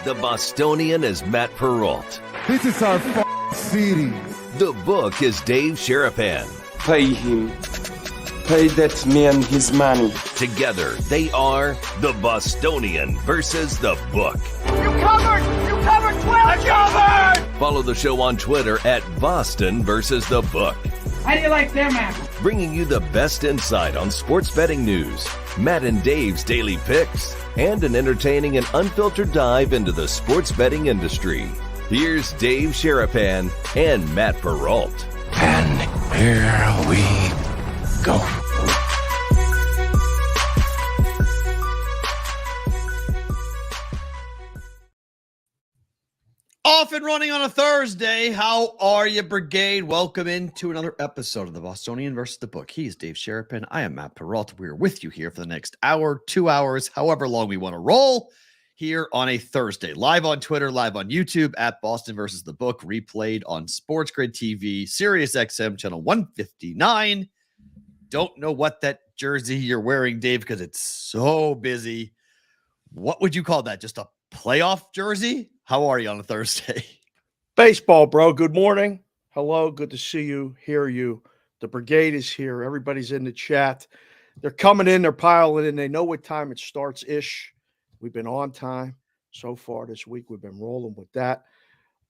The Bostonian is Matt Perrault. This is our city. The Book is Dave Sharapan. Pay him. Pay that man his money. Together, they are The Bostonian versus The Book. You covered! You covered 12! I covered! Follow the show on Twitter at Boston versus The Book. How do you like them apples? Bringing you the best insight on sports betting news, Matt and Dave's daily picks, and an entertaining and unfiltered dive into the sports betting industry. Here's Dave Sharapan and Matt Perrault. And here we go. Off and running on a Thursday. How are you, Brigade? Welcome into another episode of the Bostonian versus the Book. He's Dave Sharapan. I am Matt Perrault. We're with you here for the next hour, 2 hours, however long we want to roll here on a Thursday. Live on Twitter, live on YouTube at Boston versus the Book, replayed on Sports Grid TV, Sirius XM channel 159. Don't know what that jersey you're wearing, Dave, because it's so busy. What would you call that? Just a playoff jersey? How are you on a Thursday? Baseball, bro. Good morning. Hello. Good to see you, hear you. The Brigade is here. Everybody's in the chat. They're coming in. They're piling in. They know what time it starts-ish. We've been on time so far this week. We've been rolling with that.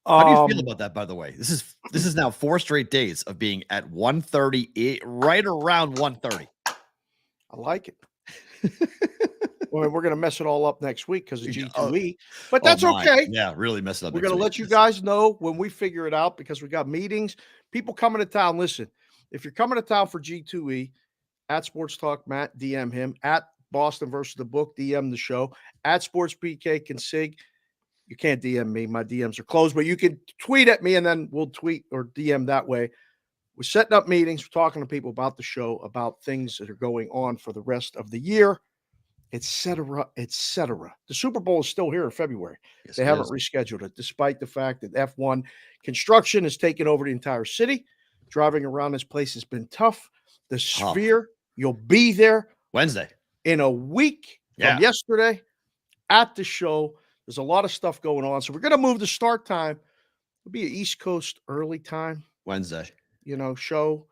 How do you feel about that, by the way? This is now 4 straight days of being at 1:30, right around 1:30. I like it. Well, we're going to mess it all up next week because of G2E, but that's okay. Yeah, really mess it up. We're going to let you guys know when we figure it out because we got meetings. People coming to town. Listen, if you're coming to town for G2E, at Sports Talk Matt, DM him. At Boston versus the Book, DM the show. At Sports PK Consig, you can't DM me. My DMs are closed, but you can tweet at me and then we'll tweet or DM that way. We're setting up meetings. We're talking to people about the show, about things that are going on for the rest of the year, et cetera, et cetera. The Super Bowl is still here in February. Yes, they haven't rescheduled it, despite the fact that F1 construction has taken over the entire city. Driving around this place has been tough. The Sphere, you'll be there Wednesday in a week from yesterday at the show. There's a lot of stuff going on. So we're going to move the start time. It'll be an East Coast early time. Wednesday. Show.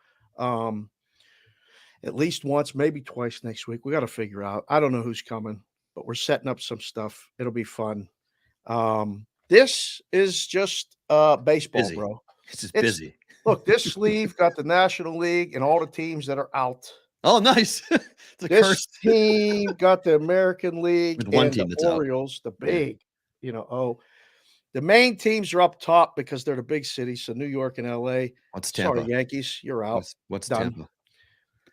At least once, maybe twice next week. We got to figure out. I don't know who's coming, but we're setting up some stuff. It'll be fun. This is just baseball, busy. Bro. It's busy. Look, this sleeve got the National League and all the teams that are out. Oh, nice. This team got the American League with one and team the that's Orioles, the big, the main teams are up top because they're the big cities. So New York and LA. What's Tampa? Sorry, Yankees, you're out. What's Done. Tampa?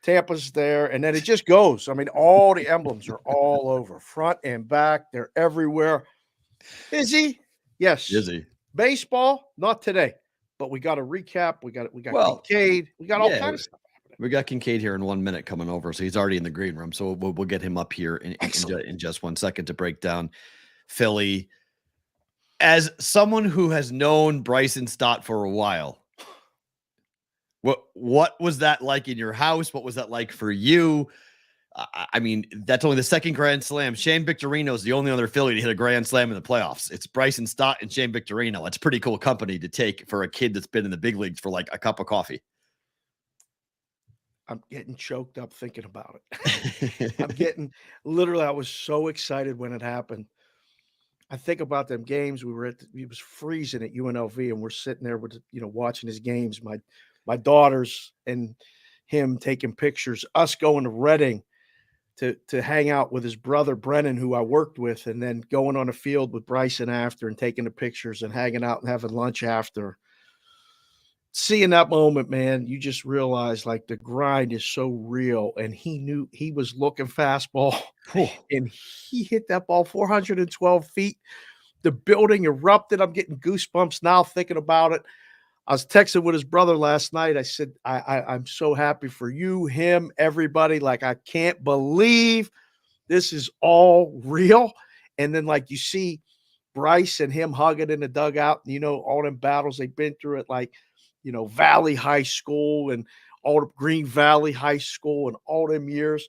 Tampa's there, and then it just goes. I mean, all the emblems are all over, front and back. They're everywhere. Busy? Yes. Busy. Baseball? Not today, but we got a recap. We got Kincaid. We got all kinds of stuff happening. We got Kincaid here in 1 minute coming over, so he's already in the green room. So we'll get him up here in just 1 second to break down Philly. As someone who has known Bryson Stott for a while, what was that like in your house? What was that like for you? I mean, that's only the second Grand Slam. Shane Victorino is the only other Philly to hit a Grand Slam in the playoffs. It's Bryson Stott and Shane Victorino. It's pretty cool company to take for a kid that's been in the big leagues for like a cup of coffee. I'm getting choked up thinking about it. I was so excited when it happened. I think about them games. It was freezing at UNLV, and we're sitting there with, watching his games. My daughters and him taking pictures, us going to Reading to hang out with his brother, Brennan, who I worked with, and then going on a field with Bryson after and taking the pictures and hanging out and having lunch after. Seeing that moment, man, you just realize like the grind is so real. And he knew he was looking fastball and he hit that ball 412 feet. The building erupted. I'm getting goosebumps now thinking about it. I was texting with his brother last night. I said, I'm so happy for you, him, everybody. Like, I can't believe this is all real. And then, like, you see Bryce and him hugging in the dugout, all them battles they've been through at, like, Valley High School and all the Green Valley High School and all them years.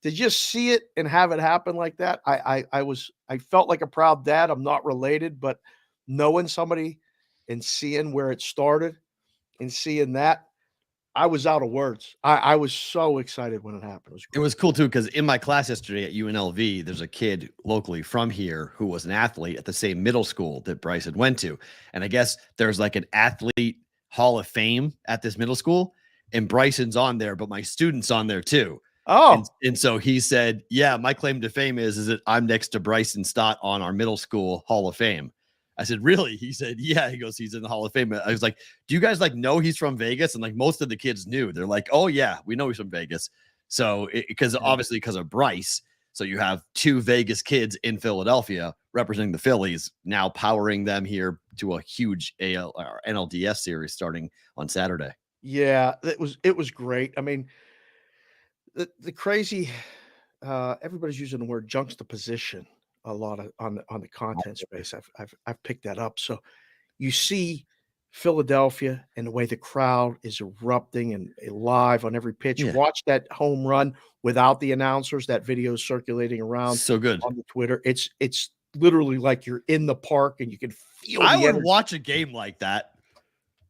to just see it and have it happen like that, I felt like a proud dad. I'm not related, but knowing somebody and seeing where it started and seeing that, I was out of words. I was so excited when it happened. It was cool too, because in my class yesterday at UNLV, there's a kid locally from here who was an athlete at the same middle school that Bryson went to. And I guess there's like an athlete hall of fame at this middle school, and Bryson's on there, but my student's on there too. Oh, and so he said, yeah, my claim to fame is that I'm next to Bryson Stott on our middle school hall of fame. I said, really? He said, yeah. He goes, he's in the Hall of Fame. I was like, do you guys like know he's from Vegas? And like most of the kids knew. They're like, oh yeah, we know he's from Vegas. So because obviously because of Bryce, so you have two Vegas kids in Philadelphia representing the Phillies, now powering them here to a huge AL or NLDS series starting on Saturday. yeah, it was great. I mean, the crazy, everybody's using the word juxtaposition a lot on the content space. I've picked that up. So you see Philadelphia and the way the crowd is erupting and live on every pitch. Yeah. Watch that home run without the announcers. That video is circulating around So good. on the Twitter. It's literally like you're in the park and you can feel. I the would energy, watch a game like that.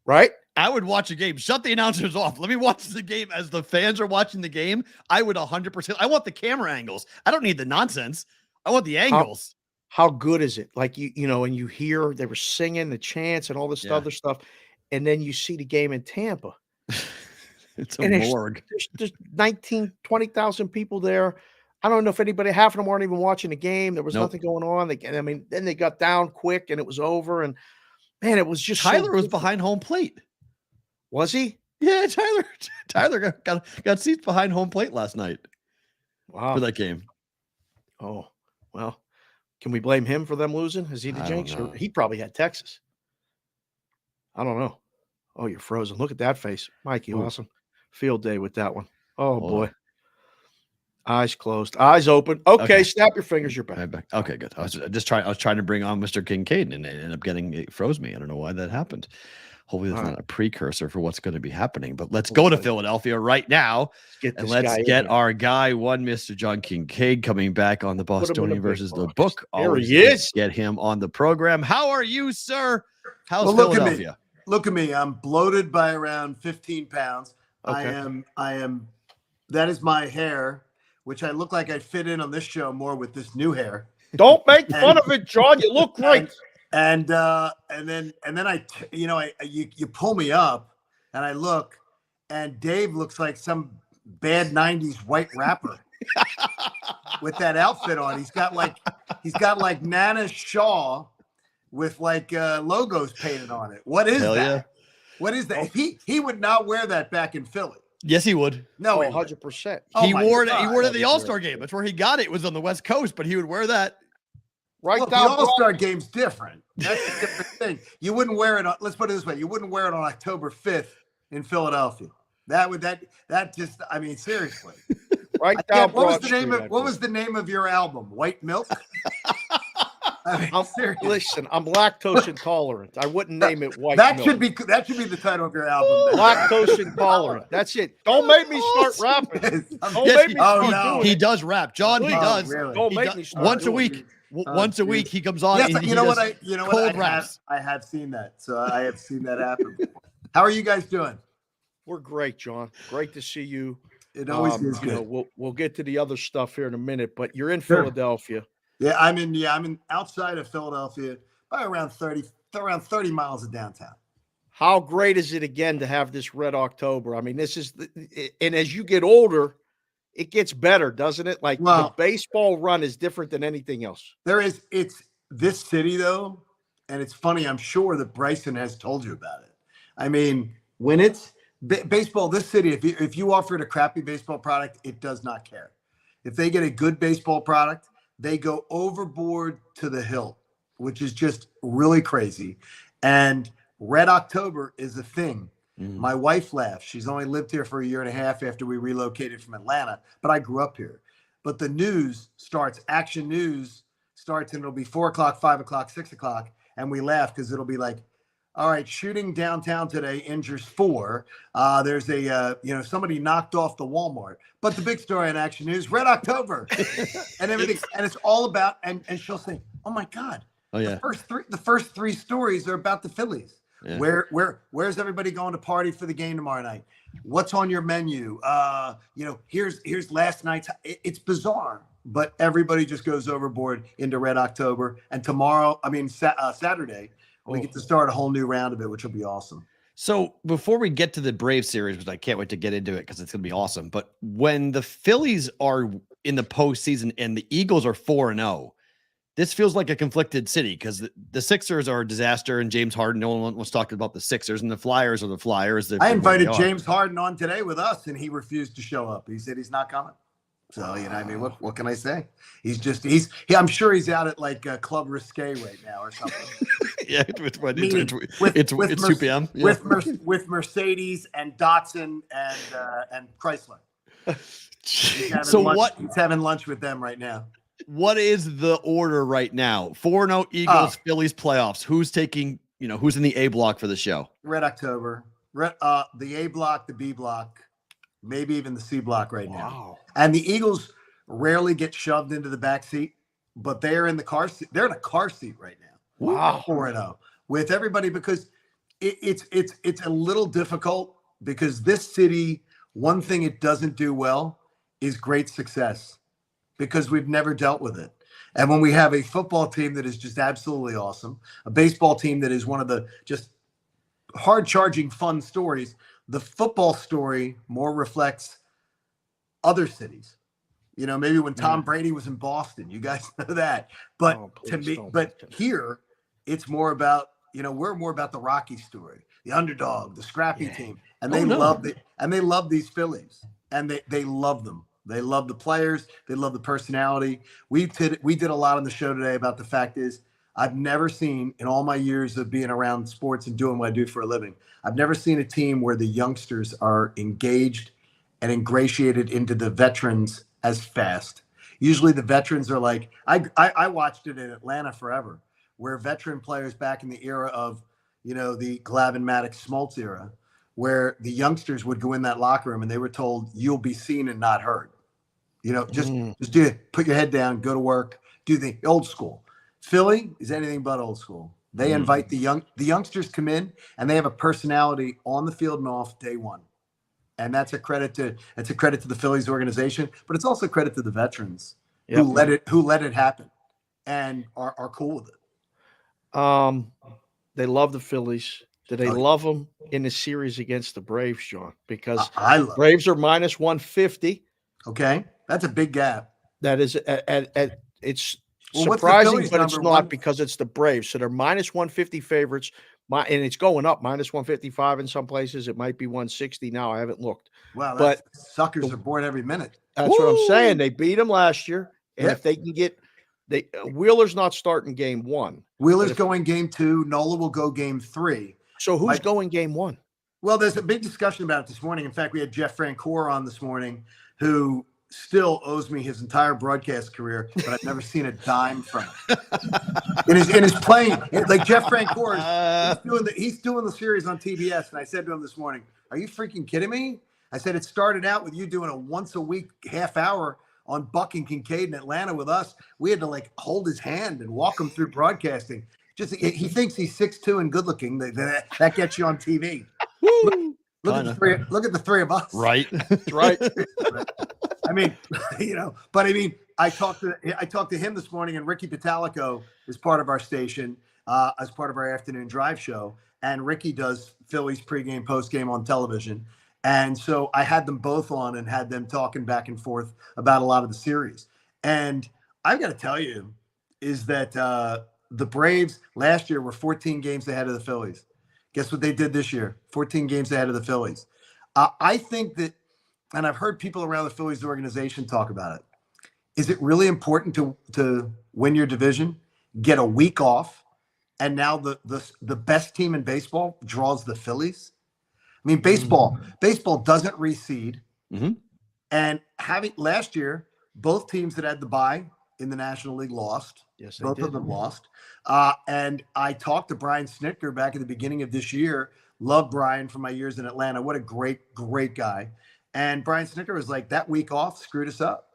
right? I would watch a game. Shut the announcers off. Let me watch the game as the fans are watching the game. I would 100%. I want the camera angles. I don't need the nonsense. I want the angles. How good is it? Like you know, and you hear they were singing the chants and all this other stuff, and then you see the game in Tampa. It's a And morgue. There's 19, 20,000 people there. I don't know if anybody, half of them weren't even watching the game. There was Nope. nothing going on. Then they got down quick and it was over. And man, it was just Tyler was different. behind home plate. Was he? Yeah, Tyler got seats behind home plate last night Wow. for that game. Oh, well, can we blame him for them losing? Is he the I don't jinx? know. Or he probably had Texas. I don't know. Oh, you're frozen. Look at that face. Mikey, Ooh. awesome. Field day with that one. Oh, Hold boy. on. Eyes closed. Eyes open. Okay, Okay. snap your fingers. You're back. Right back. Okay, good. I was trying to bring on Mr. Kincaid, and it ended up it froze me. I don't know why that happened. Hopefully, that's All not a precursor for what's going to be happening. But let's go to Philadelphia right now, Get and this let's guy in get here. our guy, Mr. John Kincaid, coming back on the him in the Bostonian big versus the box. book. There he Always is. Get him on the program. How are you, sir? How's Well, look at me. Philadelphia? Look at me. I'm bloated by around 15 pounds. Okay. I am, that is my hair, which I look like I fit in on this show more with this new hair. Don't make fun of it, John. You look great. And then you pull me up and I look, and Dave looks like some bad 90s white rapper with that outfit on. He's got like Nana Shaw with like logos painted on it. What is Hell that? yeah. What is that? He would not wear that back in Philly. Yes, he would. No, Oh, he wouldn't. 100%. Oh He my wore it. He God. wore it at the All-Star game. That's where he got it. It was on the West Coast, but he would wear that. Right Look, the down. All-Star game's different. That's a different thing. You wouldn't wear it on, let's put it this way, you wouldn't wear it on October 5th in Philadelphia. That just, I mean, seriously. Right I down. can't- what was Broad the name Street, of what was the name of your album? White Milk? I mean, seriously. Listen, I'm lactose intolerant. I wouldn't name it white That milk. should be the title of your album. Lactose intolerant. That's it. Don't make me start rapping. Don't Yes, make he- me oh, start no. doing He it. does rap, John. He Please. does. Really? Don't He make does- me start once a doing week. it. Once a geez. week, he comes on. Yes, he you know does what? cold raps. I have seen that. So I have seen that happen. How are you guys doing? We're great, John. Great to see you. It always is You know, good. we'll get to the other stuff here in a minute, but you're in Sure. Philadelphia. Yeah, I'm in outside of Philadelphia by around 30 miles of downtown. How great is it again to have this Red October? I mean, and as you get older, it gets better, doesn't it? Like Well- the baseball run is different than anything else. It's this city though, and it's funny, I'm sure that Bryson has told you about it. I mean, when it's baseball, this city, if you offer it a crappy baseball product, it does not care. If they get a good baseball product, they go overboard to the hilt, which is just really crazy. And Red October is a thing. My wife laughs. She's only lived here for a year and a half after we relocated from Atlanta, but I grew up here. But the news starts, action news starts, and it'll be 4 o'clock, 5 o'clock, 6 o'clock. And we laugh because it'll be like All right, shooting downtown today injures 4. There's a somebody knocked off the Walmart. But the big story in Action News: Red October, and everything, and it's all about. And she'll say, "Oh my God, the first three stories are about the Phillies. Yeah. Where's everybody going to party for the game tomorrow night? What's on your menu? Here's last night's. It's bizarre, but everybody just goes overboard into Red October. And tomorrow, Saturday, we get to start a whole new round of it, which will be awesome. So before we get to the Braves series, which I can't wait to get into it because it's going to be awesome. But when the Phillies are in the postseason and the Eagles are 4-0, this feels like a conflicted city because the Sixers are a disaster and James Harden, no one was talking about the Sixers, and the Flyers are the Flyers. I invited James Harden on today with us and he refused to show up. He said he's not coming. So, what can I say? I'm sure he's out at like Club Risque right now or something. Yeah, it's 2 p.m. Yeah. With Mercedes and Datsun and Chrysler. He's having lunch with them right now. What is the order right now? 4-0 Eagles, Phillies playoffs. Who's taking, who's in the A block for the show? Red October. The A block, the B block, maybe even the C block right now. And the Eagles rarely get shoved into the back seat, but they're in the car seat. They're in a car seat right now. Wow. 4-0 with everybody because it's a little difficult because this city, one thing it doesn't do well is great success because we've never dealt with it. And when we have a football team that is just absolutely awesome, a baseball team that is one of the just hard-charging fun stories, the football story more reflects other cities. Maybe when Tom Brady was in Boston, you guys know that. But here it's more about, we're more about the Rocky story, the underdog, the scrappy team. And they love these Phillies. And they love them. They love the players. They love the personality. We did a lot on the show today about the fact is I've never seen in all my years of being around sports and doing what I do for a living, I've never seen a team where the youngsters are engaged and ingratiated into the veterans as fast. Usually the veterans are like, I watched it in Atlanta forever, where veteran players back in the era of, the Glavine, Maddox, Smoltz era, where the youngsters would go in that locker room and they were told, you'll be seen and not heard. Just do it. Put your head down, go to work, do the old school. Philly is anything but old school. They invite the youngsters come in and they have a personality on the field and off day one. And that's a credit to the Phillies organization, but it's also credit to the veterans who let it happen and are cool with it. They love the Phillies. Do they love them in the series against the Braves, John? Because Braves are minus 150. Okay, that's a big gap. That is, it's surprising, but it's not because it's the Braves. So they're minus 150 favorites, and it's going up minus 155 in some places. It might be 160 now. I haven't looked. Wow, but suckers are born every minute. That's what I'm saying. They beat them last year, and if they can get, Wheeler's not starting game 1. Wheeler's going game 2. Nola will go game 3. So who's going game 1? Well, there's a big discussion about it this morning. In fact, we had Jeff Francoeur on this morning, who still owes me his entire broadcast career, but I've never seen a dime from him. in his playing, like Jeff Francoeur, he's doing the series on TBS, and I said to him this morning, "Are you freaking kidding me?" I said, "It started out with you doing a once a week half hour on Buck and Kincaid in Atlanta with us. We had to like hold his hand and walk him through broadcasting. Just he thinks he's 6'2" and good looking. That gets you on TV. Look at the three of us. Right. Right. I talked to him this morning, and Ricky Pitalico is part of our station as part of our afternoon drive show. And Ricky does Phillies pregame, postgame on television. And so I had them both on and had them talking back and forth about a lot of the series. And I've got to tell you is that the Braves last year were 14 games ahead of the Phillies. Guess what they did this year? 14 games ahead of the Phillies. I think that, and I've heard people around the Phillies organization talk about it. Is it really important to win your division, get a week off, and now the best team in baseball draws the Phillies? I mean, baseball doesn't reseed. Mm-hmm. And last year, both teams that had the bye in the National League lost. Yes, Both of them lost. And I talked to Brian Snitker back at the beginning of this year. Love Brian from my years in Atlanta. What a great, great guy. And Brian Snitker was like, that week off screwed us up.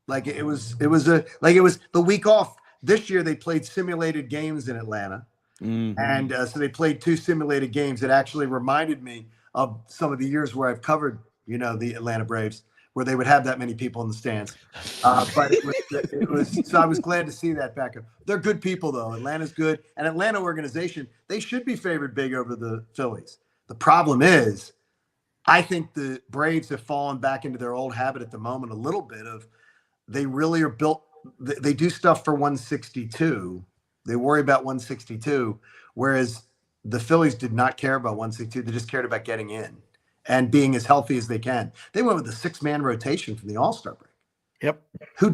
Like it was the week off. This year they played simulated games in Atlanta. Mm-hmm. And so they played 2 simulated games. It actually reminded me of some of the years where I've covered, the Atlanta Braves, where they would have that many people in the stands. But it was so I was glad to see that back up. They're good people, though. Atlanta's good. And Atlanta organization, they should be favored big over the Phillies. The problem is, I think the Braves have fallen back into their old habit at the moment a little bit of they really are built. They do stuff for 162. They worry about 162, whereas the Phillies did not care about 162. They just cared about getting in and being as healthy as they can. They went with a 6-man rotation from the All-Star break. Yep. Who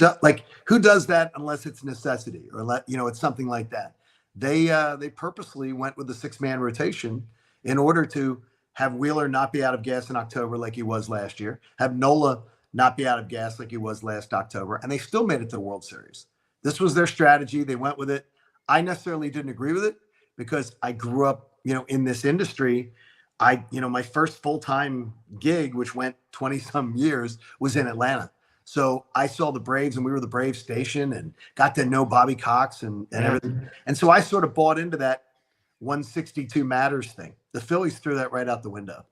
does that unless it's necessity or it's something like that? They purposely went with the 6-man rotation in order to have Wheeler not be out of gas in October like he was last year, have Nola not be out of gas like he was last October, and they still made it to the World Series. This was their strategy. They went with it. I necessarily didn't agree with it because I grew up, in this industry. My first full-time gig, which went 20 some years, was in Atlanta. So I saw the Braves and we were the Braves station and got to know Bobby Cox and everything. And so I sort of bought into that 162 matters thing. The Phillies threw that right out the window.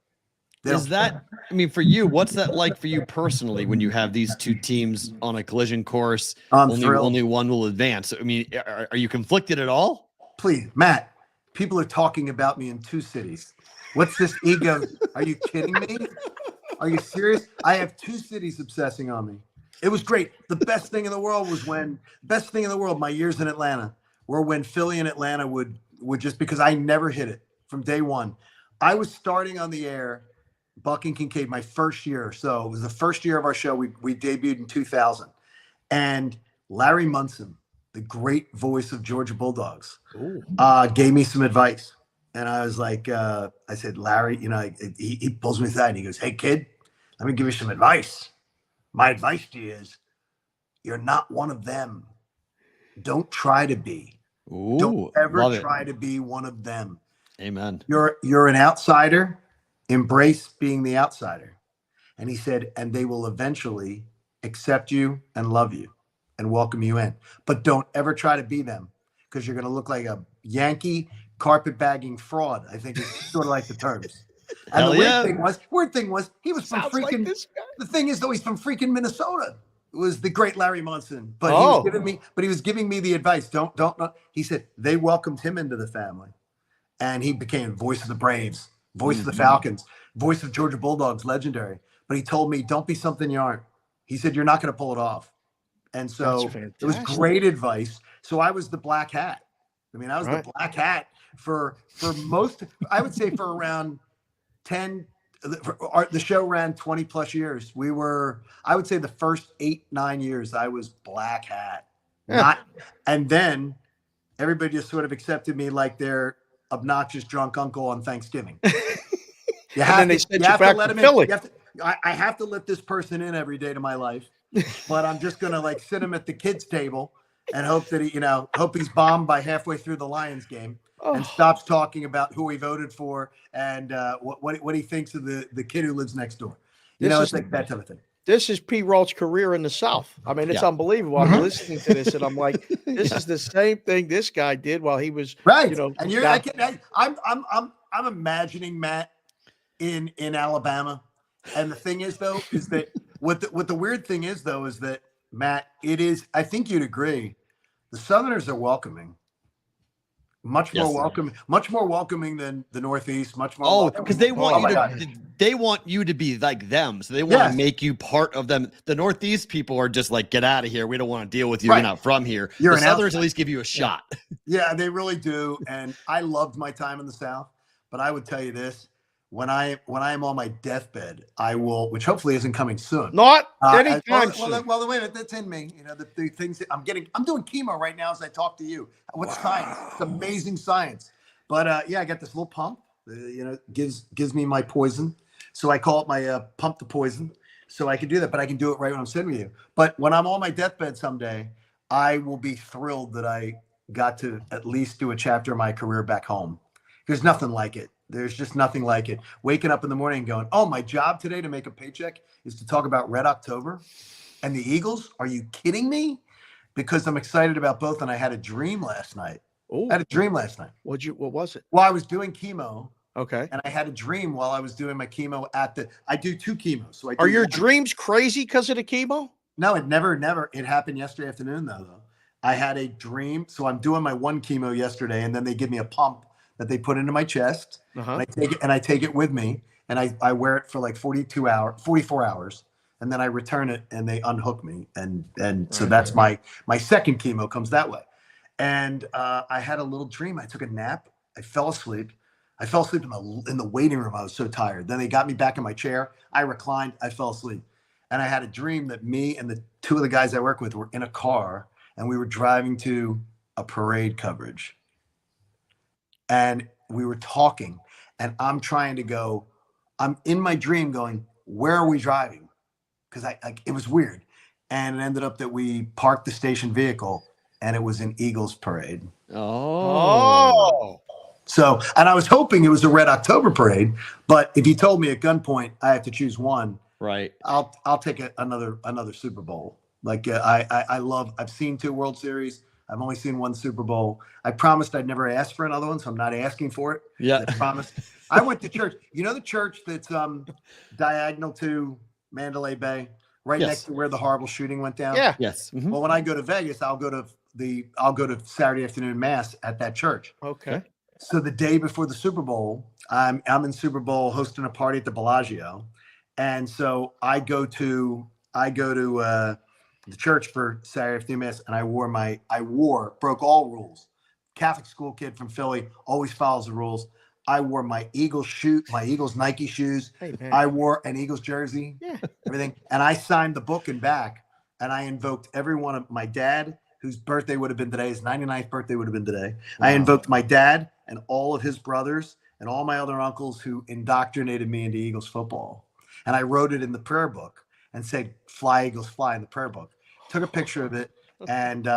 For you, what's that like for you personally when you have these 2 teams on a collision course? Thrilled. Only one will advance. Are you conflicted at all? Please, Matt, people are talking about me in 2 cities. What's this ego? Are you kidding me? Are you serious? I have 2 cities obsessing on me. It was great. The best thing in the world was my years in Atlanta were when Philly and Atlanta would just, because I never hit it from day one. I was starting on the air, Buck and Kincaid, my first year. So it was the first year of our show. We debuted in 2000. And Larry Munson, the great voice of Georgia Bulldogs, gave me some advice. And I was like, I said, Larry, he pulls me aside and he goes, hey, kid, let me give you some advice. My advice to you is you're not one of them. Don't try to be. Ooh, don't ever try to be one of them. Amen. You're an outsider. Embrace being the outsider. And he said, and they will eventually accept you and love you and welcome you in. But don't ever try to be them because you're going to look like a Yankee carpetbagging fraud, I think is sort of like the terms. And the weird thing was he was from freaking, the thing is though, he's from freaking Minnesota. It was the great Larry Munson, but he was giving me the advice. Don't. He said they welcomed him into the family and he became voice of the Braves, voice of the Falcons, voice of Georgia Bulldogs, legendary. But he told me, don't be something you aren't. He said, you're not going to pull it off. And so it was great advice. So I was the black hat. I was the black hat for most, I would say for around 10, the show ran 20 plus years. I would say the first 8-9 years, I was black hat. And then everybody just sort of accepted me like their obnoxious drunk uncle on Thanksgiving. You have to let him in. I have to let this person in every day to my life, but I'm just going to sit him at the kids' table and hope that hope he's bombed by halfway through the Lions game and stops talking about who he voted for and what he thinks of the kid who lives next door. It's like that type of thing. This is Perrault's career in the South. It's unbelievable. I'm listening to this and I'm like, this is the same thing this guy did while he was right. And I'm imagining Matt in Alabama. And the thing is though, is that what the weird thing is though, is that Matt, I think you'd agree, the Southerners are welcoming. Much more welcoming than the Northeast. Much more. Because they want you to be like them, so they want to make you part of them. The Northeast people are just like, get out of here. We don't want to deal with you. You're not from here. The Southerners at least give you a shot. Yeah, they really do. And I loved my time in the South, but I would tell you this: when I am on my deathbed, I will, which hopefully isn't coming soon. Not anytime soon. Well, wait a minute, that's in me. The things that I'm doing chemo right now as I talk to you. What's science? It's amazing science. But I got this little pump. Gives me my poison. So I call it my pump the poison. So I can do that, but I can do it right when I'm sitting with you. But when I'm on my deathbed someday, I will be thrilled that I got to at least do a chapter of my career back home. There's nothing like it. There's just nothing like it. Waking up in the morning and going, oh, my job today to make a paycheck is to talk about Red October and the Eagles. Are you kidding me? Because I'm excited about both. And I had a dream last night. Oh, I had a dream last night. What was it? Well, I was doing chemo. Okay. And I had a dream while I was doing my chemo I do 2 chemos. So Are your dreams crazy because of the chemo? No, it happened yesterday afternoon though. I had a dream. So I'm doing my 1 chemo yesterday, and then they give me a pump that they put into my chest. And I take it with me, and I wear it for like 44 hours. And then I return it and they unhook me. And so that's my second chemo comes that way. And I had a little dream. I took a nap. I fell asleep. I fell asleep in the waiting room. I was so tired. Then they got me back in my chair. I reclined. I fell asleep. And I had a dream that me and the 2 of the guys I work with were in a car, and we were driving to a parade coverage. And we were talking, and I'm in my dream going, where are we driving? Because it was weird. And it ended up that we parked the station vehicle, and it was an Eagles parade. Oh. So, and I was hoping it was a Red October parade, but if you told me at gunpoint I have to choose one, right, I'll take another Super Bowl. Like I've seen 2 World Series. I've only seen 1 Super Bowl. I promised I'd never ask for another one, so I'm not asking for it. Yeah, I promised. I went to church. You know the church that's diagonal to Mandalay Bay, right next to where the horrible shooting went down. Yeah. Yes. Mm-hmm. Well, when I go to Vegas, I'll go to Saturday afternoon mass at that church. Okay. So the day before the Super Bowl, I'm in Super Bowl hosting a party at the Bellagio, and so I go to the church for Saturday afternoon mass, and I broke all rules. Catholic school kid from Philly, always follows the rules. I wore my Eagles Nike shoes. Hey, I wore an Eagles jersey, everything, and I signed the book and back, and I invoked every one of my dad, whose birthday would have been today, his 99th birthday would have been today. Wow. I invoked my dad and all of his brothers and all my other uncles who indoctrinated me into Eagles football. And I wrote it in the prayer book and said, fly Eagles fly, in the prayer book. Took a picture of it. And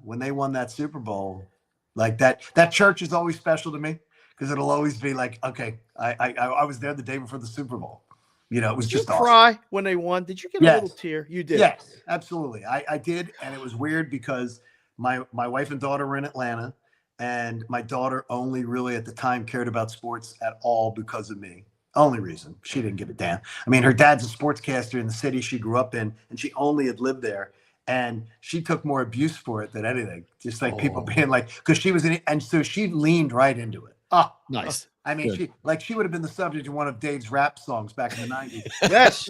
when they won that Super Bowl, like that church is always special to me, because it'll always be like, okay, I was there the day before the Super Bowl. You know, it was did just you awesome. Cry when they won? Did you get a little tear? You did. Yes, absolutely. I did. And it was weird because my wife and daughter were in Atlanta, and my daughter only really at the time cared about sports at all because of me. Only reason. She didn't give a damn. I mean, her dad's a sportscaster in the city she grew up in, and she only had lived there. And she took more abuse for it than anything. Just like people being like, because she was in it. And so she leaned right into it. Oh, nice. I mean, she would have been the subject of one of Dave's rap songs back in the 90s. Yes.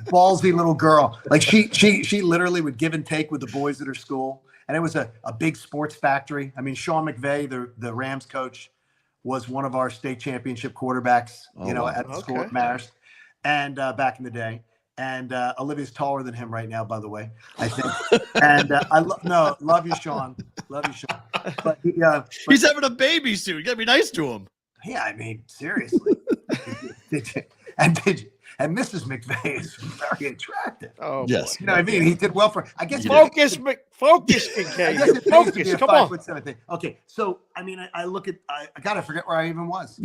Ballsy little girl. Like she literally would give and take with the boys at her school. And it was a big sports factory. I mean, Sean McVay, the Rams coach, was one of our state championship quarterbacks, at the school at Marist, and back in the day. And Olivia's taller than him right now, by the way, I think. And love you, Sean. Love you, Sean. But he's having a baby soon. You gotta be nice to him. Yeah, I mean, seriously. And Mrs. McVay is very attractive. Oh, yes. Boy. You know what I mean? He did well for. I guess. Focus, focus. Come on. 5'7" thing. Okay, so I mean, I look at. I gotta forget where I even was.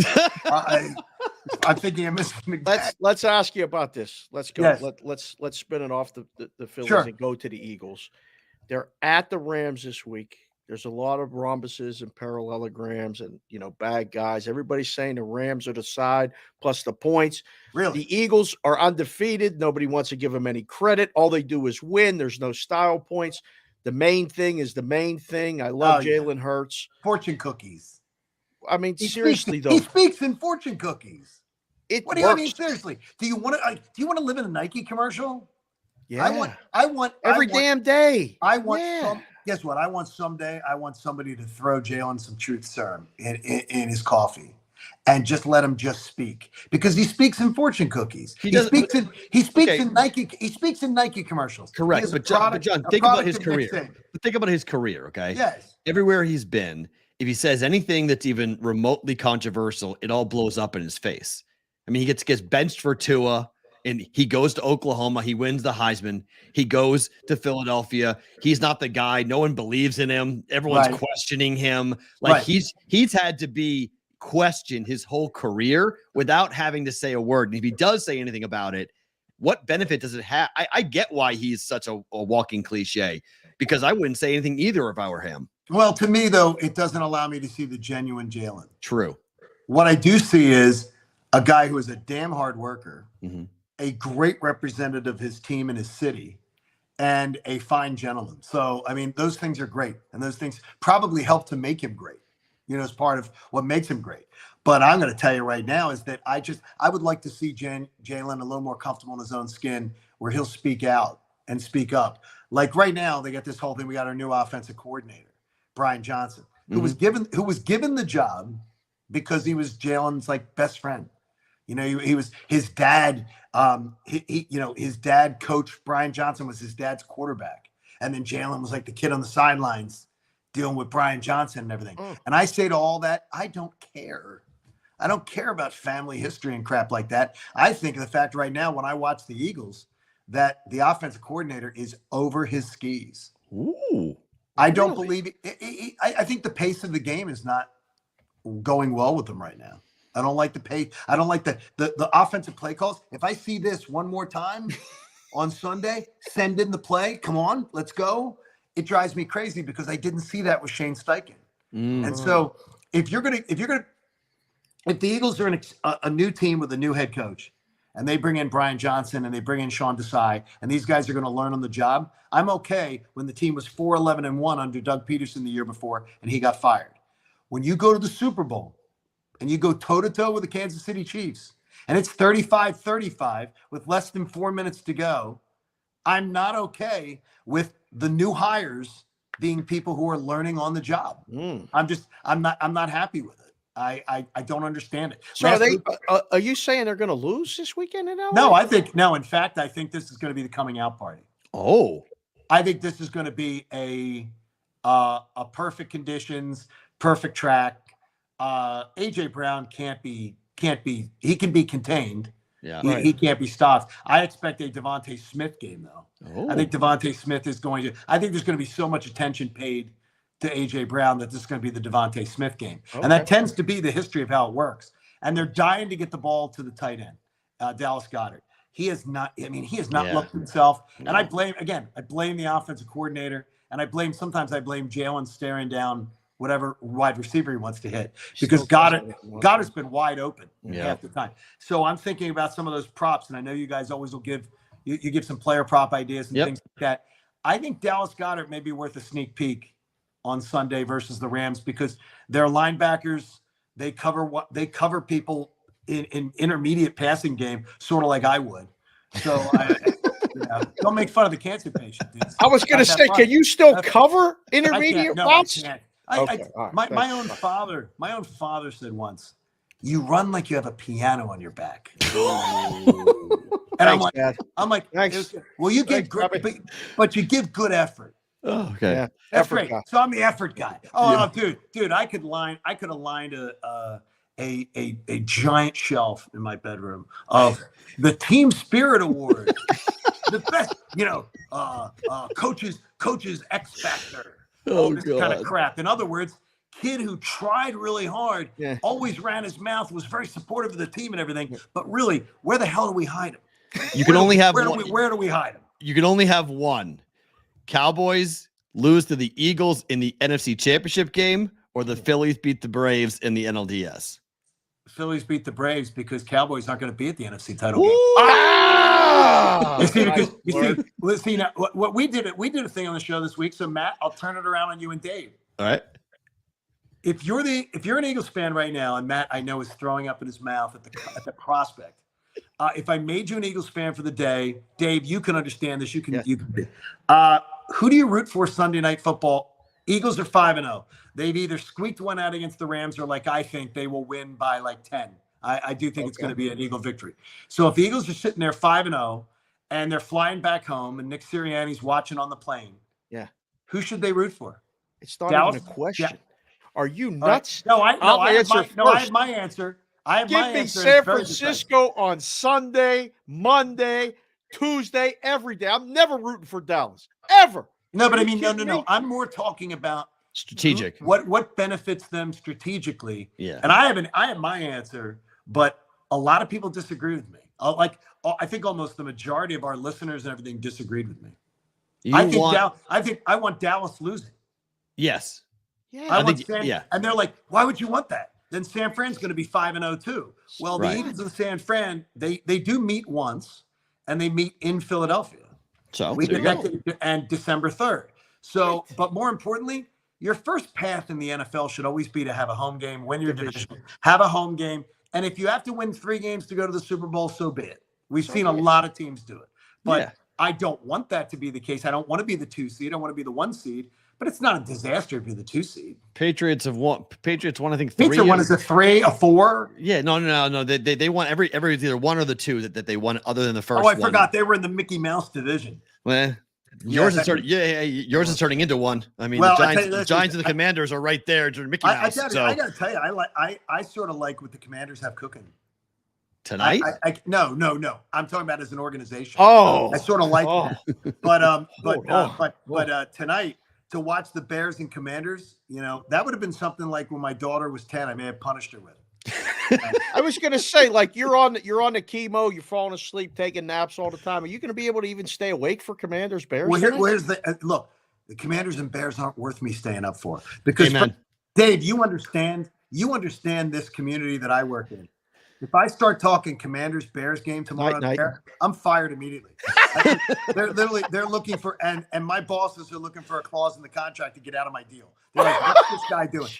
I'm thinking of Mrs. McVay. Let's ask you about this. Let's go. Yes. Let's spin it off the Phillies and go to the Eagles. They're at the Rams this week. There's a lot of rhombuses and parallelograms and, bad guys. Everybody's saying the Rams are the side plus the points. Really? The Eagles are undefeated. Nobody wants to give them any credit. All they do is win. There's no style points. The main thing is the main thing. I love Jalen Hurts. Fortune cookies. I mean, seriously, though. He speaks in fortune cookies. What do you mean? Seriously. Do you want to live in a Nike commercial? Yeah. I want every damn day. I want guess what? I want someday. I want somebody to throw Jalen some truth serum in his coffee, and just let him just speak, because he speaks in fortune cookies. He speaks in Nike. He speaks in Nike commercials. Correct, but John, think about his career. Think about his career. Okay. Yes. Everywhere he's been, if he says anything that's even remotely controversial, it all blows up in his face. I mean, he gets benched for Tua. and he goes to Oklahoma. He wins the Heisman. He goes to Philadelphia. He's not the guy. No one believes in him. Everyone's questioning him. Like he's had to be questioned his whole career without having to say a word. And if he does say anything about it, what benefit does it have? I get why he's such a walking cliche, because I wouldn't say anything either if I were him. Well, to me, though, it doesn't allow me to see the genuine Jalen. True. What I do see is a guy who is a damn hard worker, a great representative of his team and his city, and a fine gentleman. So, I mean, those things are great. And those things probably help to make him great, as part of what makes him great. But I'm going to tell you right now is that I would like to see Jalen a little more comfortable in his own skin, where he'll speak out and speak up. Like right now, they got this whole thing. We got our new offensive coordinator, Brian Johnson, who was given the job because he was Jalen's like best friend. He was his dad. His dad coached. Brian Johnson was his dad's quarterback, and then Jalen was like the kid on the sidelines dealing with Brian Johnson and everything. And I say to all that, I don't care. I don't care about family history and crap like that. I think of the fact right now, when I watch the Eagles, that the offensive coordinator is over his skis. Ooh, I don't believe it. I think the pace of the game is not going well with them right now. I don't like the pace. I don't like the offensive play calls. If I see this one more time on Sunday, send in the play. Come on, let's go. It drives me crazy because I didn't see that with Shane Steichen. And so if the Eagles are a new team with a new head coach, and they bring in Brian Johnson and they bring in Sean Desai, and these guys are going to learn on the job, I'm okay when the team was 4-11-1 under Doug Peterson the year before and he got fired. When you go to the Super Bowl and you go toe-to-toe with the Kansas City Chiefs, and it's 35-35 with less than 4 minutes to go, I'm not okay with the new hires being people who are learning on the job. I'm not happy with it. I don't understand it. So are you saying they're going to lose this weekend in LA? No, in fact, I think this is going to be the coming out party. Oh, I think this is going to be a perfect conditions, perfect track. AJ Brown can't be, he can be contained. yeah. He can't be stopped. I expect a Devontae Smith game though. I think Devontae Smith is going to, I think there's going to be so much attention paid to AJ Brown that this is going to be the Devontae Smith game. And that tends to be the history of how it works. And they're dying to get the ball to the tight end, Dallas Goedert. He has not looked himself. And I blame the offensive coordinator, and sometimes I blame Jalen staring down whatever wide receiver he wants to hit, because Goddard's been wide open half the time. So I'm thinking about some of those props, and I know you guys always will give some player prop ideas and things like that. I think Dallas Goedert may be worth a sneak peek on Sunday versus the Rams, because their linebackers, they cover people in intermediate passing game, sort of like I would. So don't make fun of the cancer patient. Dude. I was going to say, can you still cover intermediate routes? I can't. My own father said once, "You run like you have a piano on your back." And I'm like, thanks. Well, you give good, but you give good effort. Oh, okay. Yeah, That's great. Guy. So I'm the effort guy. Oh, dude, I could have lined a giant shelf in my bedroom of the Team Spirit Award, the best, coaches X Factor. This kind of crap. In other words, kid who tried really hard, always ran his mouth, was very supportive of the team and everything. But really, where the hell do we hide him? You can only have one. Where do we hide him? You can only have one. Cowboys lose to the Eagles in the NFC Championship game, or the Phillies beat the Braves in the NLDS. The Phillies beat the Braves because Cowboys aren't going to be at the NFC title game. What we did a thing on the show this week. So Matt, I'll turn it around on you and Dave. All right. If you're an Eagles fan right now, and Matt I know is throwing up in his mouth at the prospect. If I made you an Eagles fan for the day, Dave, you can understand this. You can. Who do you root for Sunday Night Football? Eagles are 5-0. They've either squeaked one out against the Rams, or like I think they will win by like 10. I do think it's going to be an Eagle victory. So if the Eagles are sitting there 5-0 and they're flying back home, and Nick Sirianni's watching on the plane, who should they root for? It's not even a question. Are you nuts? Right. No, I have my answer. My Give me answer is San very decisive. Francisco on Sunday, Monday, Tuesday, every day. I'm never rooting for Dallas. Ever. No, but Are I you mean, kidding no. me? I'm more talking about Strategic. what benefits them strategically. Yeah. And I have my answer, but a lot of people disagree with me. I think almost the majority of our listeners and everything disagreed with me. I want Dallas losing. Yes. Yeah. And they're like, why would you want that? Then San Fran's going to be 5-0 too. Well, Right. the Eagles and San Fran, they do meet once, and they meet in Philadelphia. So We there you get go. that and December 3rd. So, but more importantly, your first path in the NFL should always be to have a home game, win your division, have a home game. And if you have to win 3 games to go to the Super Bowl, so be it. We've seen a lot of teams do it. But I don't want that to be the case. I don't want to be the 2 seed. I want to be the 1 seed. But it's not a disaster if you're the 2 seed. Patriots won, I think, 3. Patriots won is a 3, a 4. Yeah, no. They won every either 1 or the 2 that they won other than the first. Oh, I one. forgot they were in the Mickey Mouse division. Well, yours is turning. Yours is turning into one. I mean, Well, the Giants and the Commanders are right there during Mickey Mouse. I got to tell you, I sort of like what the Commanders have cooking tonight. No. I'm talking about as an organization. Oh, I sort of like that. But tonight, to watch the Bears and Commanders, that would have been something like when my daughter was 10. I may have punished her with it. I was going to say, like, you're on the chemo, you're falling asleep, taking naps all the time. Are you going to be able to even stay awake for Commanders Bears? Well, here's the look. The Commanders and Bears aren't worth me staying up for because Dave, you understand this community that I work in. If I start talking Commanders Bears game tomorrow, I'm fired immediately. They're looking for and my bosses are looking for a clause in the contract to get out of my deal. They're like, what's this guy doing?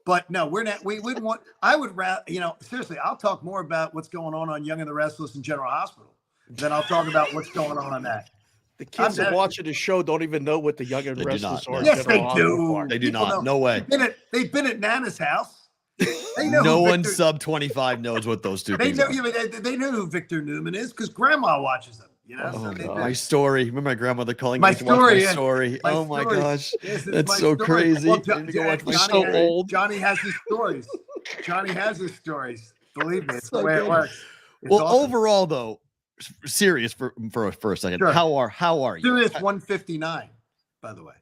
But no, we're not. We wouldn't want. I would rather, seriously. I'll talk more about what's going on Young and the Restless and General Hospital than I'll talk about what's going on that. The kids that watching the show don't even know what the Young and Restless are. Yes, they do. They do not. No way. They've been at Nana's house. They know no one sub 25 knows what those two things are. They know who Victor Newman is because Grandma watches them. My story. Remember my grandmother calling me to watch my story. My oh my story. gosh, yes, that's so story. crazy. Well, Johnny has his stories. Johnny has his stories. Believe me, it's the way it works. Well, awesome. Overall, though, serious for a second. Sure. How are you? Sirius 159, by the way.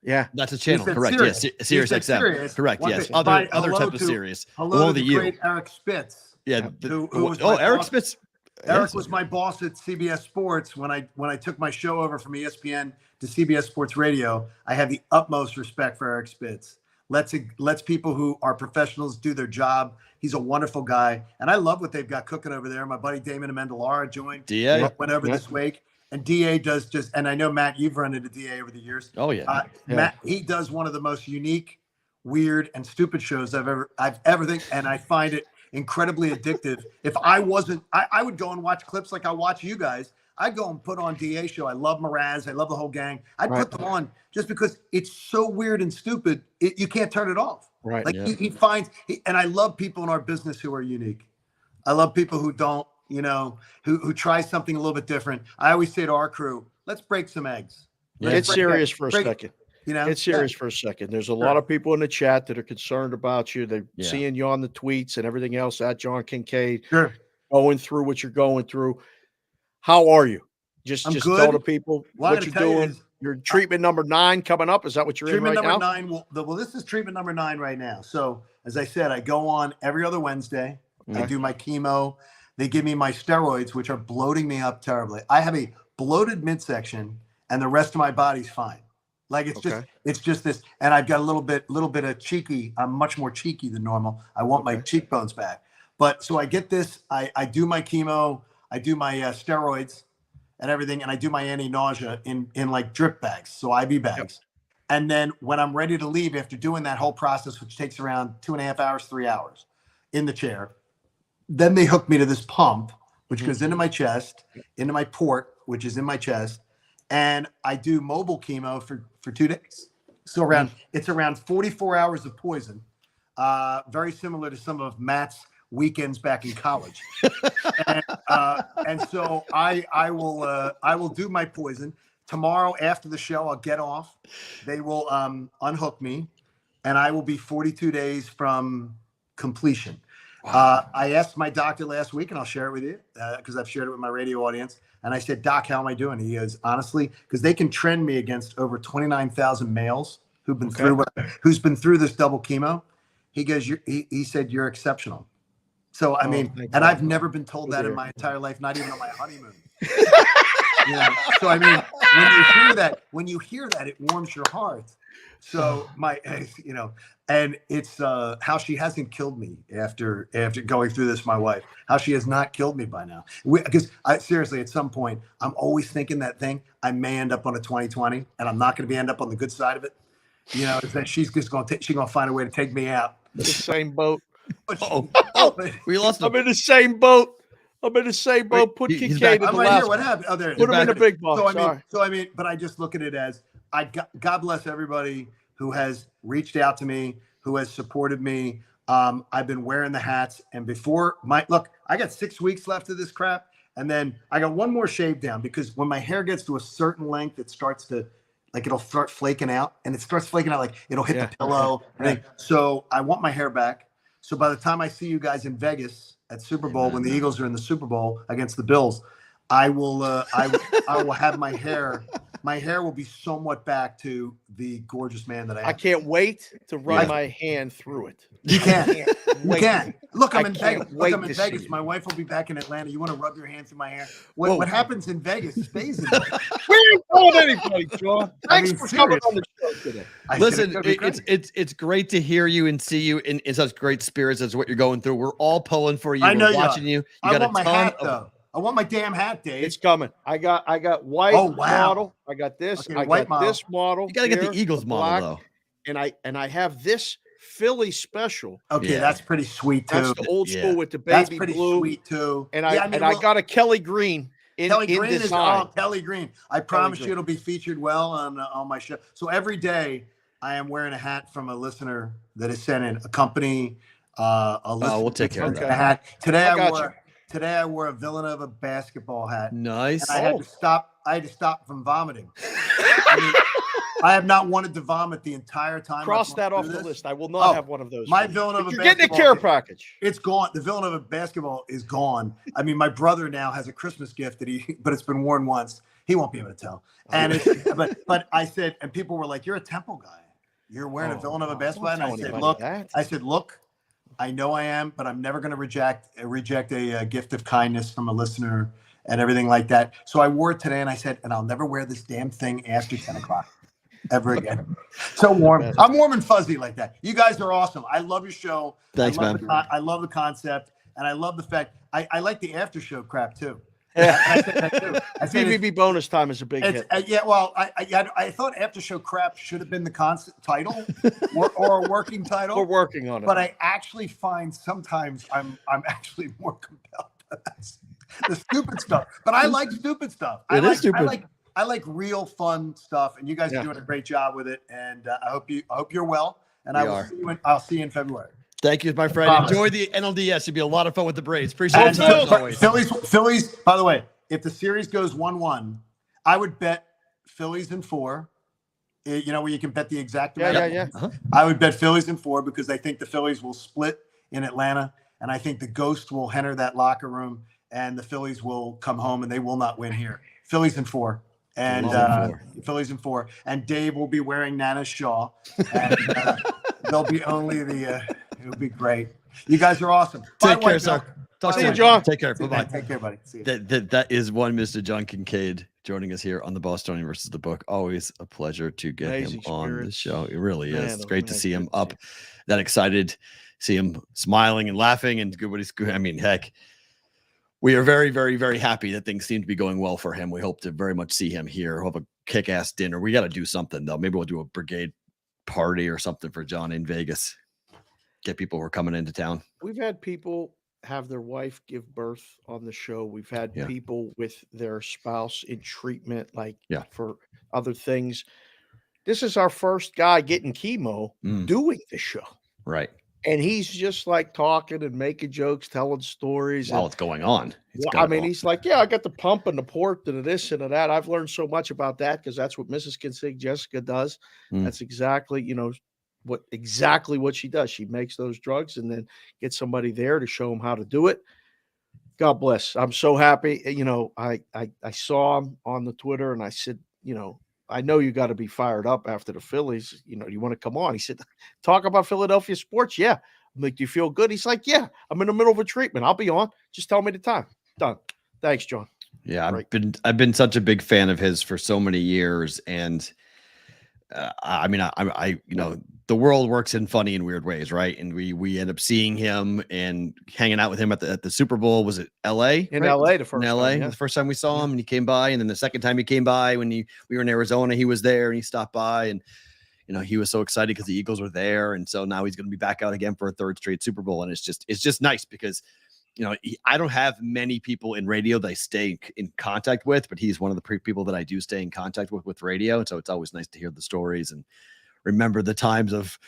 Yeah, that's a channel. Correct. Yes, Sirius XM. Correct. Yes, other type of Sirius. Hello to the great Eric Spitz. Yeah. Eric Spitz. Eric was my boss at CBS Sports when I took my show over from ESPN to CBS Sports Radio. I have the utmost respect for Eric Spitz. Let's people who are professionals do their job. He's a wonderful guy, and I love what they've got cooking over there. My buddy Damon Amendolara joined. DA went over this week, and DA does just. And I know Matt, you've run into DA over the years. Oh yeah, Matt, he does one of the most unique, weird, and stupid shows I've ever think, and I find it incredibly addictive. If I wasn't, I would go and watch clips like I watch you guys. I'd go and put on DA show. I love Mraz. I love the whole gang. I'd put them on just because it's so weird and stupid. You can't turn it off. Right. Like he finds, and I love people in our business who are unique. I love people who don't, who try something a little bit different. I always say to our crew, let's break some eggs. Get serious for a second. Get serious for a second. There's a lot of people in the chat that are concerned about you. They're seeing you on the tweets and everything else at John Kincaid, going through what you're going through. How are you? Just tell the people what you're doing. Your treatment number 9 coming up. Is that what you're in right now? Treatment number 9. Well, this is treatment number 9 right now. So as I said, I go on every other Wednesday. I do my chemo. They give me my steroids, which are bloating me up terribly. I have a bloated midsection, and the rest of my body's fine. Like it's just this, and I've got a little bit of cheeky. I'm much more cheeky than normal. I want my cheekbones back. But so I get this. I do my chemo. I do my steroids and everything, and I do my anti-nausea in like drip bags, so IV bags. And then when I'm ready to leave after doing that whole process, which takes around 2.5 hours, 3 hours in the chair, then they hook me to this pump, which goes into my chest, into my port, which is in my chest, and I do mobile chemo for 2 days. So it's around 44 hours of poison, very similar to some of Matt's weekends back in college. and so I will do my poison. Tomorrow after the show, I'll get off. They will unhook me, and I will be 42 days from completion. I asked my doctor last week, and I'll share it with you because I've shared it with my radio audience. And I said, Doc, how am I doing? He goes, honestly, because they can trend me against over 29,000 males who've been who's been through this double chemo. He goes, he said, you're exceptional. So, I mean, and I've never been told that in my entire life, not even on my honeymoon. So, I mean, when you hear that, it warms your heart. So and it's how she hasn't killed me after going through this, my wife, how she has not killed me by now. Because seriously, at some point, I'm always thinking that thing, I may end up on a 2020 and I'm not going to end up on the good side of it. Is that she's just going to find a way to take me out. The same boat. We lost him. I'm in the same boat. Put Kincaid in the last. What happened? Oh, there. Put him in the big box. But I just look at it as God bless everybody who has reached out to me, who has supported me. I've been wearing the hats, and I got 6 weeks left of this crap, and then I got one more shave down because when my hair gets to a certain length, it starts to. It'll start flaking out, and it starts flaking out like it'll hit the pillow. So I want my hair back. So by the time I see you guys in Vegas at Super Bowl, when the Eagles are in the Super Bowl against the Bills, I will have my hair. My hair will be somewhat back to the gorgeous man that I am. I can't wait to run my hand through it. You can. You can. Look, I'm in Vegas. My wife will be back in Atlanta. You want to rub your hand through my hair? What happens in Vegas stays in Vegas. We ain't told anybody, John. Thanks for coming on the show today. Listen, it's great to hear you and see you in such great spirits as what you're going through. We're all pulling for you. We're watching you. You got a ton of. I want my damn hat, Dave. It's coming. I got white model. I got this. Okay, I got this model. You got to get the Eagles model though. And I have this Philly special. Okay, that's pretty sweet too. That's the old school with the baby that's pretty blue. Sweet too. And I got a Kelly Green in design. Kelly Green. I promise you it'll be featured well on my show. So every day I am wearing a hat from a listener that is sent in a company. We'll take care of that. A hat. Today I wore a Villanova basketball hat. Nice. And I had to stop from vomiting. I have not wanted to vomit the entire time. Cross that off the list. I will not have one of those. My Villanova You're getting a care package. It's gone. The Villanova basketball is gone. I mean, my brother now has a Christmas gift but it's been worn once. He won't be able to tell. And but I said, and people were like, "You're a Temple guy. You're wearing a Villanova basketball." And I said, "Look, I know I am, but I'm never going to reject a gift of kindness from a listener and everything like that." So I wore it today, and I said, "And I'll never wear this damn thing after 10 o'clock ever again." So warm. I'm warm and fuzzy like that. You guys are awesome. I love your show. Thanks, man. I love the concept, and I love the fact I like the after show crap too. I said that too. BBB bonus time is a big hit. I thought after show crap should have been the concept title or a working title. We're working on it. But I actually find sometimes I'm actually more compelled by the stupid stuff. But I like stupid stuff. It is stupid. I like real fun stuff, and you guys are doing a great job with it. And I hope you're well. And I'll see you in February. Thank you, my friend. Enjoy the NLDS. It'll be a lot of fun with the Braves. Appreciate it. As always. Phillies, by the way, if the series goes 1-1, I would bet Phillies in 4. You know, where you can bet the exact amount. Yeah. I would bet Phillies in 4 because I think the Phillies will split in Atlanta, and I think the ghost will enter that locker room, and the Phillies will come home, and they will not win here. Phillies in 4. And Phillies in 4. And Dave will be wearing Nana's shawl. And there'll be only it'll be great. You guys are awesome. Take care, sir. Talk to you, John. Take care. Bye-bye. Take care, buddy. See you. That is one Mr. John Kincaid joining us here on the Bostonian versus the Book. Always a pleasure to get him on the show. It really is. It's great to see him up, that excited, see him smiling and laughing and good. What he's good. I mean, heck, we are very, very, very happy that things seem to be going well for him. We hope to very much see him here. Hope a kick-ass dinner. We got to do something though. Maybe we'll do a Brigade party or something for John in Vegas. Get people who are coming into town. We've had people have their wife give birth on the show. We've had people with their spouse in treatment, for other things. This is our first guy getting chemo doing the show. Right. And he's just like talking and making jokes, telling stories. While it's going on. He's like, I got the pump and the port and the this and the that. I've learned so much about that because that's what Mrs. Kinsig, Jessica does. That's exactly, exactly what she does. She makes those drugs and then gets somebody there to show them how to do it. God bless. I'm so happy. I saw him on the Twitter and I said, I know you got to be fired up after the Phillies. Do you want to come on? He said, talk about Philadelphia sports. Yeah. I'm like, do you feel good? He's like, yeah, I'm in the middle of a treatment. I'll be on. Just tell me the time. Done. Thanks, John. Yeah. Right. I've been such a big fan of his for so many years. And I the world works in funny and weird ways, right? And we end up seeing him and hanging out with him at the Super Bowl. Was it L.A.? In right? L.A. the first in L.A. time, yeah. The first time we saw him, and he came by, and then the second time he came by when we were in Arizona, he was there and he stopped by, and he was so excited because the Eagles were there, and so now he's going to be back out again for a third straight Super Bowl, and it's just nice because I don't have many people in radio that I stay in contact with, but he's one of the people that I do stay in contact with radio. And so it's always nice to hear the stories and remember the times of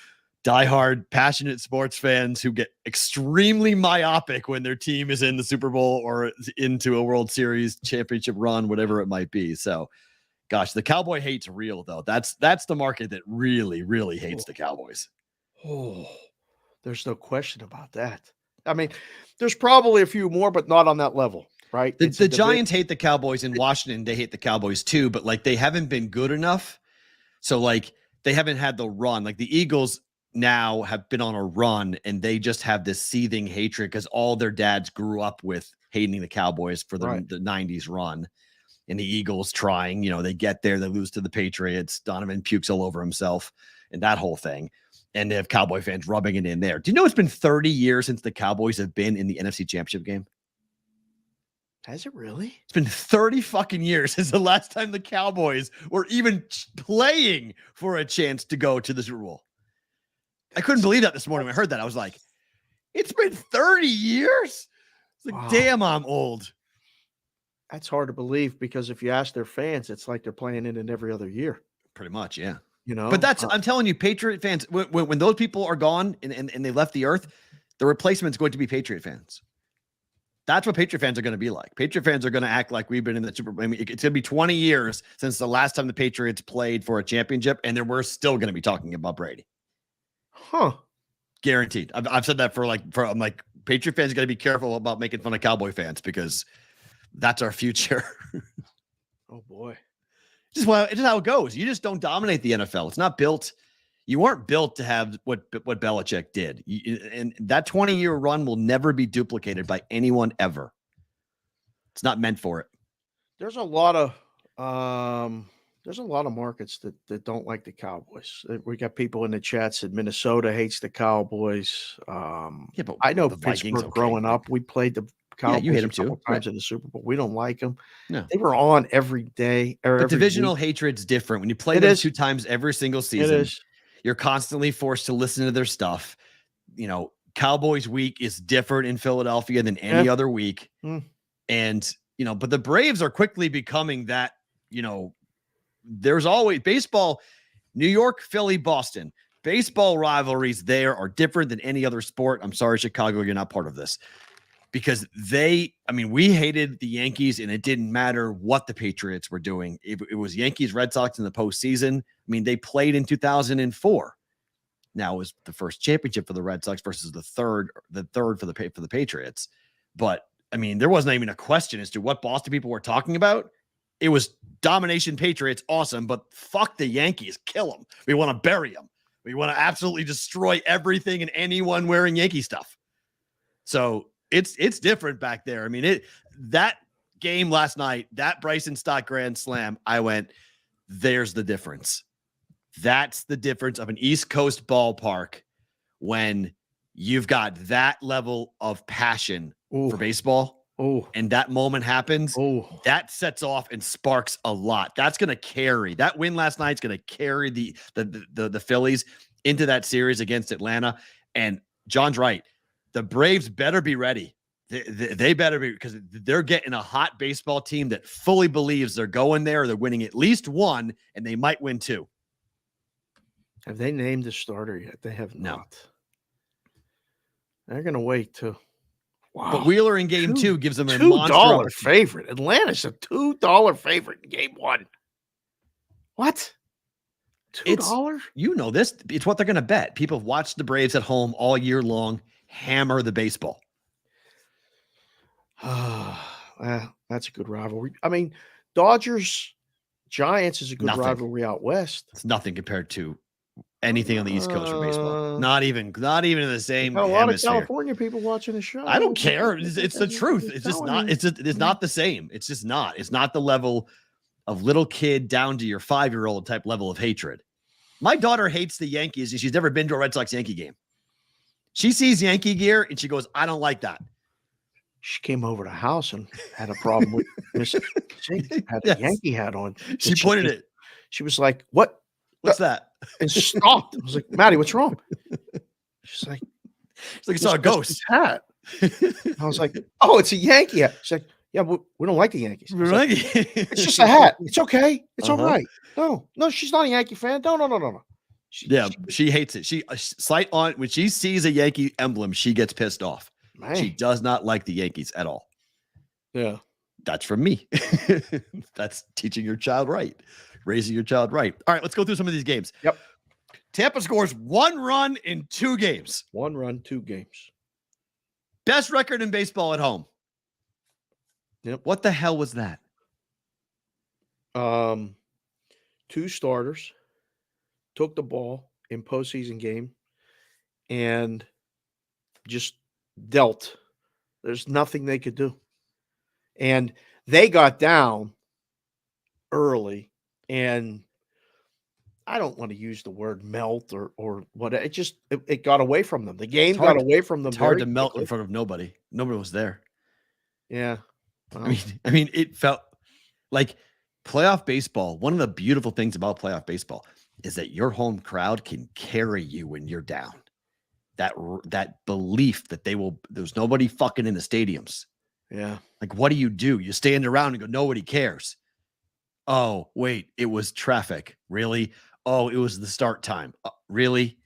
diehard, passionate sports fans who get extremely myopic when their team is in the Super Bowl or into a World Series championship run, whatever it might be. So, gosh, the Cowboy hate's real, though. That's the market that really, really hates the Cowboys. Oh, there's no question about that. I mean, there's probably a few more, but not on that level, right? The Giants hate the Cowboys in Washington. They hate the Cowboys too, but they haven't been good enough. So they haven't had the run. Like the Eagles now have been on a run and they just have this seething hatred because all their dads grew up with hating the Cowboys for the 90s run. And the Eagles trying, they get there, they lose to the Patriots. Donovan pukes all over himself and that whole thing. And they have Cowboy fans rubbing it in there. Do you know it's been 30 years since the Cowboys have been in the NFC Championship game? Has it really? It's been 30 fucking years since the last time the Cowboys were even playing for a chance to go to the Super Bowl. I couldn't believe that this morning when I heard that. I was like, it's been 30 years? It's like, wow. Damn, I'm old. That's hard to believe because if you ask their fans, it's like they're playing it in every other year. Pretty much, yeah. But I'm telling you, Patriot fans, when those people are gone and they left the earth, the replacement's going to be Patriot fans. That's what Patriot fans are going to be like. Patriot fans are going to act like we've been in the Super Bowl. I mean, it's going to be 20 years since the last time the Patriots played for a championship, and then we're still going to be talking about Brady. Huh. Guaranteed. I've said that I'm like, Patriot fans got to be careful about making fun of Cowboy fans because that's our future. Oh, boy. It's just how it goes. You just don't dominate the NFL. It's not built. You weren't built to have what Belichick did. And that 20-year run will never be duplicated by anyone ever. It's not meant for it. There's a lot of markets that don't like the Cowboys. We got people in the chat said Minnesota hates the Cowboys. But I know the Pittsburgh Vikings, growing up. We played the Cowboys you hate them a couple too. times in the Super Bowl. We don't like them. No. They were on every day. But divisional hatred's different. When you play them 2 times every single season, you're constantly forced to listen to their stuff. Cowboys week is different in Philadelphia than any other week. And, but the Braves are quickly becoming that, there's always baseball, New York, Philly, Boston. Baseball rivalries there are different than any other sport. I'm sorry, Chicago, you're not part of this. Because we hated the Yankees and it didn't matter what the Patriots were doing. It was Yankees, Red Sox in the postseason. They played in 2004. Now it was the first championship for the Red Sox versus the third for the Patriots. But there wasn't even a question as to what Boston people were talking about. It was domination Patriots, awesome, but fuck the Yankees, kill them. We want to bury them. We want to absolutely destroy everything and anyone wearing Yankee stuff. So it's different back there. That game last night, that Bryson Stott grand slam, I went, there's the difference. That's the difference of an East Coast ballpark when you've got that level of passion for baseball. And that moment happens. That sets off and sparks a lot. That's going to carry. That win last night's going to carry the Phillies into that series against Atlanta. And John's right. The Braves better be ready. They better be, because they're getting a hot baseball team that fully believes they're going there. They're winning at least 1, and they might win 2. Have they named the starter yet? They have not. They're going to wait too. Wow. But Wheeler in game 2 gives them a $2 favorite. Atlanta's a $2 favorite in game 1. What? $2? You know this. It's what they're going to bet. People have watched the Braves at home all year long hammer the baseball. That's a good rivalry. I mean, Dodgers Giants is a good rivalry out west. It's nothing compared to anything on the East Coast for baseball. Not even in the same a lot hemisphere. of California people watching the show. I don't care. It's the truth. It's just not. It's not the same. It's just not. It's not the level of little kid down to your 5-year-old type level of hatred. My daughter hates the Yankees, and she's never been to a Red Sox Yankee game. She sees Yankee gear and she goes, "I don't like that." She came over to the house and had a problem with Miss. She had a Yankee hat on. She pointed it. She was like, "What? What's that?" And stopped. I was like, "Maddie, what's wrong?" She's like, "I saw a ghost hat." I was like, "Oh, it's a Yankee hat." She's like, "Yeah, we don't like the Yankees." Like, it's just a hat. It's okay. It's all right. No, she's not a Yankee fan. No. She hates it. She slight on when she sees a Yankee emblem, she gets pissed off. Man. She does not like the Yankees at all. Yeah. That's from me. That's teaching your child right. Raising your child right. All right, let's go through some of these games. Yep. Tampa scores 1 run in 2 games. 1 run, 2 games. Best record in baseball at home. Yep. What the hell was that? 2 starters took the ball in postseason game and just dealt. There's nothing they could do. And they got down early, and I don't want to use the word melt or what. It got away from them. The game got away from them. It's hard to melt in front of nobody. Nobody was there. Yeah. Well, I mean, it felt like playoff baseball. One of the beautiful things about playoff baseball is that your home crowd can carry you when you're down. That belief that there's nobody fucking in the stadiums. Yeah. Like, what do? You stand around and go, nobody cares. Oh, wait, it was traffic. Really? Oh, it was the start time. Really?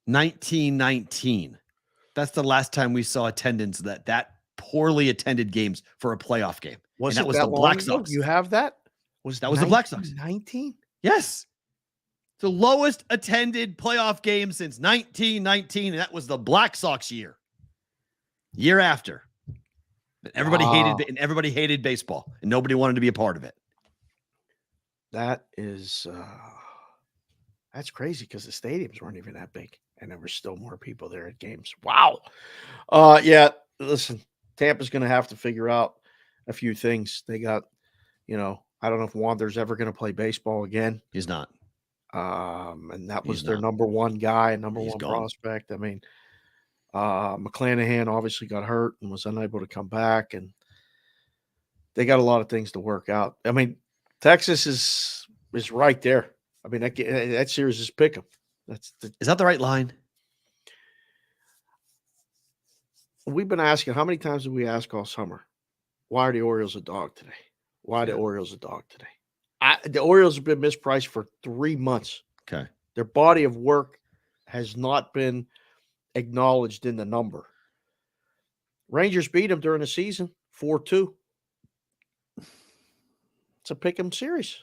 1919. That's the last time we saw attendance that poorly attended games for a playoff game. That was the Black Sox. You have that? That was the Black Sox. 19? Yes. The lowest attended playoff game since 1919, and that was the Black Sox year after. Everybody hated baseball, and nobody wanted to be a part of it. That is that's crazy because the stadiums weren't even that big, and there were still more people there at games. Wow. Yeah, listen, Tampa's going to have to figure out a few things. They got, I don't know if Wander's ever going to play baseball again. He's not. And that was their number one guy, number one prospect. I mean, McClanahan obviously got hurt and was unable to come back, and they got a lot of things to work out. I mean, Texas is right there. I mean, that series is pick 'em. Is that the right line? We've been asking, how many times did we ask all summer? Why are the Orioles a dog today? Why are the Orioles a dog today? The Orioles have been mispriced for 3 months. Okay. Their body of work has not been acknowledged in the number. Rangers beat them during the season, 4-2. It's a pick 'em series.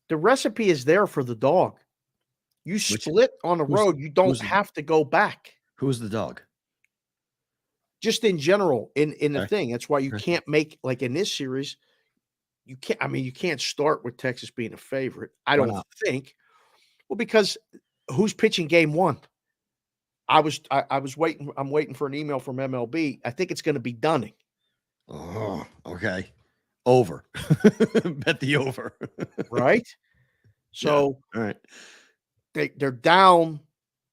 The recipe is there for the dog. You split on the road, you don't have to go back. Who's the dog? Just in general, in the thing. That's why you can't make, like in this series, you can't start with Texas being a favorite. I don't think. Well, because who's pitching game 1? I was waiting. I'm waiting for an email from MLB. I think it's going to be Dunning. Oh, okay. Over. Bet the over. Right? So, all right. They're down.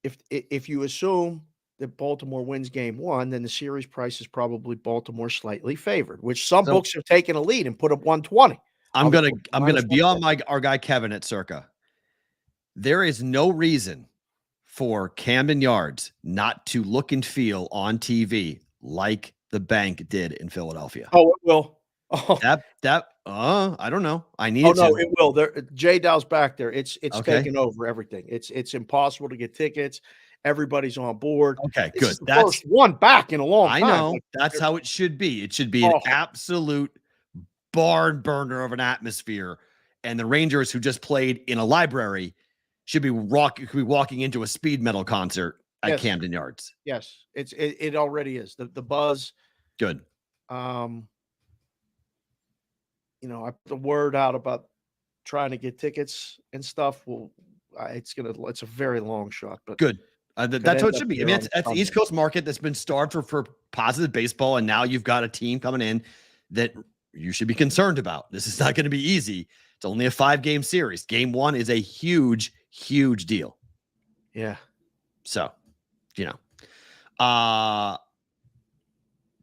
If you assume that Baltimore wins game 1, then the series price is probably Baltimore slightly favored, which some books have taken a lead and put up 120. I'm gonna be on our guy Kevin at Circa. There is no reason for Camden Yards not to look and feel on TV like the bank did in Philadelphia. Oh, it will. Oh. I don't know. I need. No, it will. Jay Dow's back there. It's taken over everything. It's impossible to get tickets. Everybody's on board. Okay, this good. Is the first one back in a long time. I know. That's how it should be. It should be an absolute barn burner of an atmosphere and the Rangers, who just played in a library, should be walking into a speed metal concert at Camden Yards. Yes, it already is. The buzz. Good. I put the word out about trying to get tickets and stuff. Well, it's a very long shot, but good. That's what it should be. I mean, that's the East Coast market that's been starved for positive baseball, and now you've got a team coming in that you should be concerned about. This is not going to be easy. It's only a 5-game series. Game 1 is a huge, huge deal. Yeah. So,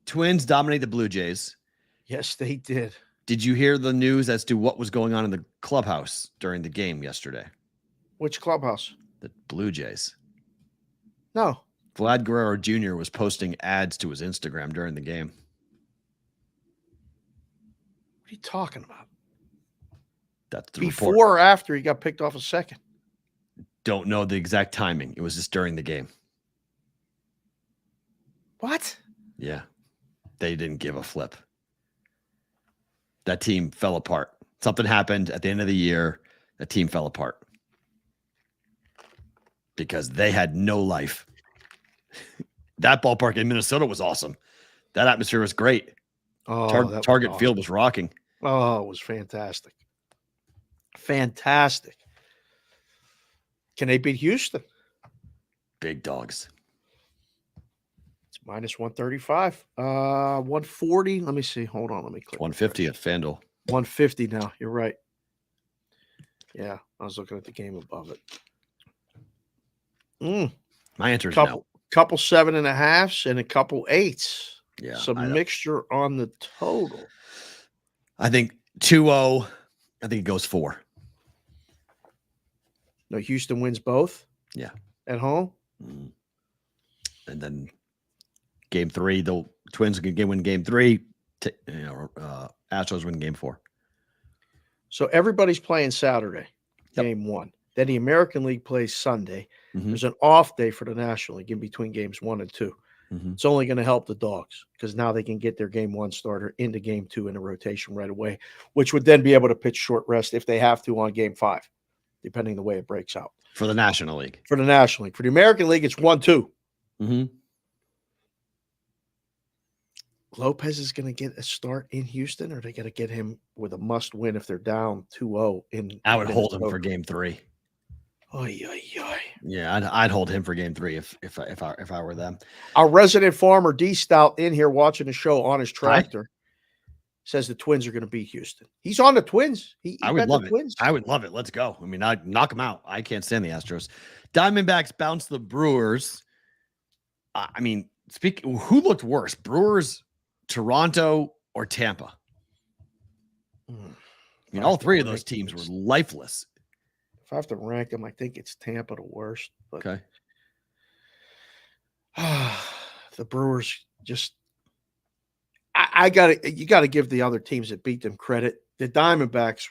Twins dominate the Blue Jays. Yes, they did. Did you hear the news as to what was going on in the clubhouse during the game yesterday? Which clubhouse? The Blue Jays. No. Vlad Guerrero Jr. was posting ads to his Instagram during the game. What are you talking about? That's the before report. or after he got picked off a second? Don't know the exact timing. It was just during the game. What? Yeah. They didn't give a flip. That team fell apart. Something happened at the end of the year. The team fell apart because they had no life. That ballpark in Minnesota was awesome. That atmosphere was great. Oh, Target Field was rocking. Oh, it was fantastic. Fantastic. Can they beat Houston? Big dogs. It's minus 135. 140. Let me see. Hold on. Let me click. 150 at FanDuel. 150 now. You're right. Yeah, I was looking at the game above it. My answer is no. Couple 7.5s and a couple 8s. Yeah. Some mixture on the total. I think 2-0. I think it goes 4. No, Houston wins both. Yeah. At home. And then game 3, the Twins can win game 3. Astros win game 4. So everybody's playing Saturday, game 1. Then the American League plays Sunday. Mm-hmm. There's an off day for the National League in between games 1 and 2. Mm-hmm. It's only going to help the Dogs because now they can get their game 1 starter into game 2 in the rotation right away, which would then be able to pitch short rest if they have to on game 5, depending on the way it breaks out. For the National League. For the National League. For the American League, it's 1-2. Mm-hmm. Lopez is going to get a start in Houston, or they got to get him with a must win if they're down 2-0 in. I would hold him for game 3. Oy, oy, oy. Yeah, I'd hold him for game 3 if I were them. Our resident farmer D Stout in here watching the show on his tractor says the Twins are going to beat Houston. He's on the Twins. I would love it. Twins. I would love it. Let's go. I mean, I'd knock them out. I can't stand the Astros. Diamondbacks bounce the Brewers. I mean, who looked worse, Brewers, Toronto, or Tampa? I mean, all 3 of those teams were lifeless. If I have to rank them, I think it's Tampa the worst. But okay. The Brewers just you gotta give the other teams that beat them credit. The Diamondbacks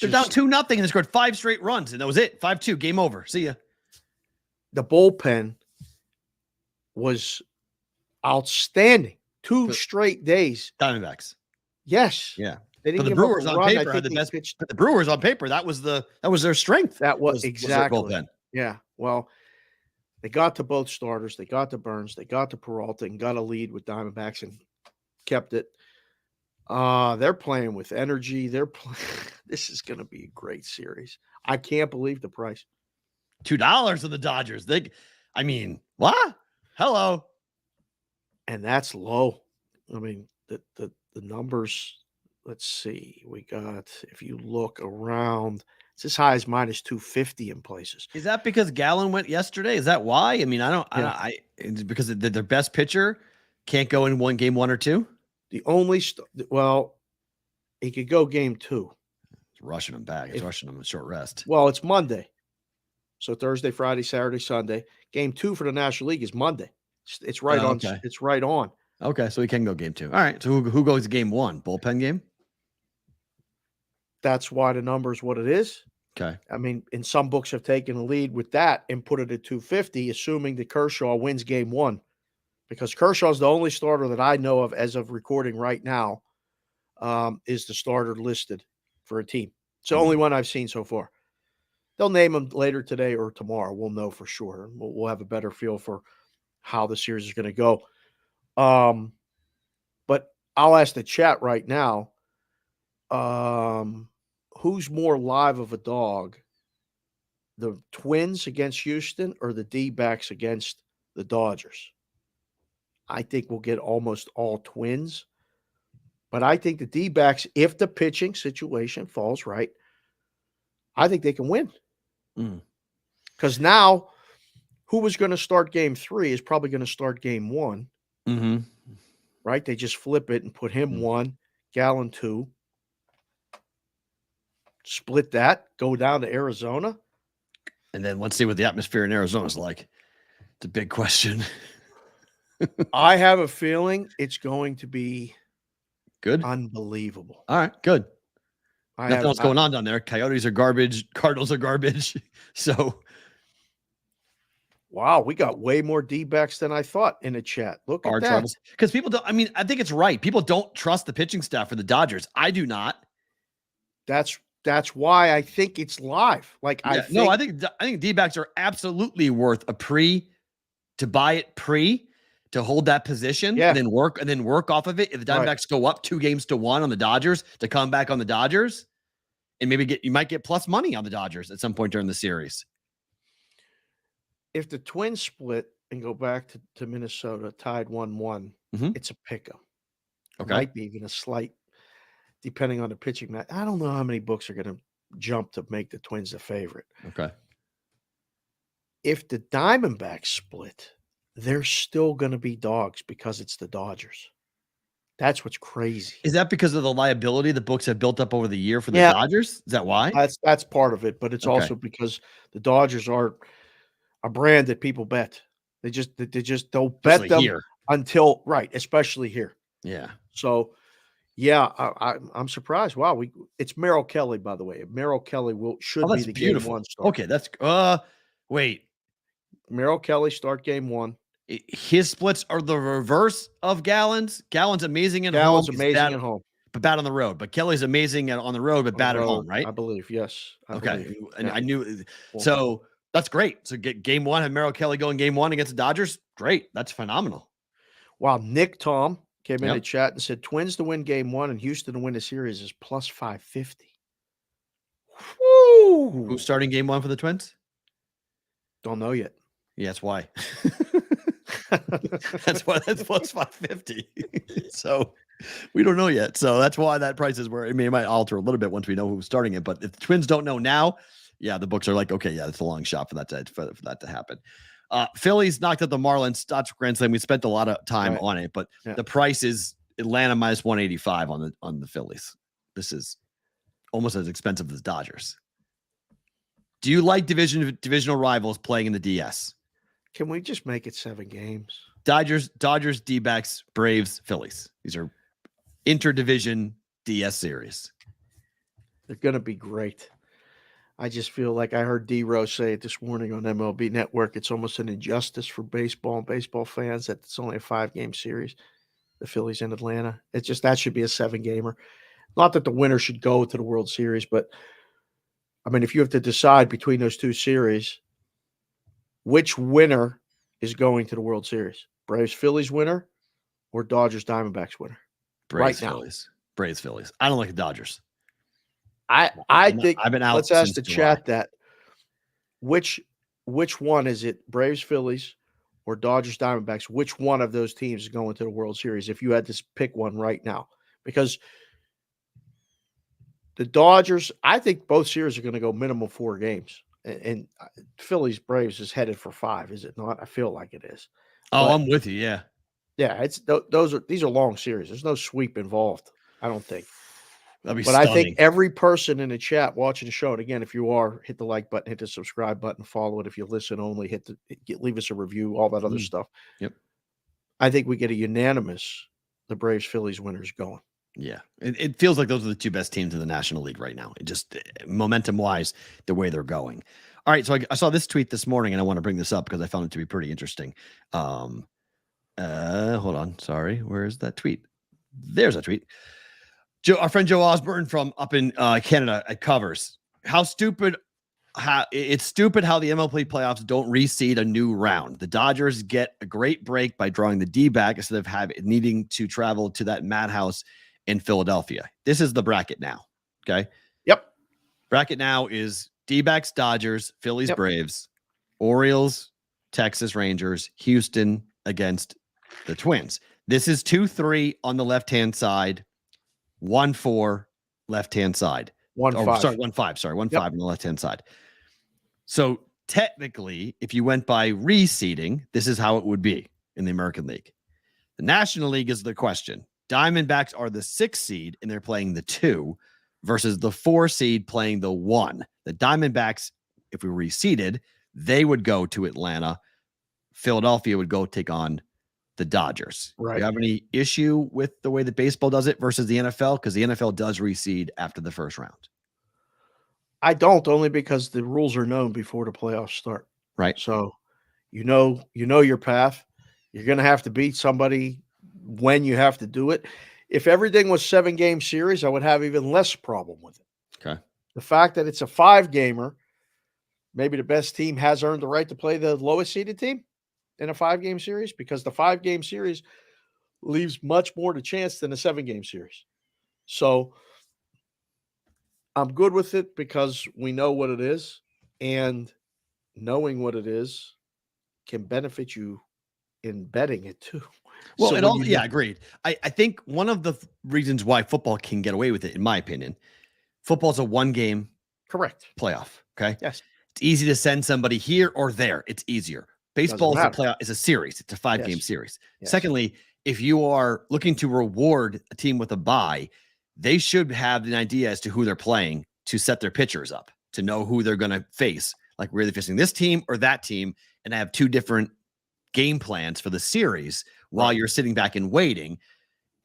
they're down 2-0 and they scored 5 straight runs, and that was it. 5-2, game over. See ya. The bullpen was outstanding. 2 straight days. Diamondbacks. Yes. Yeah. They didn't but the Brewers on paper had the best pitch. But the Brewers on paper, that was their strength. That was exactly. Was yeah. Well, they got to both starters. They got to Burns. They got to Perrault and got a lead with Diamondbacks and kept it. They're playing with energy. This is going to be a great series. I can't believe the price. $2 on the Dodgers. What? Hello. And that's low. I mean, the numbers. Let's see. We got, if you look around, it's as high as minus 250 in places. Is that because Gallen went yesterday? Is that why? I mean, it's because their best pitcher can't go in game 1 or 2. The only, he could go game 2. It's rushing him back. It's rushing him a short rest. Well, it's Monday. So Thursday, Friday, Saturday, Sunday. Game 2 for the National League is Monday. It's right on. Okay. It's right on. Okay, so he can go game 2. All right. So who goes to game 1? Bullpen game? That's why the number is what it is. Okay. I mean, in some books have taken a lead with that and put it at 250, assuming that Kershaw wins game 1. Because Kershaw's the only starter that I know of as of recording right now is the starter listed for a team. It's the only one I've seen so far. They'll name them later today or tomorrow. We'll know for sure. We'll have a better feel for how the series is going to go. But I'll ask the chat right now, who's more live of a dog, the Twins against Houston or the D-backs against the Dodgers? I think we'll get almost all Twins. But I think the D-backs, if the pitching situation falls right, I think they can win. Because now, who was going to start game 3 is probably going to start game 1. Right? They just flip it and put him 1, Gallen 2. Split that, go down to Arizona. And then let's see what the atmosphere in Arizona is like. It's a big question. I have a feeling it's going to be good, unbelievable. All right, good. Nothing else going on down there. Coyotes are garbage. Cardinals are garbage. So, wow, we got way more D-backs than I thought in the chat. Look at that. Because people don't. I mean, I think it's right. People don't trust the pitching staff for the Dodgers. I do not. That's why I think it's live. Like I think D-backs are absolutely worth a to buy it to hold that position and then work off of it. If the Diamondbacks go up 2-1 on the Dodgers, to come back on the Dodgers and maybe you might get plus money on the Dodgers at some point during the series. If the Twins split and go back to Minnesota tied 1-1, it's a pick-em. Okay. Might be even a slight, depending on the pitching match. I don't know how many books are going to jump to make the Twins the favorite. Okay. If the Diamondbacks split, they're still going to be dogs because it's the Dodgers. That's what's crazy. Is that because of the liability the books have built up over the year for the Dodgers? Is that why? That's part of it, but it's also because the Dodgers are a brand that people bet. They'll bet them here. Until especially here. Yeah. So, I'm surprised. Wow, it's Merrill Kelly, by the way. Merrill Kelly should be the beautiful. Game 1 start. Okay, that's wait. Merrill Kelly start game 1. His splits are the reverse of Gallen's. Gallen's amazing at home. Gallen's amazing at home, but bad on the road. But Kelly's amazing on the road, but bad at home, right? I believe, yes. And I knew so. That's great. So get game 1, have Merrill Kelly going game 1 against the Dodgers. Great. That's phenomenal. Wow. Nick Tom came in the chat and said Twins to win game 1 and Houston to win the series is plus 550. Woo! Who's starting game 1 for the Twins? Don't know yet. Yeah, that's why. That's plus 550. So we don't know yet. So that's why that price is where it might alter a little bit once we know who's starting it. But if the Twins don't know now, the books are like, okay, it's a long shot for that to happen. Phillies knocked out the Marlins. Dodgers Grand Slam. We spent a lot of time on it, but the price is Atlanta minus 185 on the Phillies. This is almost as expensive as Dodgers. Do you like divisional rivals playing in the DS? Can we just make it 7 games? Dodgers, D-backs, Braves, Phillies. These are interdivision DS series. They're going to be great. I just feel like I heard D-Rose say it this morning on MLB Network. It's almost an injustice for baseball and baseball fans that it's only a 5-game series, the Phillies in Atlanta. It's just that should be a 7-gamer. Not that the winner should go to the World Series, but I mean, if you have to decide between those 2 series, which winner is going to the World Series? Braves-Phillies winner or Dodgers-Diamondbacks winner? Braves-Phillies. Braves-Phillies. I don't like the Dodgers. I think I've been out. Let's ask the chat that which one is it? Braves, Phillies, or Dodgers, Diamondbacks? Which one of those teams is going to the World Series? If you had to pick one right now, because the Dodgers, I think both series are going to go minimum 4 games, and Phillies Braves is headed for 5. Is it not? I feel like it is. Oh, I'm with you. Yeah. It's these are long series. There's no sweep involved. I don't think. That'd be stunning. I think every person in the chat watching the show, and again, if you are, hit the like button, hit the subscribe button, follow it. If you listen only, leave us a review, all that other stuff. Yep. I think we get a unanimous, the Braves Phillies winners going. Yeah. It feels like those are the 2 best teams in the National League right now. It just momentum wise, the way they're going. All right. So I saw this tweet this morning and I want to bring this up because I found it to be pretty interesting. Hold on. Sorry. Where's that tweet? There's a tweet. Our friend Joe Osborne from up in Canada at Covers. It's stupid how the MLB playoffs don't reseed a new round. The Dodgers get a great break by drawing the D back instead of needing to travel to that madhouse in Philadelphia. This is the bracket now. Okay. Yep. Bracket now is D-backs, Dodgers, Phillies, Braves, Orioles, Texas Rangers, Houston against the Twins. This is 2-3 on the left-hand side, 1-4 left-hand side. 1-5. Sorry, 1-5. Sorry, 1-5 on the left-hand side. So technically, if you went by reseeding, this is how it would be in the American League. The National League is the question. Diamondbacks are the 6 seed, and they're playing the 2 versus the 4 seed playing the 1. The Diamondbacks, if we reseeded, they would go to Atlanta. Philadelphia would go take on the Dodgers. Right. Do you have any issue with the way that baseball does it versus the NFL? Because the NFL does reseed after the first round. I don't, only because the rules are known before the playoffs start. Right. So you know your path. You're going to have to beat somebody when you have to do it. If everything was 7-game series, I would have even less problem with it. Okay. The fact that it's a 5-gamer, maybe the best team has earned the right to play the lowest seeded team in a 5-game series, because the 5-game series leaves much more to chance than a 7-game series. So I'm good with it because we know what it is, and knowing what it is can benefit you in betting it too. Well, So agreed. I think one of the reasons why football can get away with it, in my opinion, football's a 1-game correct playoff. Okay. Yes. It's easy to send somebody here or there. It's easier. Baseball is a series. It's a 5-game series. Yes. Secondly, if you are looking to reward a team with a bye, they should have an idea as to who they're playing to set their pitchers up, to know who they're going to face. Like, really facing this team or that team, and have 2 different game plans for the series while you're sitting back and waiting.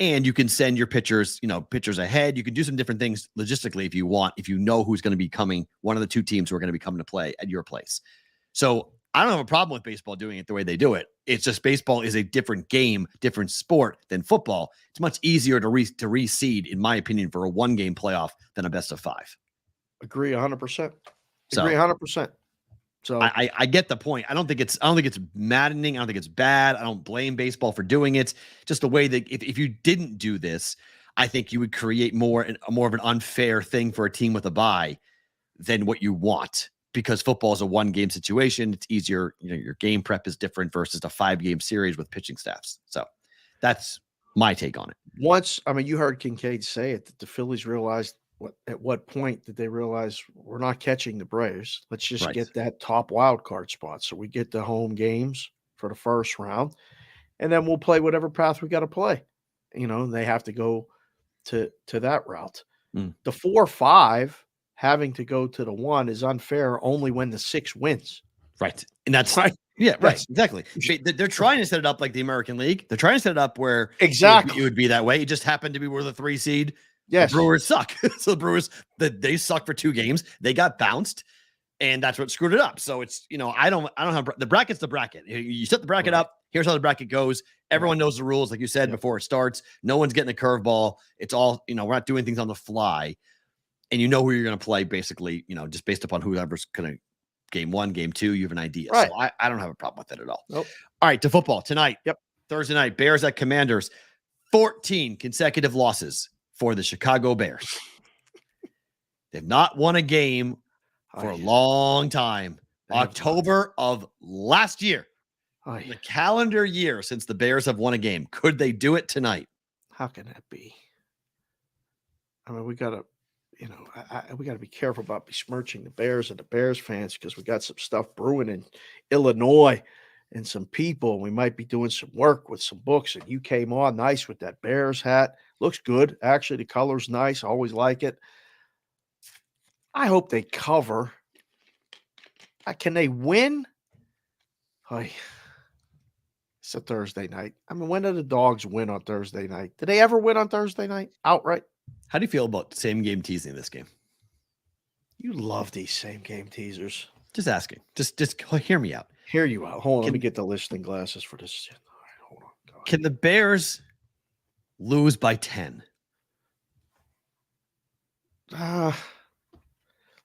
And you can send your pitchers ahead. You can do some different things logistically if you want, if you know who's going to be coming, one of the 2 teams who are going to be coming to play at your place. So I don't have a problem with baseball doing it the way they do it. It's just baseball is a different game, different sport than football. It's much easier to reseed, in my opinion, for a 1-game playoff than a best of 5. Agree 100%. So, Agree 100%. So I get the point. I don't think it's maddening. I don't think it's bad. I don't blame baseball for doing it. Just the way that if you didn't do this, I think you would create more of an unfair thing for a team with a bye than what you want, because football is a 1-game situation. It's easier. Your game prep is different versus a 5-game series with pitching staffs. So that's my take on it. You heard Kincaid say it, that the Phillies realized at what point did they realize we're not catching the Braves? Let's just get that top wild card spot. So we get the home games for the first round, and then we'll play whatever path we got to play. They have to go to that route. The 4-5 having to go to the 1 is unfair only when the 6 wins. Right. And that's right. Yeah, right. Exactly. They're trying to set it up like the American League. They're trying to set it up where it would be that way. It just happened to be where the 3 seed. Yes. The Brewers suck. So the Brewers, they suck for 2 games. They got bounced, and that's what screwed it up. So it's, I don't have the bracket's the bracket. You set the bracket up. Here's how the bracket goes. Everyone knows the rules, like you said before it starts. No one's getting a curveball. It's all, we're not doing things on the fly, and you know who you're going to play basically, just based upon whoever's going to game 1, game 2, you have an idea. Right. So I don't have a problem with it at all. Nope. All right, to football tonight. Yep. Thursday night, Bears at Commanders. 14 consecutive losses for the Chicago Bears. They've not won a game for a long time. October of last year, the calendar year since the Bears have won a game. Could they do it tonight? How can that be? We got to, we got to be careful about besmirching the Bears and the Bears fans, because we got some stuff brewing in Illinois and some people. We might be doing some work with some books, and you came on nice with that Bears hat. Looks good. Actually, the color's nice. I always like it. I hope they cover. Can they win? It's a Thursday night. When do the Dogs win on Thursday night? Did they ever win on Thursday night outright? How do you feel about same game teasing this game? You love these same game teasers. Just asking. Just hear me out. Hear you out. Hold on. Let me get the listening glasses for this. All right, hold on. Can the Bears lose by 10?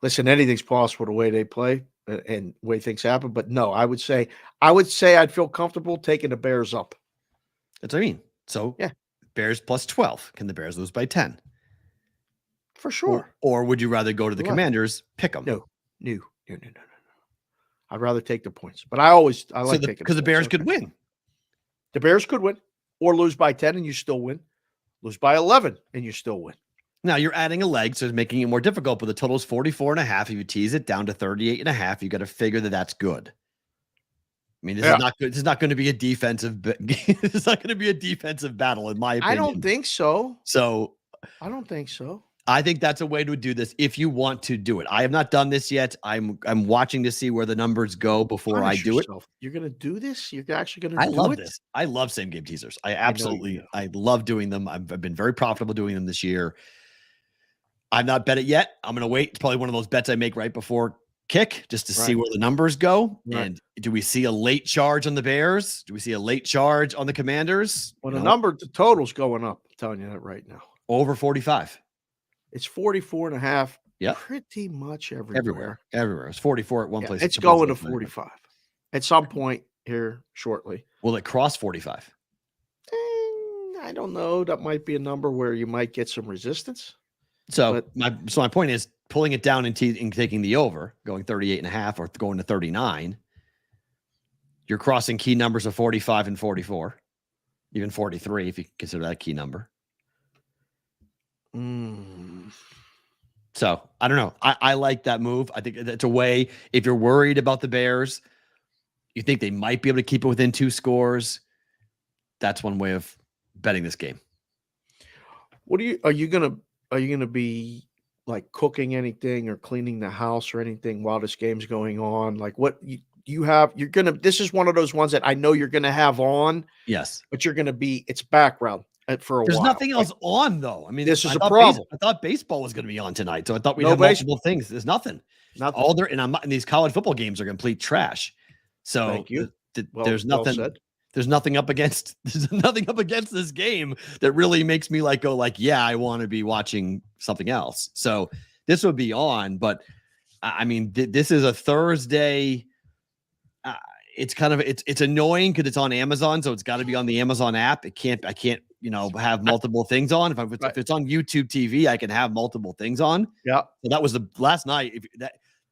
Listen, anything's possible the way they play and the way things happen. But no, I would say I'd feel comfortable taking the Bears up. That's what I mean. So yeah, Bears plus 12. Can the Bears lose by 10? For sure. Or would you rather go to the Commanders, pick them? No. I'd rather take the points. But I like taking because the Bears could win. The Bears could win or lose by 10 and you still win. Lose by 11 and you still win. Now you're adding a leg, so it's making it more difficult, but the total is 44.5. If you tease it down to 38.5, you got to figure that that's good. I mean, this is not good. This is not going to be a defensive. It's not going to be a defensive battle, in my opinion. I don't think so. So I don't think so. I think that's a way to do this if you want to do it. I have not done this yet. I'm watching to see where the numbers go before I do it. You're going to do this? You're actually going to do it? I love this. I love same game teasers. I love doing them. I've been very profitable doing them this year. I've not bet it yet. I'm going to wait. It's probably one of those bets I make right before kick just to see where the numbers go. Right. And do we see a late charge on the Bears? Do we see a late charge on the Commanders? Well, the total's going up. I'm telling you that right now. Over 45. It's 44.5. Yeah. Pretty much everywhere. It's 44 at one place. It's going to 45 at some point here shortly. Will it cross 45? I don't know. That might be a number where you might get some resistance. So my point is pulling it down and taking the over, going 38.5 or going to 39. You're crossing key numbers of 45 and 44, even 43 if you consider that a key number. So I don't know. I like that move. I think that's a way. If you're worried about the Bears, you think they might be able to keep it within 2 scores. That's one way of betting this game. Are you gonna be like cooking anything or cleaning the house or anything while this game's going on? Like what you have, this is one of those ones that I know you're gonna have on. Yes. But it's background for a while. There's nothing else on though. I mean, this is a problem. I thought baseball was going to be on tonight. So I thought we'd have multiple things. There's nothing. And these college football games are complete trash. So thank you. There's nothing. Well, there's nothing up against this game that really makes me yeah, I want to be watching something else. So this would be on, but I mean, this is a Thursday. It's kind of, it's annoying because it's on Amazon. So it's got to be on the Amazon app. I can't, have multiple things on. If it's on YouTube TV, I can have multiple things on. Yeah. So that was the last night.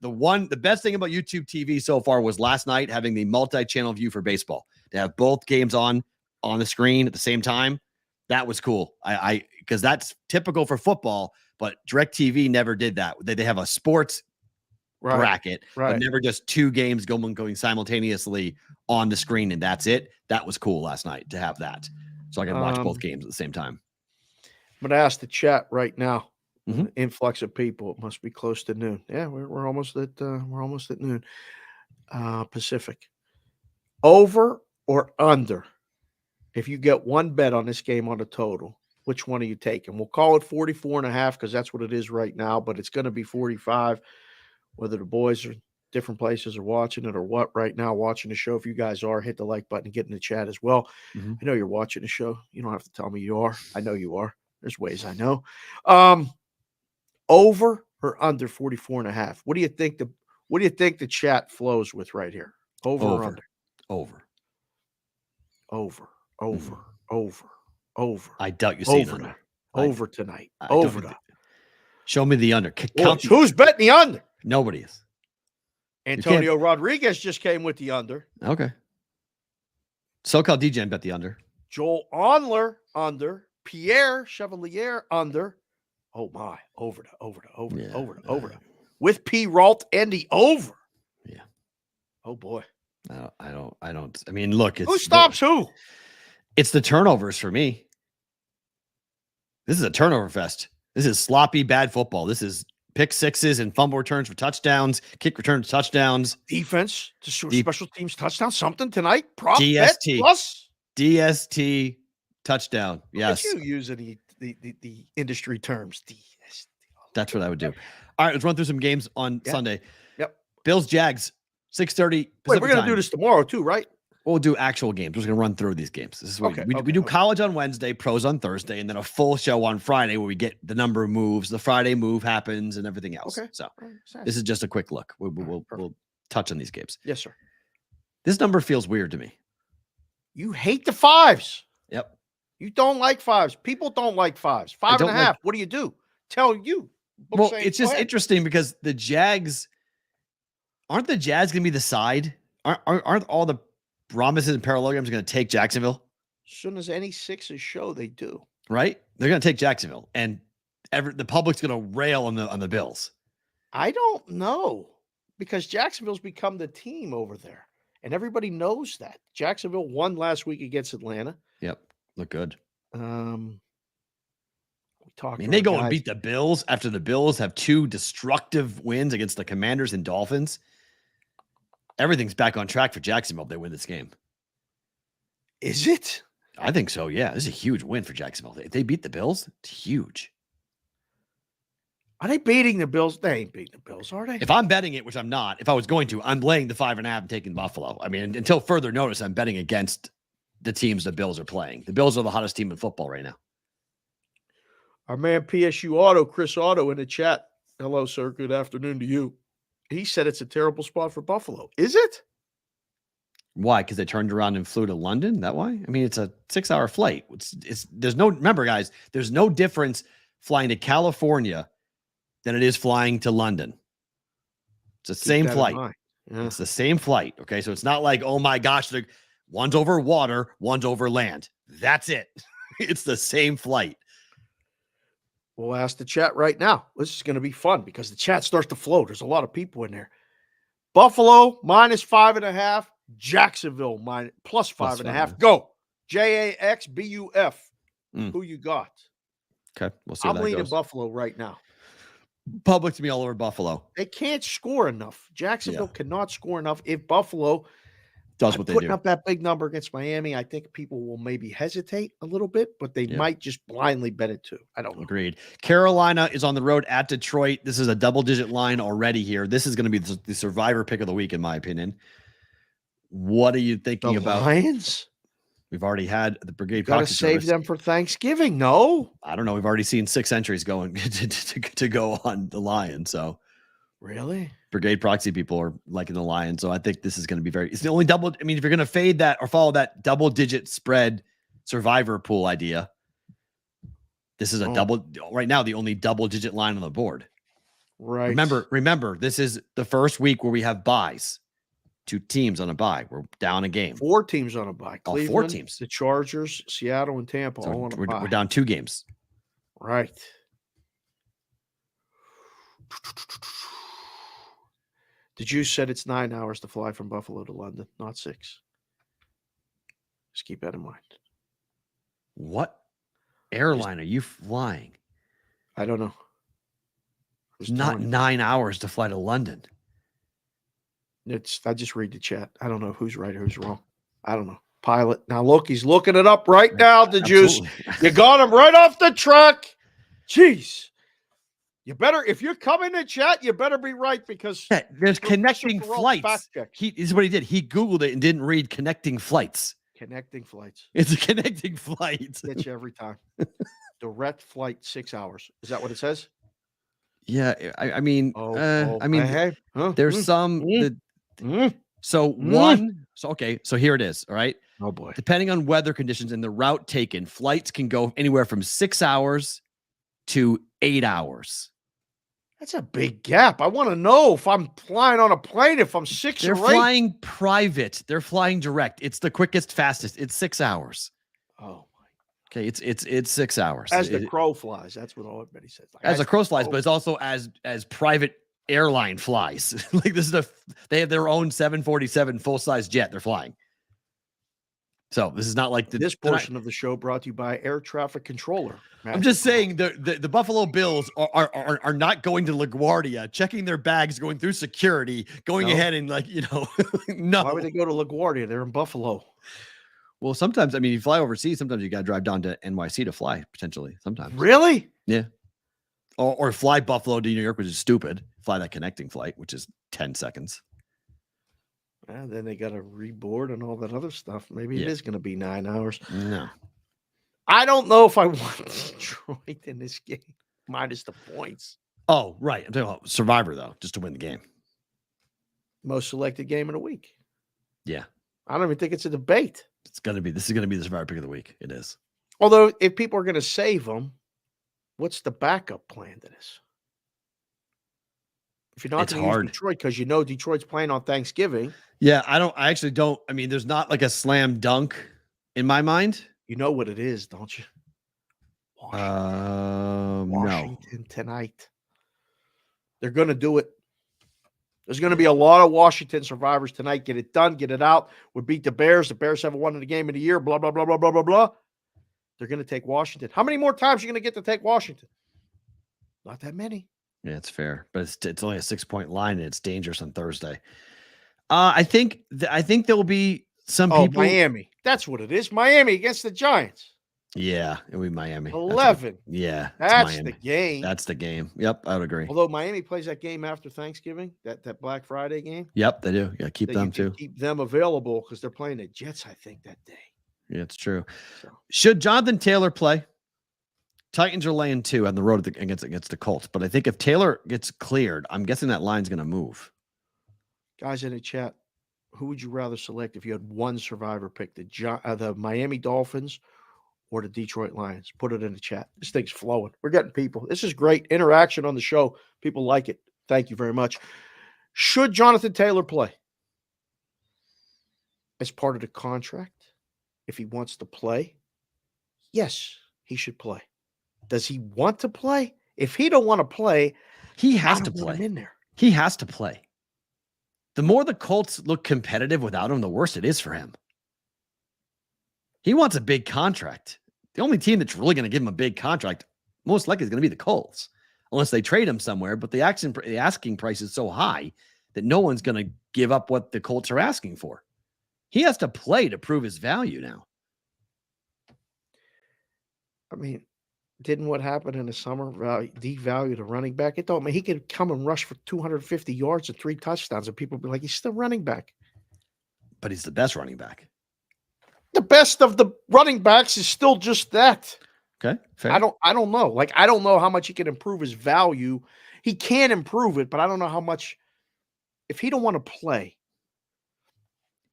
The best thing about YouTube TV so far was last night having the multi-channel view for baseball. To have both games on the screen at the same time, that was cool. Because that's typical for football, but DirecTV never did that. They have a sports bracket, but never just 2 games going simultaneously on the screen, and that's it. That was cool last night to have that, so I can watch both games at the same time. I'm going to ask the chat right now. Influx of people. It must be close to noon. Yeah, we're almost at noon. Pacific. Over or under? If you get one bet on this game on the total, which one are you taking? We'll call it 44.5 because that's what it is right now, but it's going to be 45. Whether the boys are different places are watching it or what right now, watching the show. If you guys are, hit the like button and get in the chat as well. I know you're watching the show. You don't have to tell me you are. I know you are. There's ways I know. Over or under 44.5? What do you think the chat flows with right here? Over or under? Over. I doubt you see it under. Over tonight. Over. Show me the under. Who's betting the under? Nobody is. Antonio Rodriguez just came with the under. Okay. SoCal DJ bet the under. Joel Onler under. Pierre Chevalier under. Oh my! Over. With Perrault and the over. Yeah. Oh boy. I don't. I mean, look. Who stops who? It's the turnovers for me. This is a turnover fest. This is sloppy, bad football. This is pick sixes and fumble returns for touchdowns, kick returns, touchdowns. Defense to special teams touchdown. Something tonight. Prop DST. Plus. DST touchdown. Yes. You use any the industry terms. DST. That's what I would do. All right, let's run through some games on Sunday. Yep. Bills, Jags, 6:30. Wait, we're going to do this tomorrow too, right? We'll do actual games. We're just going to run through these games. This is what we do college on Wednesday, pros on Thursday, and then a full show on Friday where we get the number of moves. The Friday move happens and everything else. Okay. So this is just a quick look. We'll touch on these games. Yes, sir. This number feels weird to me. You hate the fives. Yep. You don't like fives. People don't like fives. 5.5. What do you do? Tell you. Well, it's just interesting because the Jags aren't going to be the side. Aren't all the promises and parallelograms going to take Jacksonville? As soon as any sixes show, they do. Right? They're going to take Jacksonville, and the public's going to rail on the Bills. I don't know, because Jacksonville's become the team over there, and everybody knows that. Jacksonville won last week against Atlanta. Yep, look good. We talked. They go and beat the Bills after the Bills have 2 destructive wins against the Commanders and Dolphins. Everything's back on track for Jacksonville if they win this game. Is it? I think so, yeah. This is a huge win for Jacksonville. If they beat the Bills, it's huge. Are they beating the Bills? They ain't beating the Bills, are they? If I'm betting it, which I'm not, if I was going to, I'm laying the 5.5 and taking Buffalo. I mean, until further notice, I'm betting against the teams the Bills are playing. The Bills are the hottest team in football right now. Our man PSU Auto, Chris Auto, in the chat. Hello, sir. Good afternoon to you. He said it's a terrible spot for Buffalo. Is it? Why? Because they turned around and flew to London? That why? I mean, it's a 6-hour flight. Remember, guys, there's no difference flying to California than it is flying to London. It's the same flight. Yeah. It's the same flight. Okay. So it's not like, oh my gosh, one's over water, one's over land. That's it. It's the same flight. We'll ask the chat right now. This is going to be fun because the chat starts to flow. There's a lot of people in there. Buffalo -5.5. Jacksonville plus 5.5. Go. JAXBUF. Who you got? Okay. We'll see. I'm leaning Buffalo right now. Public to me all over Buffalo. They can't score enough. Jacksonville cannot score enough. If Buffalo does what they putting do. Up that big number against Miami, I think people will maybe hesitate a little bit, but they might just blindly bet it too. I don't know. Agreed. Carolina is on the road at Detroit. This is a double-digit line already here. This is going to be the survivor pick of the week, in my opinion. What are you thinking about? Lions? We've already had the Brigade Proxy. Got to save them for Thanksgiving. No, I don't know. We've already seen 6 entries going to go on the Lions. So really, Brigade Proxy people are liking the Lions. So I think this is going to be it's the only double. I mean, if you're going to fade that or follow that double-digit spread survivor pool idea, this is a double right now. The only double-digit line on the board. Right. Remember, this is the first week where we have buys. 2 teams on a bye. We're down a game. 4 teams on a bye. Cleveland, 4 teams. The Chargers, Seattle, and Tampa So all on a bye. We're down 2 games. Right. The Juice said it's 9 hours to fly from Buffalo to London, not 6. Just keep that in mind. What airline are you flying? I don't know. It's not 9 hours to fly to London. I just read the chat. I don't know who's right or who's wrong. I don't know. Pilot. Now look, he's looking it up right now. The Juice. You got him right off the truck. Jeez. You better, if you're coming to chat, you better be right because there's connecting flights. This is what he did. He Googled it and didn't read connecting flights. Connecting flights. It's a connecting flight. Gets you every time. Direct flight, 6 hours. Is that what it says? Yeah. I mean, there's some. So here it is. All right. Oh boy. Depending on weather conditions and the route taken, flights can go anywhere from 6 hours to 8 hours. That's a big gap. I want to know if I'm flying on a plane, if I'm 6 or 8. They're flying private. They're flying direct. It's the quickest, fastest. It's 6 hours. Oh my. Okay. It's 6 hours. As the crow flies. That's what everybody says. Like, as the crow flies, but it's also as private airline flies. Like they have their own 747 full-size jet they're flying. So this is not like this portion of the show brought to you by Air Traffic Controller. I'm just saying the Buffalo Bills are not going to LaGuardia, checking their bags, going through security, going ahead and no. Why would they go to LaGuardia? They're in Buffalo. Well, sometimes, I mean, you fly overseas, sometimes you got to drive down to NYC to fly, potentially, sometimes. Really? Yeah. Or fly Buffalo to New York, which is stupid. Fly that connecting flight, which is 10 seconds. And then they got to reboard and all that other stuff. Maybe it Yeah. is going to be 9 hours. No. I don't know if I want Detroit in this game, minus the points. Oh, right. I'm talking about Survivor, though, just to win the game. Most selected game of the week. Yeah. I don't even think it's a debate. This is going to be the Survivor pick of the week. It is. Although, if people are going to save them, what's the backup plan to this? If you're not It's going to use hard. Detroit because you know Detroit's playing on Thanksgiving, Yeah, I actually don't. I mean, there's not like a slam dunk in my mind. you know what it is, don't you? No. Washington tonight. They're going to do it. There's going to be a lot of Washington survivors tonight. Get it done. Get it out. We beat the Bears. The Bears haven't won in the game of the year. Blah, blah, blah, blah, blah, blah, blah. They're going to take Washington. How many more times are you going to get to take Washington? Not that many. Yeah, it's fair, but it's only a 6-point line and it's dangerous on Thursday. I think there will be some people. Miami. That's what it is. Miami against the Giants. Yeah, it'll be Miami. 11. That's the Miami. game. That's the game. Yep, I would agree. Although Miami plays that game after Thanksgiving, that Black Friday game. Yep, they do. Yeah, keep that them you can too. Keep them available because they're playing the Jets, I think, that day. Yeah, it's true. So. Should Jonathan Taylor play? Titans are laying 2 on the road against the Colts, but I think if Taylor gets cleared, I'm guessing that line's going to move. Guys in the chat, who would you rather select if you had one survivor pick, the Miami Dolphins or the Detroit Lions? Put it in the chat. This thing's flowing. We're getting people. This is great interaction on the show. People like it. Thank you very much. Should Jonathan Taylor play as part of the contract? If he wants to play, yes, he should play. Does he want to play? If he don't want to play, he has to play. In there. He has to play. The more the Colts look competitive without him, the worse it is for him. He wants a big contract. The only team that's really going to give him a big contract most likely is going to be the Colts, unless they trade him somewhere. But the asking price is so high that no one's going to give up what the Colts are asking for. He has to play to prove his value now. I mean, didn't what happened in the summer devalue the running back? It don't mean he could come and rush for 250 yards and 3 touchdowns, and people be like, he's still running back. But he's the best running back. The best of the running backs is still just that. Okay, fair. I don't know. Like, I don't know how much he can improve his value. He can improve it, but I don't know how much. If he don't want to play,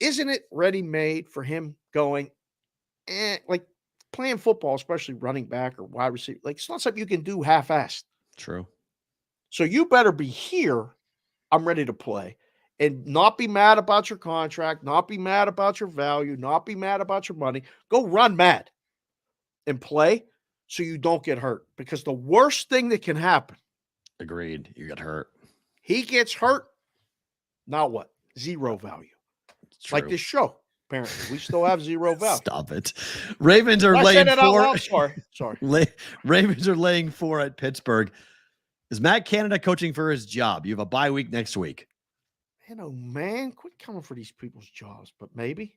isn't it ready-made for him going, like playing football, especially running back or wide receiver? Like, it's not something you can do half-assed. True. So you better be here. I'm ready to play. And not be mad about your contract, not be mad about your value, not be mad about your money. Go run mad and play so you don't get hurt. Because the worst thing that can happen. Agreed. You get hurt. He gets hurt. Now what? 0 value. Like this show. Apparently, we still have 0 value. Stop it. Ravens are laying 4. Sorry. Ravens are laying 4 at Pittsburgh. Is Matt Canada coaching for his job? You have a bye week next week. Man, quit coming for these people's jobs, but maybe.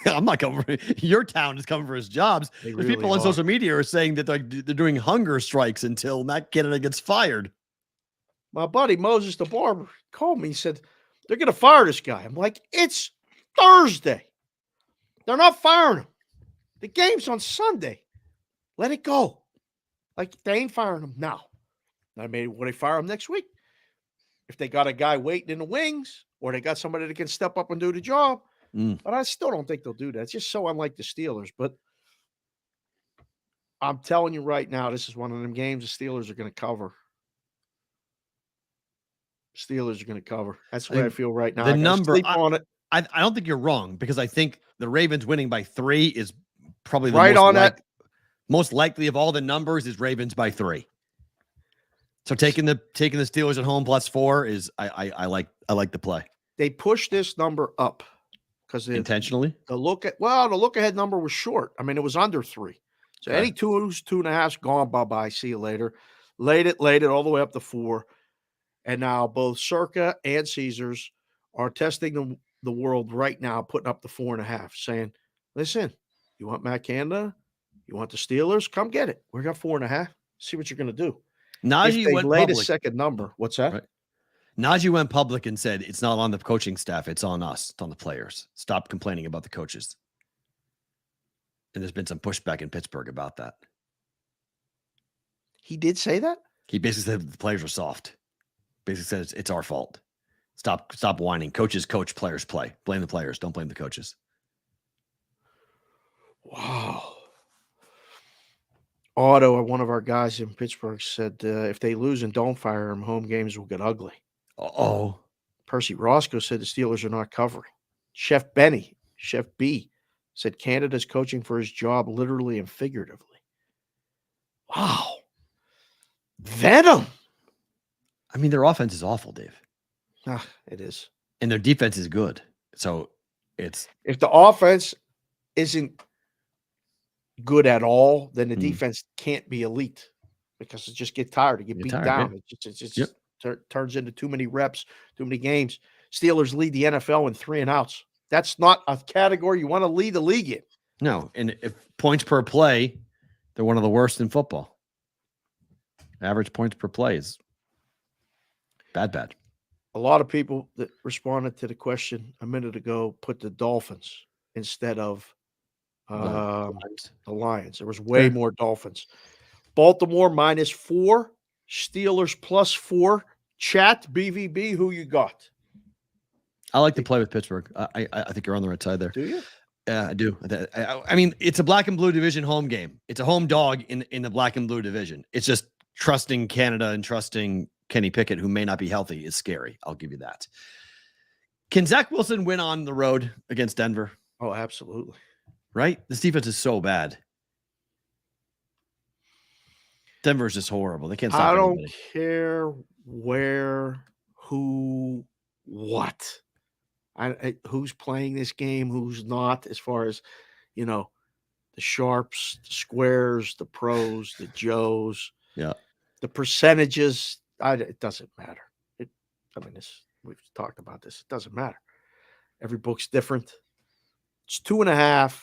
I'm not coming for your town is coming for his jobs. The really people on social media are saying that they're doing hunger strikes until Matt Canada gets fired. My buddy Moses the barber called me. He said, they're going to fire this guy. I'm like, it's Thursday. They're not firing him. The game's on Sunday. Let it go. Like, they ain't firing him now. I mean, will they fire him next week? If they got a guy waiting in the wings or they got somebody that can step up and do the job. But I still don't think they'll do that. It's just so unlike the Steelers. But I'm telling you right now, this is one of them games the Steelers are going to cover. Steelers are going to cover. That's the way I feel right now. The number on it. I don't think you're wrong because I think the Ravens winning by 3 is probably the right on that. Most likely of all the numbers is Ravens by 3. So taking the Steelers at home plus 4 is I like the play. They pushed this number up because intentionally. The look ahead number was short. I mean, it was under 3. So any 2s, 2.5s gone. Bye. See you later. Laid it all the way up to 4. And now both Circa and Caesars are testing the world right now, putting up the 4.5, saying, listen, you want Matt Canada? You want the Steelers? Come get it. We got 4.5. See what you're going to do. Najee if they went laid public. a second number, what's that? Right. Najee went public and said it's not on the coaching staff, it's on us, it's on the players. Stop complaining about the coaches. And there's been some pushback in Pittsburgh about that. He did say that? He basically said the players were soft. Basically said it's our fault. Stop whining. Coaches coach, players play. Blame the players. Don't blame the coaches. Wow. Otto, one of our guys in Pittsburgh, said if they lose and don't fire him, home games will get ugly. Uh-oh. Percy Roscoe said the Steelers are not covering. Chef B, said Canada's coaching for his job literally and figuratively. Wow. Venom. I mean, their offense is awful, Dave. It is. And their defense is good. So it's... If the offense isn't good at all, then the defense can't be elite because it just get tired. It get beat down. Yeah. It just turns into too many reps, too many games. Steelers lead the NFL in 3 and outs. That's not a category you want to lead the league in. No, and if points per play, they're one of the worst in football. Average points per play is bad. A lot of people that responded to the question a minute ago put the Dolphins instead of the Lions. There was way more Dolphins. Baltimore -4, Steelers +4. Chat BVB, who you got? I like to play with Pittsburgh. I think you're on the right side there. Do you? Yeah, I do. I mean, it's a black and blue division home game. It's a home dog in the black and blue division. It's just trusting Canada and trusting Kenny Pickett, who may not be healthy, is scary. I'll give you that. Can Zach Wilson win on the road against Denver? Oh, absolutely. Right? This defense is so bad. Denver's just horrible. They can't stop I don't anybody. care where, who, what. Who's playing this game, who's not, as far as, the sharps, the squares, the pros, the Joes. Yeah. The percentages, it doesn't matter. We've talked about this. It doesn't matter. Every book's different. It's 2.5.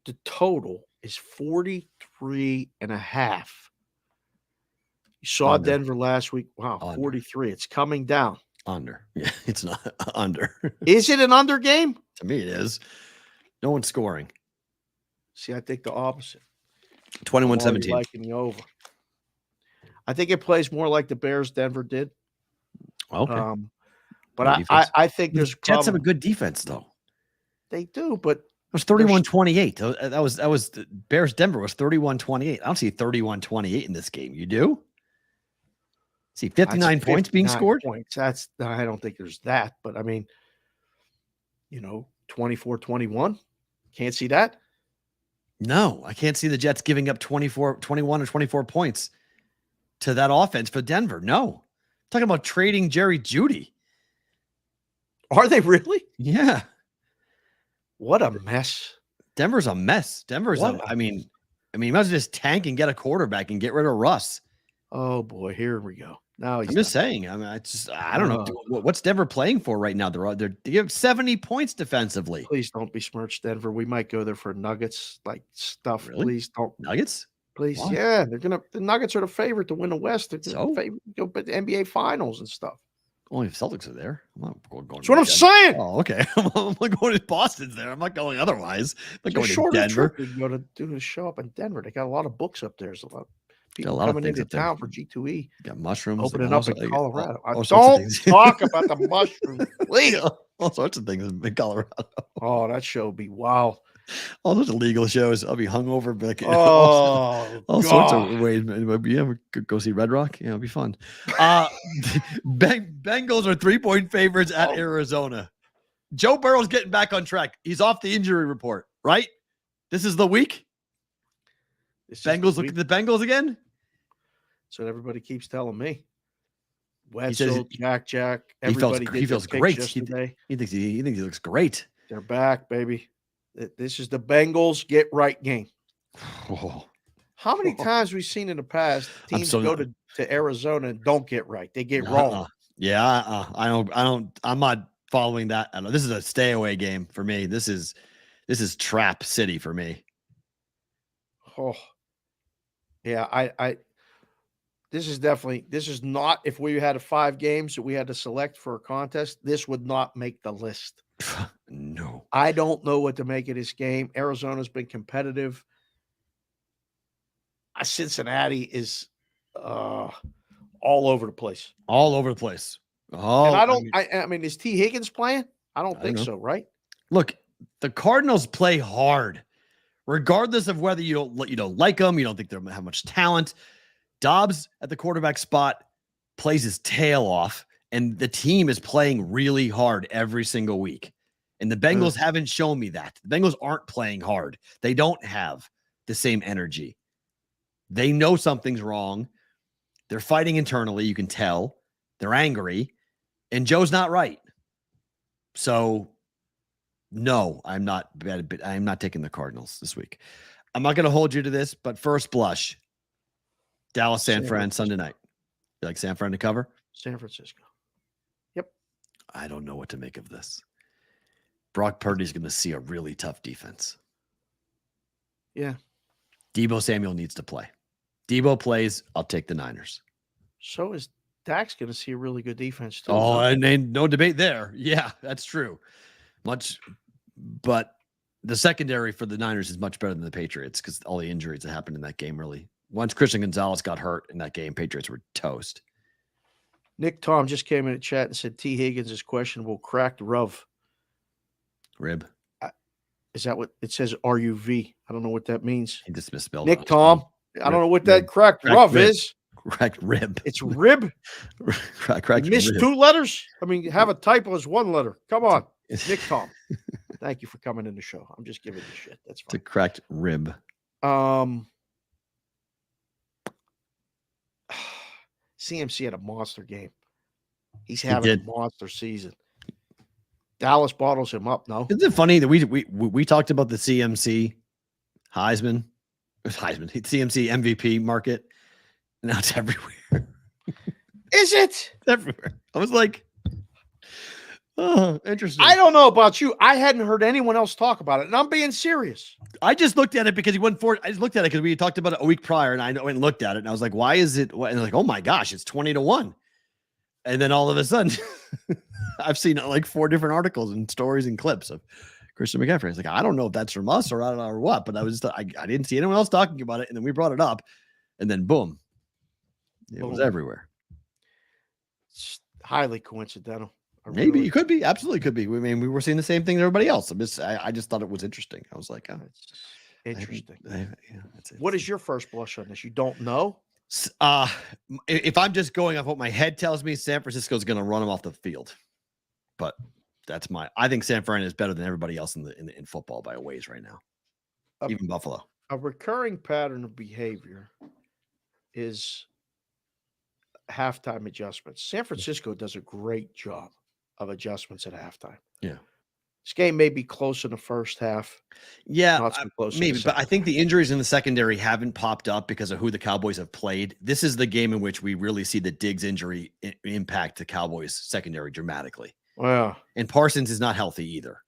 The total is 43.5. You saw Under. Denver last week. Wow, Under. 43. It's coming down. Under. Yeah, it's not under. Is it an under game? To me, it is. No one's scoring. See, I think the opposite. 21-17. Liking the over. I think it plays more like the Bears Denver did. Okay. But I think there's Jets have a good defense, though. They do, but it was 31-28. That was Bears Denver was 31-28. I don't see 31-28 in this game. You do? See 59 points being scored? Points. I don't think there's that, but I mean, 24-21. Can't see that? No, I can't see the Jets giving up 21 or 24 points to that offense for Denver. No. Talking about trading Jerry Jeudy. Are they really? Yeah. What a mess. Denver's a mess. You might as well just tank and get a quarterback and get rid of Russ. Oh boy, here we go. Now I'm just saying. I don't know. What's Denver playing for right now? They give 70 points defensively. Please don't besmirch Denver. We might go there for Nuggets like stuff. Really? Please don't. Nuggets? Please, Why? yeah. The Nuggets are the favorite to win the West. They're the favorite to go to the NBA Finals and stuff. Only if Celtics are there. I'm not going. That's what I'm saying. Oh, okay. I'm not going to Boston's there. I'm not going otherwise. I'm not going to Denver. Trip to go to do a show up in Denver. They got a lot of books up there. There's a lot of people of coming things into town for G2E. Got mushrooms. Opening up in Colorado. Don't talk about the mushrooms, please. All sorts of things in Colorado. Oh, that show would be wild. All those illegal shows. I'll be hungover. All sorts of ways. Yeah, we could go see Red Rock. Yeah, it'll be fun. Bengals are 3-point favorites at Arizona. Joe Burrow's getting back on track. He's off the injury report, right? This is the week. Bengals look at the Bengals again. So everybody keeps telling me. Wetzel, Jack. He feels great. He thinks he looks great. They're back, baby. This is the Bengals get right game. Oh. How many times we've seen in the past teams go to Arizona and don't get right? They get wrong. Yeah, I'm not following that. This is a stay away game for me. This is trap city for me. Oh. Yeah, This is not, if we had 5 games that we had to select for a contest, this would not make the list. No. I don't know what to make of this game. Arizona's been competitive. Cincinnati is all over the place. All over the place. Oh, And I mean, is T. Higgins playing? I don't think so, right? Look, the Cardinals play hard, regardless of whether you don't like them, you don't think they have much talent. Dobbs at the quarterback spot plays his tail off, and the team is playing really hard every single week. And the Bengals haven't shown me that. The Bengals aren't playing hard. They don't have the same energy. They know something's wrong. They're fighting internally. You can tell. They're angry. And Joe's not right. So, no, I'm not taking the Cardinals this week. I'm not going to hold you to this, but first blush, Dallas, San Fran, Sunday night. You like San Fran to cover? San Francisco. Yep. I don't know what to make of this. Brock Purdy's going to see a really tough defense. Yeah. Deebo Samuel needs to play. Deebo plays, I'll take the Niners. So is Dak's going to see a really good defense too. Oh, and no debate there. Yeah, that's true. But the secondary for the Niners is much better than the Patriots because all the injuries that happened in that game really. Once Christian Gonzalez got hurt in that game, Patriots were toast. Nick Tom just came in the chat and said T. Higgins is questionable. Cracked rib. Is that what it says? RUV. I don't know what that means. He just misspelled Nick it. Tom. I don't know what that cracked rub is. Cracked rib. It's rib. Cracked missed rib. 2 letters. I mean, have a typo as 1 letter. Come on, Nick Tom. Thank you for coming in the show. I'm just giving you shit. That's It's a fine. cracked rib. CMC had a monster game. He's having a monster season. Dallas bottles him up. No, Isn't it funny that we talked about the CMC CMC MVP market? Now it's everywhere. Is it? It's everywhere. I was like, oh, interesting. I don't know about you. I hadn't heard anyone else talk about it, and I'm being serious. I just looked at it because he went for it. I just looked at it because we talked about it a week prior, and I went and looked at it, and I was like, why is it? And like, oh my gosh, it's 20-1. And then all of a sudden, I've seen like 4 different articles and stories and clips of Christian McCaffrey. I was like, I don't know if that's from us or I don't know or what, but I was just, I didn't see anyone else talking about it. And then we brought it up, and then boom, it was everywhere. It's highly coincidental. Maybe it could be, absolutely could be. I mean, we were seeing the same thing as everybody else. I just thought it was interesting. I was like, oh, it's interesting. That's it. What is your first blush on this? You don't know? If I'm just going off what my head tells me, San Francisco is going to run them off the field. But I think San Fran is better than everybody else in football by a ways right now. Even Buffalo. A recurring pattern of behavior is halftime adjustments. San Francisco does a great job of adjustments at halftime. Yeah. This game may be close in the first half. Yeah, close maybe, but I think the injuries in the secondary haven't popped up because of who the Cowboys have played. This is the game in which we really see the Diggs injury impact the Cowboys secondary dramatically. Wow. And Parsons is not healthy either.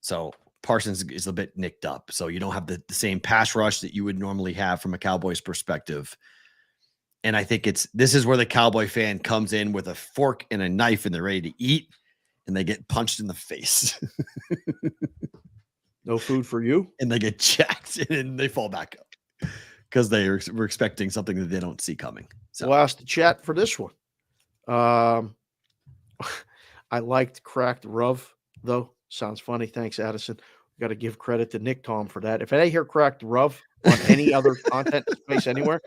So Parsons is a bit nicked up. So you don't have the same pass rush that you would normally have from a Cowboys perspective. And I think this is where the Cowboy fan comes in with a fork and a knife and they're ready to eat. And they get punched in the face. No food for you? And they get jacked and they fall back up because were expecting something that they don't see coming. So We'll ask the chat for this one. I liked cracked rub, though. Sounds funny. Thanks, Addison. We got to give credit to Nick Tom for that. If I hear cracked rub on any other content space anywhere,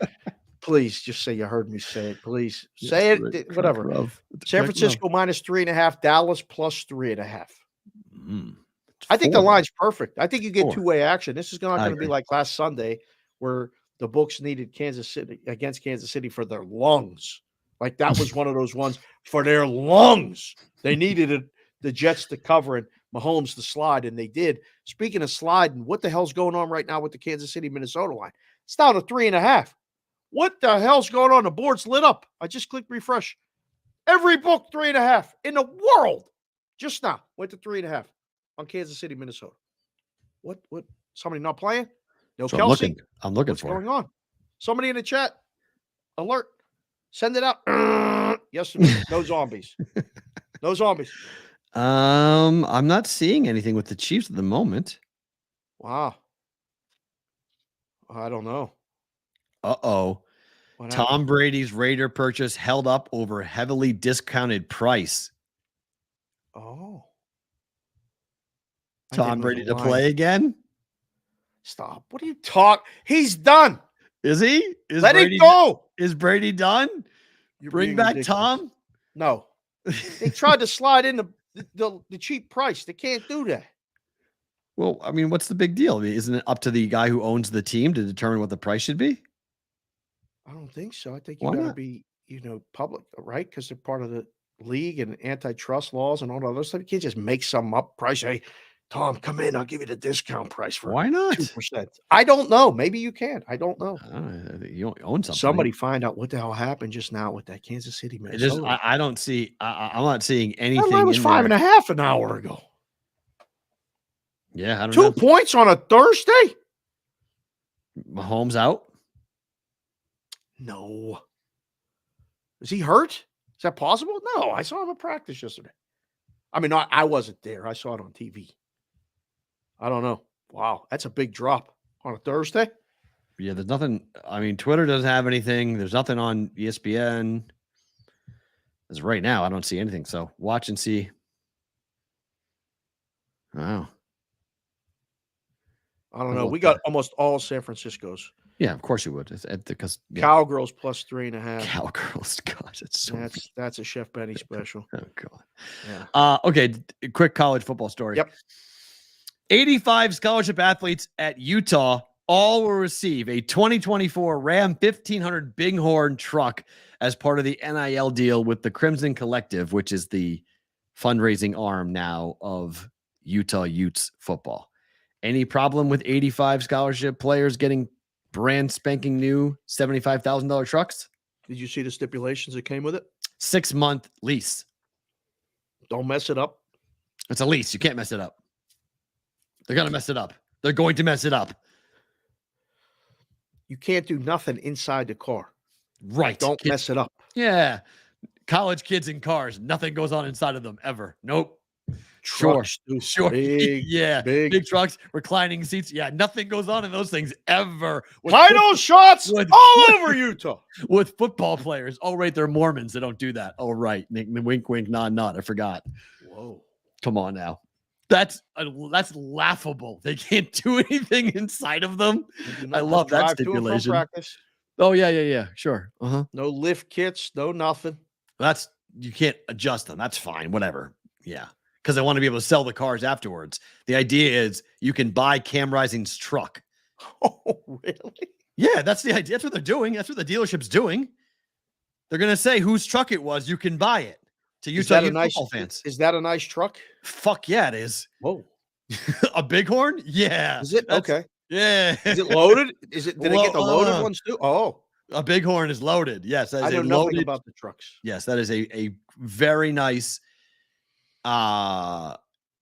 please just say you heard me say it. Please say it. Whatever. San Francisco minus 3.5. Dallas plus 3.5. I think the line's perfect. I think you get 2-way action. This is not going to be like last Sunday where the books needed Kansas City for their lungs. Like that was one of those ones for their lungs. They needed the Jets to cover and Mahomes to slide, and they did. Speaking of sliding, what the hell's going on right now with the Kansas City, Minnesota line? It's down to 3.5. What the hell's going on? The board's lit up. I just clicked refresh. Every book 3.5 in the world just now went to 3.5 on Kansas City, Minnesota. What? Somebody not playing? No, so Kelsey. I'm looking What's for going on? Somebody in the chat. Alert. Send it out. Yes or no? No zombies. No zombies. I'm not seeing anything with the Chiefs at the moment. Wow. I don't know. Uh-oh. What Tom happened? Brady's Raider purchase held up over heavily discounted price. Oh. I Tom think it was Brady a to line. play again? Stop. What are you talking? He's done. Is he? Is Let Brady it go. Is Brady done? You're Bring being back ridiculous. Tom? No. They tried to slide in the cheap price. They can't do that. Well, I mean, what's the big deal? I mean, isn't it up to the guy who owns the team to determine what the price should be? I don't think so. I think you Why got to not? be, public, right? Because they're part of the league and antitrust laws and all that other stuff. You can't just make some up price. Hey, Tom, come in. I'll give you the discount price for Why not? 2%. I don't know. Maybe you can. I don't know. I don't know. You own something. Somebody find out what the hell happened just now with that Kansas City, It just, Minnesota. I don't see. I'm not seeing That anything. line was in 5.5 an hour ago. Yeah, I don't 2 know. points on a Thursday? Mahomes out. No. Is he hurt? Is that possible? No, I saw him at practice yesterday. I mean, I wasn't there. I saw it on TV. I don't know. Wow, that's a big drop on a Thursday. Yeah, there's nothing. I mean, Twitter doesn't have anything. There's nothing on ESPN. As right now, I don't see anything. So watch and see. Wow. I don't know. We got almost all San Francisco's. Yeah, of course you would. It's because Cowgirls plus 3.5. Cowgirls. Gosh, it's so. That's a Chef Benny special. Oh god. Yeah. Okay. Quick college football story. Yep. 85 scholarship athletes at Utah all will receive a 2024 Ram 1500 Bighorn truck as part of the NIL deal with the Crimson Collective, which is the fundraising arm now of Utah Utes football. Any problem with 85 scholarship players getting brand spanking new $75,000 trucks? Did you see the stipulations that came with it? 6-month lease. Don't mess it up. It's a lease. You can't mess it up. They're going to mess it up. They're going to mess it up. You can't do nothing inside the car. Right. Don't mess it up. Yeah. College kids in cars. Nothing goes on inside of them ever. Nope. Trucks, Sure. Big, yeah. big trucks, reclining seats. Yeah. Nothing goes on in those things ever. Title shots all over Utah. With football players. Oh, right. They're Mormons. They don't do that. Oh, right. Wink, wink, nod, nod. I forgot. Whoa. Come on now. That's laughable. They can't do anything inside of them. I love that stipulation. Practice. Oh, yeah. Sure. Uh-huh. No lift kits, no nothing. You can't adjust them. That's fine. Whatever. Yeah. Because they want to be able to sell the cars afterwards. The idea is you can buy Cam Rising's truck. Oh, really? Yeah, that's the idea. That's what they're doing. That's what the dealership's doing. They're going to say whose truck it was. You can buy it to Utah football fans. Is that a nice truck? Fuck yeah, it is. Whoa. A Bighorn? Yeah. Is it? Okay. Yeah. Is it loaded? Did it get the loaded ones too? Oh. A Bighorn is loaded. Yes. I know nothing about the trucks. Yes, that is a very nice.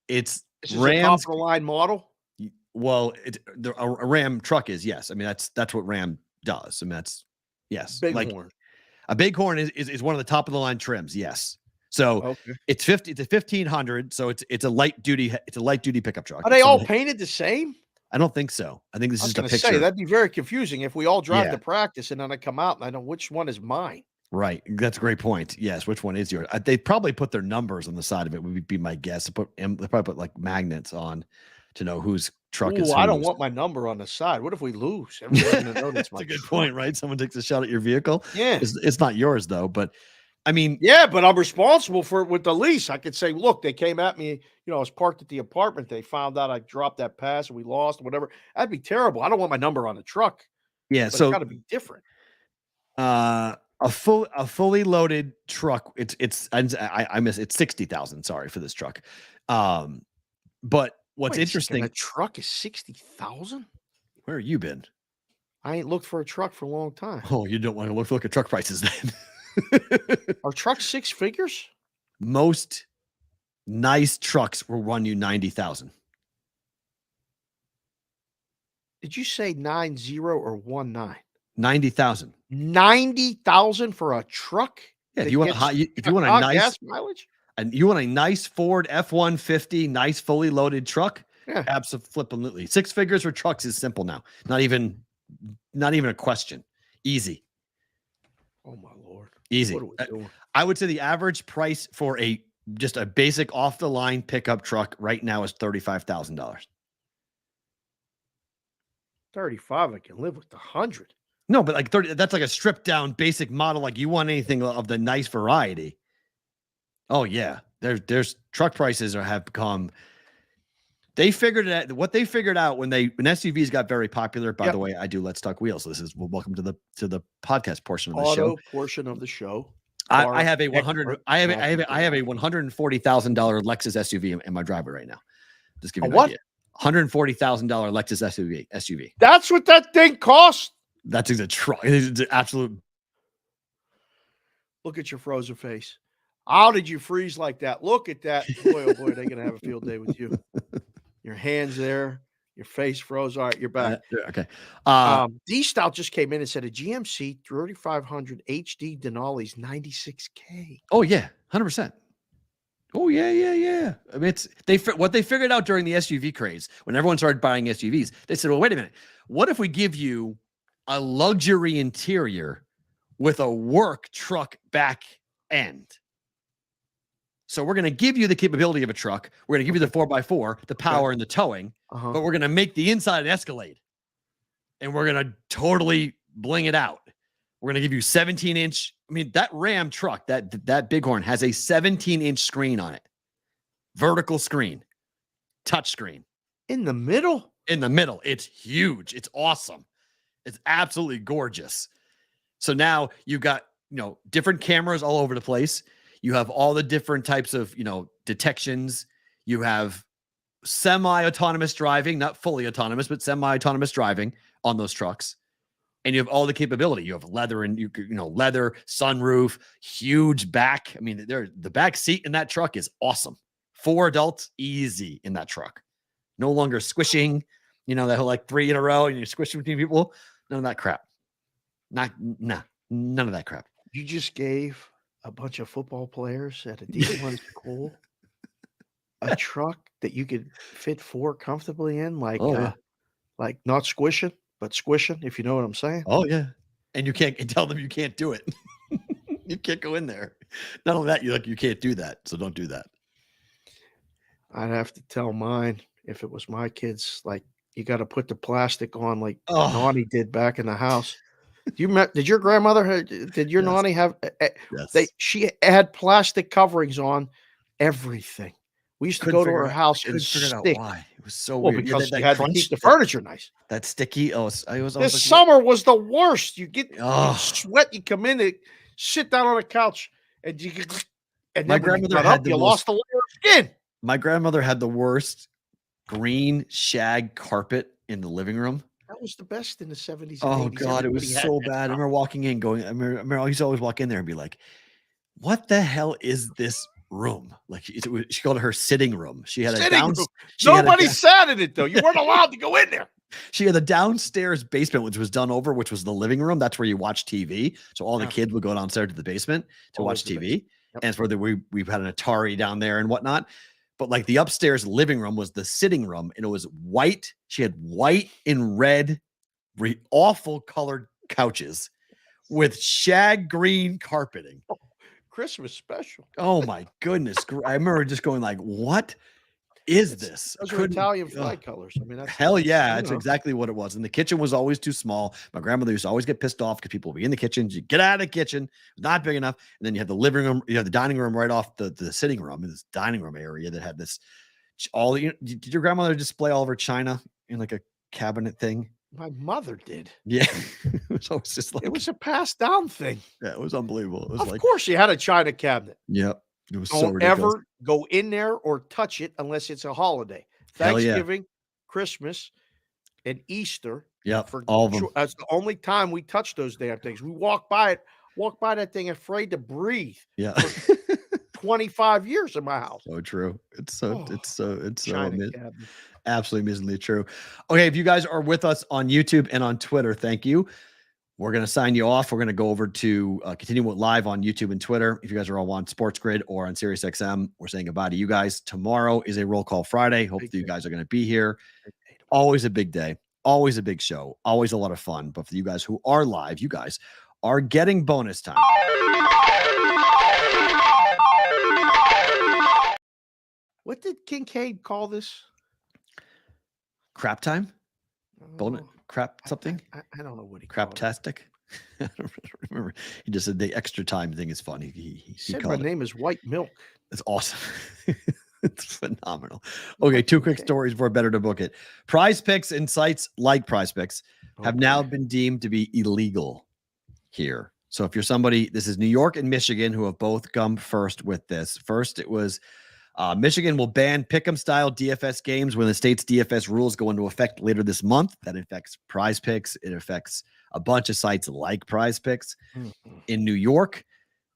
It's Rams top of the line model. Well, a Ram truck is, yes. I mean, that's what Ram does. I mean, that's yes. Bighorn. A Bighorn is one of the top of the line trims. Yes. So it's 1500. So it's a light duty pickup truck. Are they all painted the same? I don't think so. I think this is a picture. Say, that'd be very confusing if we all drive to practice and then I come out and I know which one is mine. Right. That's a great point. Yes. Which one is yours? They probably put their numbers on the side of it, would be my guess. They probably put like magnets on to know whose truck is whose. I don't want my number on the side. What if we lose? Everybody's going to know that's my That's a good point, right? Someone takes a shot at your vehicle. Yeah. It's not yours, though. But I mean, yeah, but I'm responsible for it with the lease. I could say, look, they came at me. I was parked at the apartment. They found out I dropped that pass and we lost, whatever. That'd be terrible. I don't want my number on the truck. Yeah. So it's got to be different. A fully loaded truck. It's 60,000. Sorry for this truck. But what's interesting? A truck is 60,000. Where have you been? I ain't looked for a truck for a long time. Oh, you don't want to look at truck prices then. Are trucks 6 figures? Most nice trucks will run you 90,000. Did you say 90 or 19? 90,000. $90,000 for a truck. Yeah, that if you want gets if you want a nice gas mileage. and you want a nice Ford F-150, nice fully loaded truck, Yeah. absolutely. 6 figures for trucks is simple now. Not even a question. Easy. Oh my Lord. Easy. What are we doing? I would say the average price for just a basic off the line pickup truck right now is $35,000. 35, I can live with 100. No, but like 30, that's like a stripped down basic model. Like you want anything of the nice variety. Oh yeah. There's truck prices have become, they figured it out. What they figured out when SUVs got very popular, by the way, I do Let's Talk Wheels. This is welcome to the podcast portion of the show. Portion of the show. I have a $140,000 Lexus SUV in my driveway right now. Just give you an idea. $140,000 Lexus SUV. That's what that thing costs. That's a truck. It's an absolute. Look at your frozen face. How did you freeze like that? Look at that. Boy, oh boy, they're gonna have a field day with you. Your hands there, your face froze. All right, you're back. Okay. D-Stout just came in and said a GMC 3500 HD Denali's $96K. Oh yeah, 100%. Oh yeah. I mean, what they figured out during the SUV craze when everyone started buying SUVs. They said, "Well, wait a minute. What if we give you a luxury interior with a work truck back end? So we're going to give you the capability of a truck. We're going to give you the 4x4, the power and the towing, but we're going to make the inside Escalade, and we're going to totally bling it out. We're going to give you 17-inch. I mean, that Ram truck, that Bighorn has a 17-inch screen on it, vertical screen, touch screen in the middle. It's huge. It's awesome. It's absolutely gorgeous. So now you've got, different cameras all over the place. You have all the different types of, detections. You have semi-autonomous driving, not fully autonomous, but semi-autonomous driving on those trucks. And you have all the capability. You have leather and leather, sunroof, huge back. I mean, the back seat in that truck is awesome. 4 adults, easy in that truck. No longer squishing, that whole like 3 in a row and you're squishing between people. None of that crap. None of that crap. You just gave a bunch of football players at a D1 school a truck that you could fit 4 comfortably in, like not squishing, but squishing, if you know what I'm saying. Oh yeah. And you can't tell them you can't do it. You can't go in there. Not only that, you can't do that. So don't do that. I'd have to tell mine if it was my kids, like you got to put the plastic on like Naughty did back in the house. Did your grandmother, did your Naughty have, she had plastic coverings on everything. We used to go to her house and stick. Why? It was so weird. Because she had to keep the furniture nice. That sticky. This summer was the worst. You get sweat. You come in, and sit down on a couch, and my grandmother had lost the layer of skin. My grandmother had the worst green shag carpet in the living room. That was the best in the 70s. Oh 80s. God, it was so bad. I remember walking in, I remember I used to always walk in there and be like, "What the hell is this room?" Like she called it her sitting room. She had a downstairs. Nobody sat in it though. You weren't allowed to go in there. She had the downstairs basement, which was done over, which was the living room. That's where you watch TV. So all the kids would go downstairs to the basement to watch TV. And it's where we've had an Atari down there and whatnot. But like the upstairs living room was the sitting room, and it was white. She had white and red, awful colored couches with shag green carpeting. Christmas special. Oh my goodness. I remember just going like, what is this? Those are Italian flag colors. I mean, that's hell yeah. That's exactly what it was. And the kitchen was always too small. My grandmother used to always get pissed off because people would be in the kitchen. You get out of the kitchen, not big enough. And then you had the living room, you had the dining room right off the sitting room in this dining room area that had this did your grandmother display all of her china in like a cabinet thing? My mother did. Yeah. It was always just like, it was a passed down thing. Yeah, it was unbelievable. It was of course she had a china cabinet. Yep. It was Don't ever go in there or touch it unless it's a holiday. Thanksgiving, Christmas, and Easter. Yeah, all of them. That's the only time we touch those damn things. We walk by that thing afraid to breathe. Yeah. For 25 years in my house. So true. It's so cabinet. Absolutely amazingly true. Okay, if you guys are with us on YouTube and on Twitter, thank you. we're going to sign you off. We're going to go over to continue live on YouTube and Twitter. If you guys are all on Sports Grid or on Sirius XM, we're saying goodbye to you guys. Tomorrow is a Roll Call Friday. Hopefully you guys are going to be here. Always a big day. Always a big show. Always a lot of fun. But for you guys who are live, you guys are getting bonus time. What did Kincaid call this? Crap time? Bonus crap something? I don't know what he called it. Craptastic? I don't remember. He just said the extra time thing is funny. He said my name is White Milk. It's awesome. It's phenomenal. Okay, two quick stories before better to book it. Prize Picks and sites like Prize Picks have now been deemed to be illegal here. So if you're somebody, this is New York and Michigan who have both come first with this. First, it was Michigan will ban pick'em style DFS games when the state's DFS rules go into effect later this month. That affects Prize Picks. It affects a bunch of sites like Prize Picks. In New York,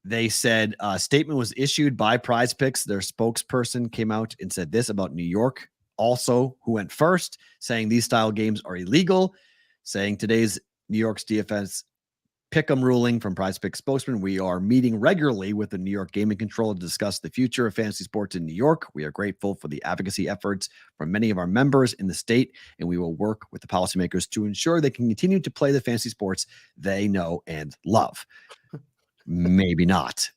they said a statement was issued by Prize Picks. Their spokesperson came out and said this about New York also, who went first, saying these style games are illegal, saying today's New York's DFS pick'em ruling from Prize Picks spokesman. We are meeting regularly with the New York Gaming Control to discuss the future of fantasy sports in New York. We are grateful for the advocacy efforts from many of our members in the state, and we will work with the policymakers to ensure they can continue to play the fantasy sports they know and love. Maybe not,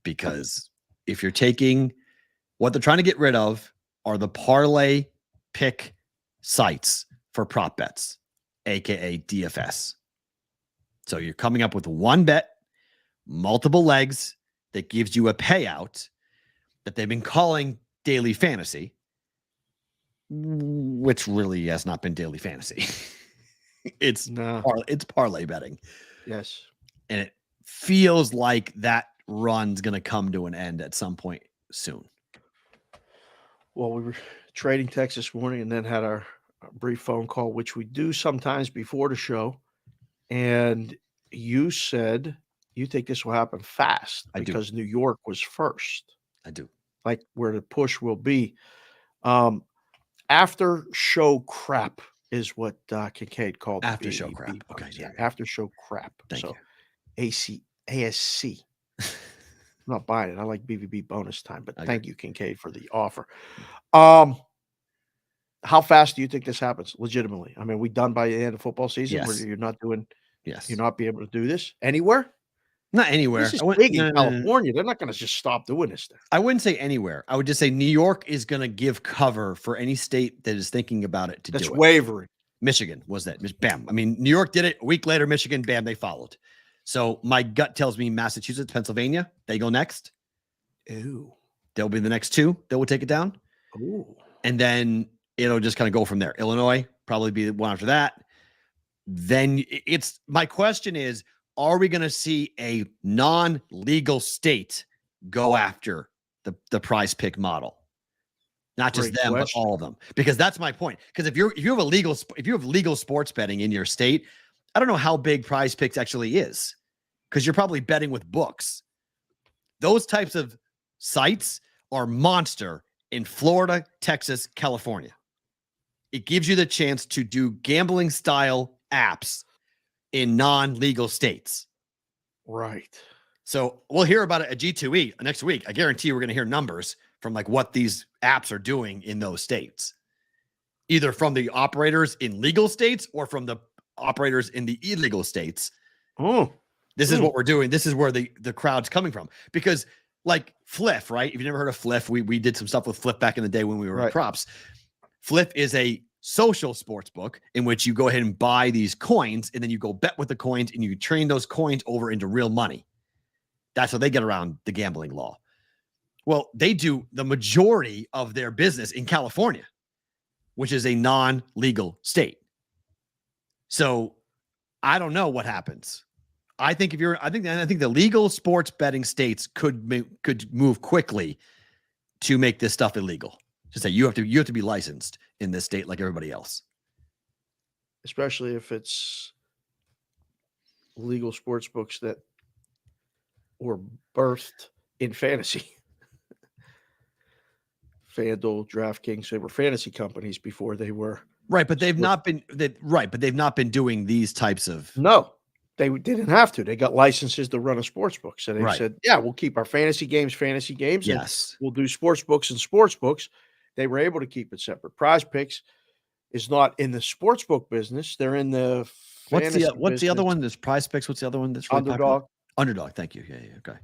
because if you're taking what they're trying to get rid of are the parlay pick sites for prop bets, aka DFS. So you're coming up with one bet, multiple legs that gives you a payout that they've been calling daily fantasy, which really has not been daily fantasy. It's parlay betting. Yes. And it feels like that run's going to come to an end at some point soon. Well, we were trading texts this morning and then had our brief phone call, which we do sometimes before the show. And you said you think this will happen fast because New York was first. I do. Like where the push will be. After show crap is what Kincaid called it. After show crap. Okay. Yeah, after show crap. Thank you. ASC. I'm not buying it. I like BVB bonus time, but thank you, Kincaid, for the offer. How fast do you think this happens legitimately? I mean, we done by the end of football season where you're not doing, you're not being able to do this anywhere? Not anywhere. This is big in California. They're not going to just stop doing this there. I wouldn't say anywhere. I would just say New York is going to give cover for any state that is thinking about it to do it. That's wavering. Michigan was that. Bam. I mean, New York did it. A week later, Michigan, bam, they followed. So my gut tells me Massachusetts, Pennsylvania, they go next. Ooh. They'll be the next two that will take it down. Ooh. And then it'll just kind of go from there. Illinois, probably be the one after that. Then it's my question is, are we going to see a non-legal state go after the prize pick model? Not just them, but all of them. Because that's my point. Because if you have legal sports betting in your state, I don't know how big Prize Picks actually is, because you're probably betting with books. Those types of sites are monster in Florida, Texas, California. It gives you the chance to do gambling style apps in non-legal states. Right. So we'll hear about it at G2E next week. I guarantee you we're going to hear numbers from like what these apps are doing in those states, either from the operators in legal states or from the operators in the illegal states. This is what we're doing. This is where the crowd's coming from. Because like Fliff, right? If you've never heard of Fliff, we did some stuff with Fliff back in the day when we were in props. Fliff is a social sports book in which you go ahead and buy these coins, and then you go bet with the coins, and you train those coins over into real money. That's how they get around the gambling law. Well, they do the majority of their business in California, which is a non-legal state. So I don't know what happens. I think I think the legal sports betting states could move quickly to make this stuff illegal. To say you have to be licensed in this state like everybody else. Especially if it's legal sports books that were birthed in fantasy. FanDuel, DraftKings, they were fantasy companies before they were right, but they've not been doing these types of they didn't have to. They got licenses to run a sports book. So they Right. said, yeah, we'll keep our fantasy games. And Yes. we'll do sports books. They were able to keep it separate. Prize Picks is not in the sports book business. They're in the What's the other business. one? There's Prize Picks. What's the other one that's really popular? Underdog. Underdog. Thank you. Yeah. Okay.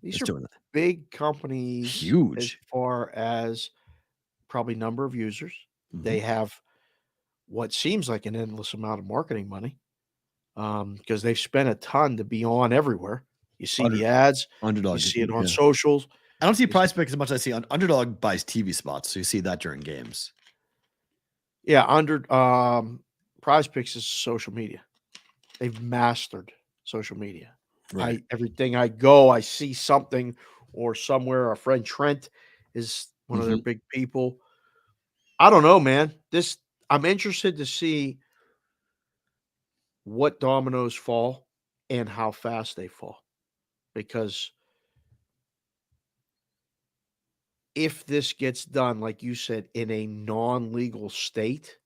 These It's are doing that. big companies. As Huge. far as probably number of users. Mhm. They have what seems like an endless amount of marketing money because they've spent a ton to be on everywhere. You see the ads. Underdog. You see it on yeah. socials. I don't see Prize Picks as much as I see on Underdog buys TV spots, so you see that during games. Yeah, Prize Picks is social media. They've mastered social media. Right. Everything I go, I see something or somewhere. Our friend Trent is one of their big people. I don't know, man. I'm interested to see what dominoes fall and how fast they fall. Because if this gets done, like you said, in a non-legal state,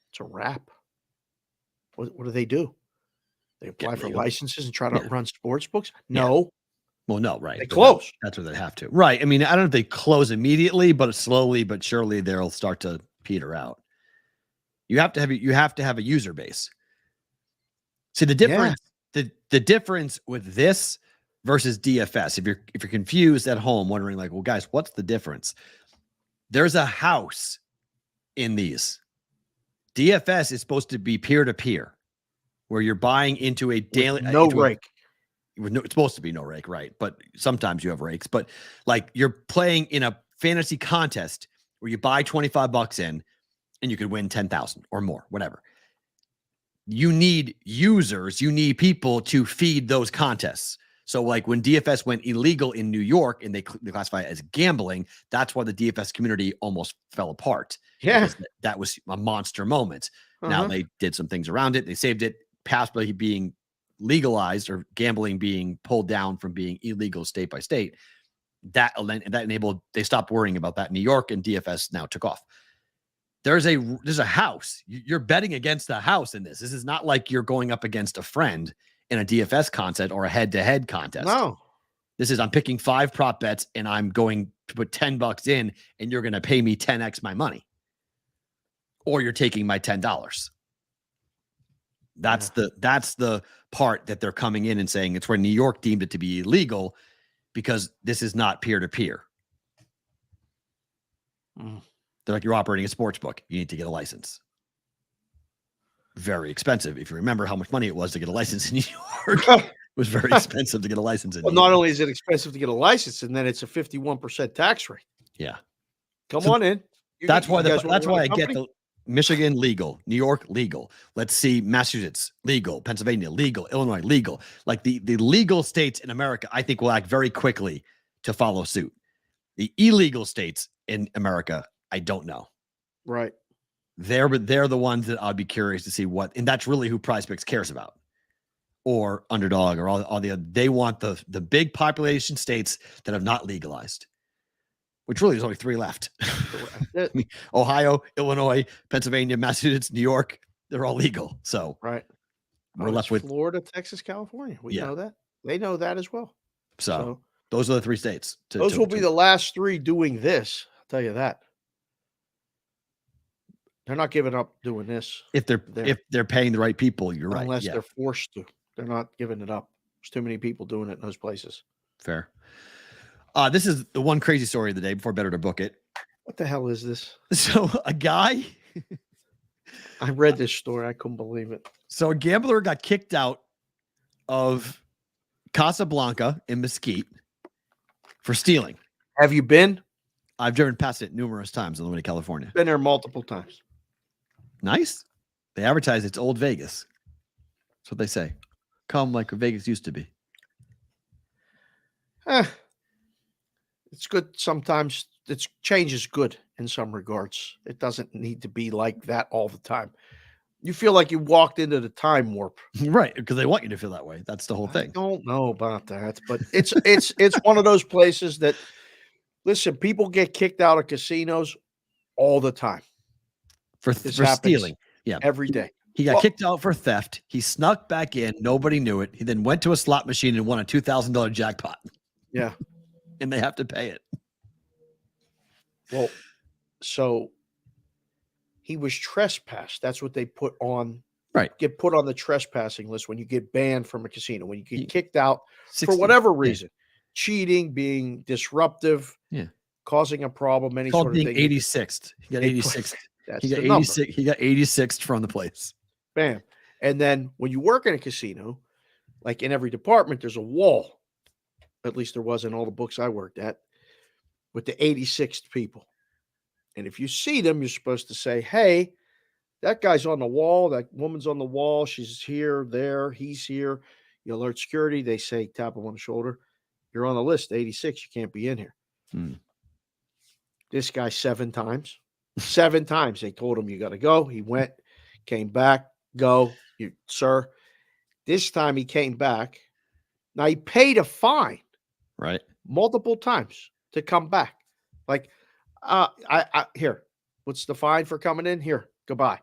it's a wrap. What do? They apply for legal. licenses and try to Yeah. run sports books? Yeah. No. Well, no, right. They but close. That's where they have to. Right. I mean, I don't know if they close immediately, but slowly but surely they'll start to peter out. You have to have a user base. See the difference. The difference with this versus DFS. If you're confused at home, wondering like, well, guys, what's the difference? There's a house in these. DFS is supposed to be peer-to-peer, where you're buying into a daily rake. It's supposed to be no rake, right? But sometimes you have rakes. But like you're playing in a fantasy contest where you buy $25 in and you could win 10,000 or more, whatever. You need users, you need people to feed those contests. So like when DFS went illegal in New York and they classify it as gambling, that's why the DFS community almost fell apart. Yeah. That was a monster moment. Now they did some things around it. They saved it past being legalized or gambling being pulled down from being illegal state by state. That enabled, they stopped worrying about that in New York, and DFS now took off. There's a house. You're betting against the house in this. This is not like you're going up against a friend in a DFS contest or a head-to-head contest. No. This is I'm picking 5 prop bets and I'm going to put $10 in and you're going to pay me 10x my money. Or you're taking my $10. That's the part that they're coming in and saying it's where New York deemed it to be illegal because this is not peer-to-peer. They're like, you're operating a sports book. You need to get a license. Very expensive. If you remember how much money it was to get a license in New York, it was very expensive to get a license in New York. Not only is it expensive to get a license, and then it's a 51% tax rate. Yeah. Come on in. That's why I get the Michigan legal, New York legal. Let's see, Massachusetts legal, Pennsylvania legal, Illinois legal. Like the legal states in America, I think will act very quickly to follow suit. The illegal states in America, I don't know. Right. They're the ones that I'd be curious to see what, and that's really who Prize Picks cares about, or Underdog, or all the other. They want the big population states that have not legalized, which really there's only 3 left. I mean, Ohio, Illinois, Pennsylvania, Massachusetts, New York, they're all legal. So right, we're left with Florida, Texas, California. We know that. They know that as well. So those are the 3 states. Those will be the last 3 doing this. I'll tell you that. They're not giving up doing this. If they're paying the right people, you're right. Unless they're forced to. They're not giving it up. There's too many people doing it in those places. Fair. This is the one crazy story of the day before Better to Book It. What the hell is this? So a guy. I read this story. I couldn't believe it. So a gambler got kicked out of Casablanca in Mesquite for stealing. Have you been? I've driven past it numerous times on the way to California. Been there multiple times. Nice. They advertise it's old Vegas. That's what they say. Come like Vegas used to be. It's good sometimes. Change is good in some regards. It doesn't need to be like that all the time. You feel like you walked into the time warp. Right, because they want you to feel that way. That's the whole thing. I don't know about that, but it's one of those places that, listen, people get kicked out of casinos all the time. For stealing. Yeah. Every day. He got kicked out for theft. He snuck back in. Nobody knew it. He then went to a slot machine and won a $2,000 jackpot. Yeah. And they have to pay it. Well, so he was trespassed. That's what they put on. Right. Get put on the trespassing list when you get banned from a casino, when you get kicked out 60, for whatever reason, cheating, being disruptive, causing a problem, any sort of being thing. 86th. He got 86th. That's He got the number. 86. He got 86th from the place. Bam. And then when you work in a casino, like in every department, there's a wall. At least there was in all the books I worked at, with the 86th people. And if you see them, you're supposed to say, hey, that guy's on the wall. That woman's on the wall. She's here, there, he's here. You alert security. They say, tap him on the shoulder. You're on the list, 86. You can't be in here. This guy 7 times. 7 times. They told him, you got to go. He went, came back, go. You, sir. This time he came back. Now he paid a fine. Right. Multiple times to come back. Like, I here. What's the fine for coming in? Here, goodbye.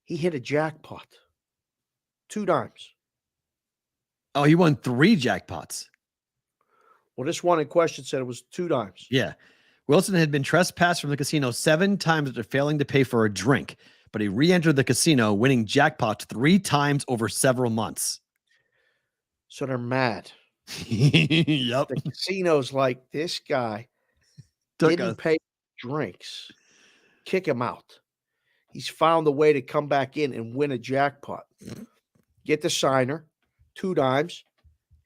He hit a jackpot 2 times. Oh, he won 3 jackpots. Well, this one in question said it was 2 times. Yeah. Wilson had been trespassed from the casino 7 times after failing to pay for a drink, but he re-entered the casino, winning jackpots 3 times over several months. So they're mad. Yep. The casino's like, this guy didn't pay drinks. Kick him out. He's found a way to come back in and win a jackpot. Get the signer 2 times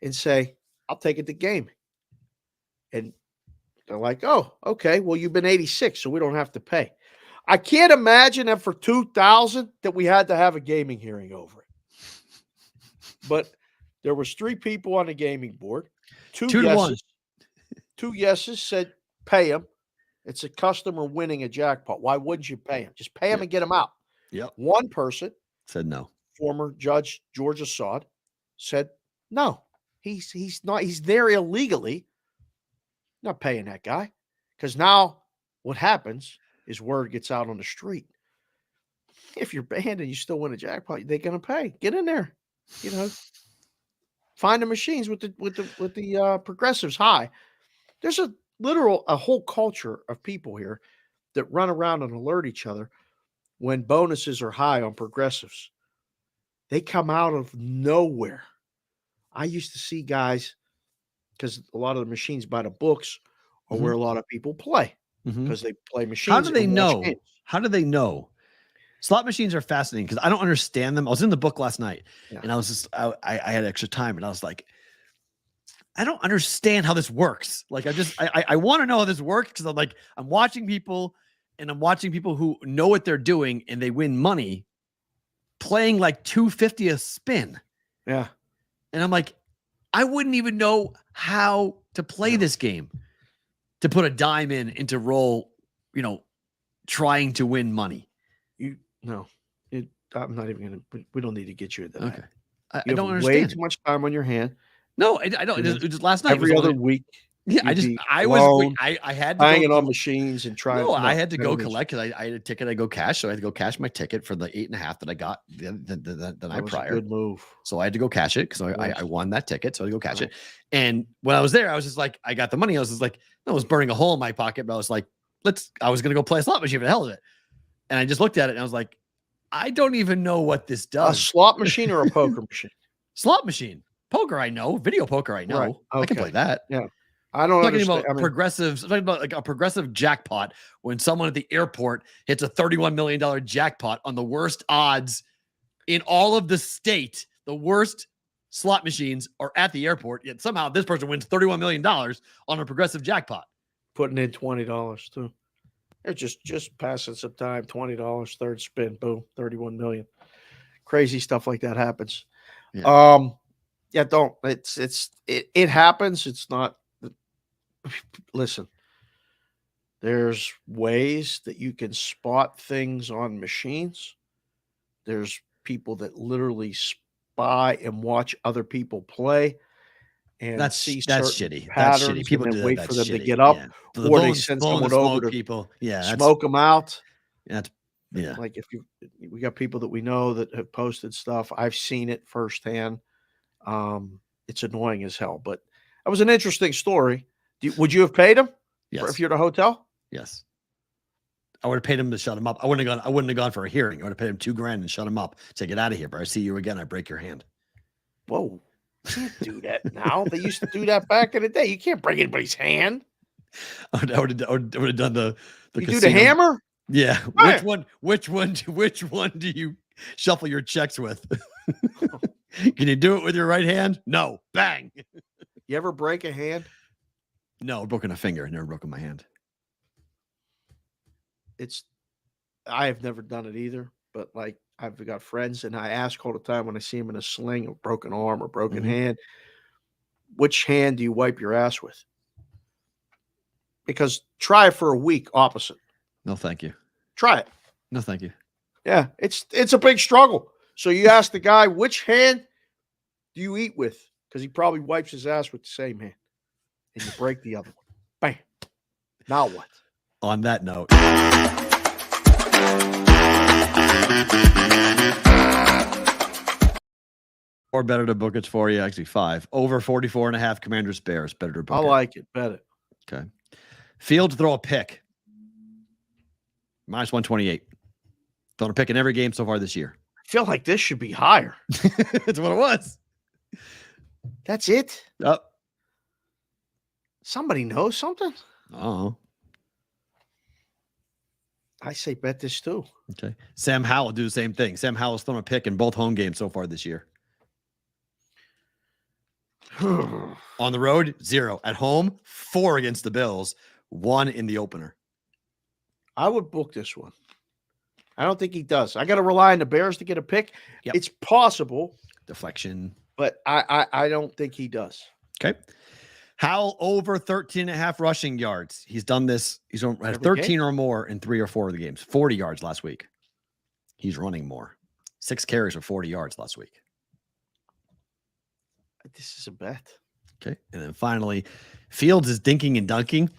and say, I'll take it to gaming. And they're like, oh, okay. Well, you've been 86, so we don't have to pay. I can't imagine that for 2,000 that we had to have a gaming hearing over it. But there was 3 people on the gaming board. 2 to yeses. 1. 2 yeses said, pay him. It's a customer winning a jackpot. Why wouldn't you pay him? Just pay him and get him out. Yep. 1 person Said no. former Judge George Assad said, no, he's not. He's there illegally. Not paying that guy. Because now what happens is word gets out on the street. If you're banned and you still win a jackpot, they're going to pay. Get in there. You know, find the machines with the progressives high. There's a whole culture of people here that run around and alert each other when bonuses are high on progressives. They come out of nowhere. I used to see guys, because a lot of the machines by the books are where a lot of people play, because they play machines. How do they and watch know? games. How do they know? Slot machines are fascinating because I don't understand them. I was in the book last night and I was just, I had extra time and I was like, I don't understand how this works. Like, I want to know how this works because I'm watching people who know what they're doing and they win money playing like $250 a spin. Yeah. And I'm like, I wouldn't even know how to play this game, to put a dime in and to roll, trying to win money. I'm not even going to, we don't need to get you into that. Okay. I You don't have understand. way too much time on your hand. No, I don't. It just last night. Every other week. Yeah, I had to hanging on machines and trying. No, I had to go collect because I had a ticket. I go cash, so I had to go cash my ticket for the 8.5 that I got the night prior. Good move. So I had to go cash it because I won that ticket, so I had to go cash it. And when I was there, I was just like, I got the money. I was just like, I was burning a hole in my pocket, but I was like, I was gonna go play a slot machine for the hell of it. And I just looked at it and I was like, I don't even know what this does. A slot machine or a poker machine? Slot machine. Poker, I know. Video poker, I know. Right. Okay. I can play that. Yeah. I don't understand. About progressives. I'm talking about like a progressive jackpot when someone at the airport hits a $31 million jackpot on the worst odds in all of the state. The worst slot machines are at the airport, yet somehow this person wins $31 million on a progressive jackpot. Putting in $20 too. They're just passing some time. $20, third spin, boom, 31 million. Crazy stuff like that happens. Yeah. Don't. It happens. It's not. Listen, there's ways that you can spot things on machines. There's people that literally spy and watch other people play. And that's see shitty. Patterns, that's shitty. People and do then that. wait That's for them shitty. to get up, Yeah. or they send someone over to people. Yeah, smoke them out. That's Yeah. Like we got people that we know that have posted stuff. I've seen it firsthand. It's annoying as hell, but that was an interesting story. Would you have paid him Yes. if you're at a hotel? Yes. I would have paid him to shut him up. I wouldn't have gone for a hearing. I would have paid him $2,000 and shut him up. Say, get out of here, bro. I see you again. I break your hand. Whoa. You can't do that now. They used to do that back in the day. You can't break anybody's hand. I would have done the You do the hammer? Yeah. Right. Which one do you shuffle your checks with? Can you do it with your right hand? No. Bang. You ever break a hand? No, broken a finger. Never broken my hand. I have never done it either, but like I've got friends and I ask all the time when I see them in a sling, a broken arm or broken hand, which hand do you wipe your ass with? Because try it for a week opposite. No, thank you. Try it. No, thank you. Yeah, it's a big struggle. So you ask the guy, which hand do you eat with? Because he probably wipes his ass with the same hand. And you break the other one. Bam. Now what? On that note. Or better to book it for you. Actually, 5. Over 44.5 Commanders Bears. Better to book I like it. Bet it. Okay. Field to throw a pick. Minus 128. Thrown a pick in every game so far this year. I feel like this should be higher. That's what it was. That's it? Oh. Somebody knows something? Oh. I say bet this too. Okay. Sam Howell do the same thing. Sam Howell's thrown a pick in both home games so far this year. On the road, 0. At home, 4 against the Bills, 1 in the opener. I would book this one. I don't think he does. I got to rely on the Bears to get a pick. Yep. It's possible. Deflection. But I don't think he does. Okay. Howell over 13.5 rushing yards. He's done this. He's had 13 game? or more in 3 or 4 of the games. 40 yards last week. He's running more. 6 carries for 40 yards last week. This is a bet. Okay. And then finally, Fields is dinking and dunking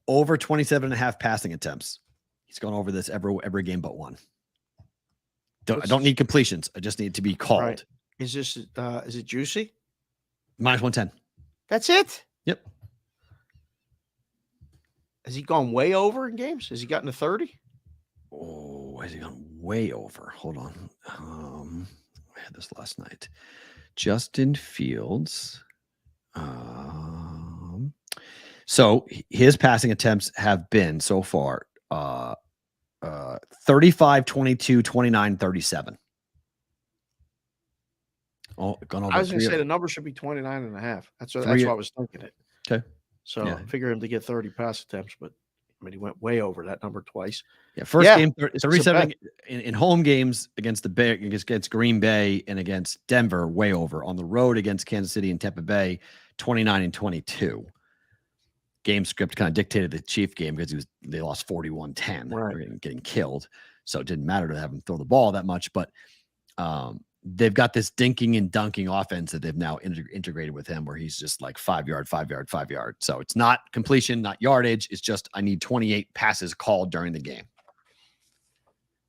over 27.5 passing attempts. He's gone over this every game but one. I don't need completions. I just need to be called. Right. Is it juicy? Minus 110. That's it? Yep. Has he gone way over in games? Has he gotten to 30? Oh, has he gone way over? Hold on. I had this last night. Justin Fields. So his passing attempts have been so far 35, 22, 29, 37. Oh, gone over. I was going to say the number should be 29 and a half. That's what I was thinking it. Okay. So I figure him to get 30 pass attempts, but I mean, he went way over that number twice. Yeah. First game, 37 in home games against the Bears, against Green Bay and against Denver, way over. On the road against Kansas City and Tampa Bay, 29 and 22. Game script kind of dictated the Chief game because they lost 41-10. Right. They were getting killed. So it didn't matter to have him throw the ball that much, but they've got this dinking and dunking offense that they've now integrated with him where he's just like 5 yard, 5 yard, 5 yard. So it's not completion, not yardage. It's just, I need 28 passes called during the game.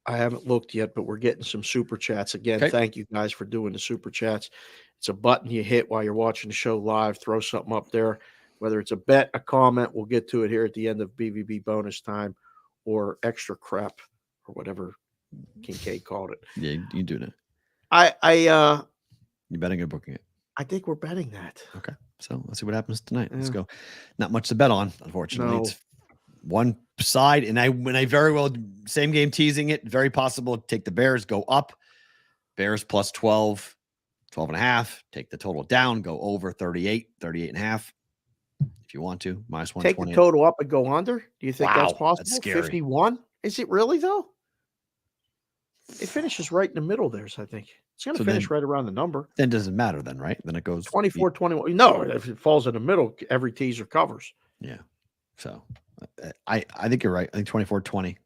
I haven't looked yet, but we're getting some super chats again. Okay. Thank you guys for doing the super chats. It's a button you hit while you're watching the show live. Throw something up there, whether it's a bet, a comment. We'll get to it here at the end of BVB bonus time or extra crap or whatever Kincaid called it. Yeah, you do that. You betting or booking it? I think we're betting that. Okay. So let's see what happens tonight. Let's go. Not much to bet on, unfortunately. No. It's one side, and I very well same game teasing it. Very possible to take the Bears, go up. Bears plus 12, 12.5. Take the total down, go over 38, 38.5. If you want to, minus 120. Take the total up and go under. Do you think that's possible? That's scary. 51? Is it really though? It finishes right in the middle there, so I think it's going to finish right around the number. Then doesn't matter then, right? Then it goes 24, 21. No, if it falls in the middle, every teaser covers. Yeah. So I think you're right. I think 24-20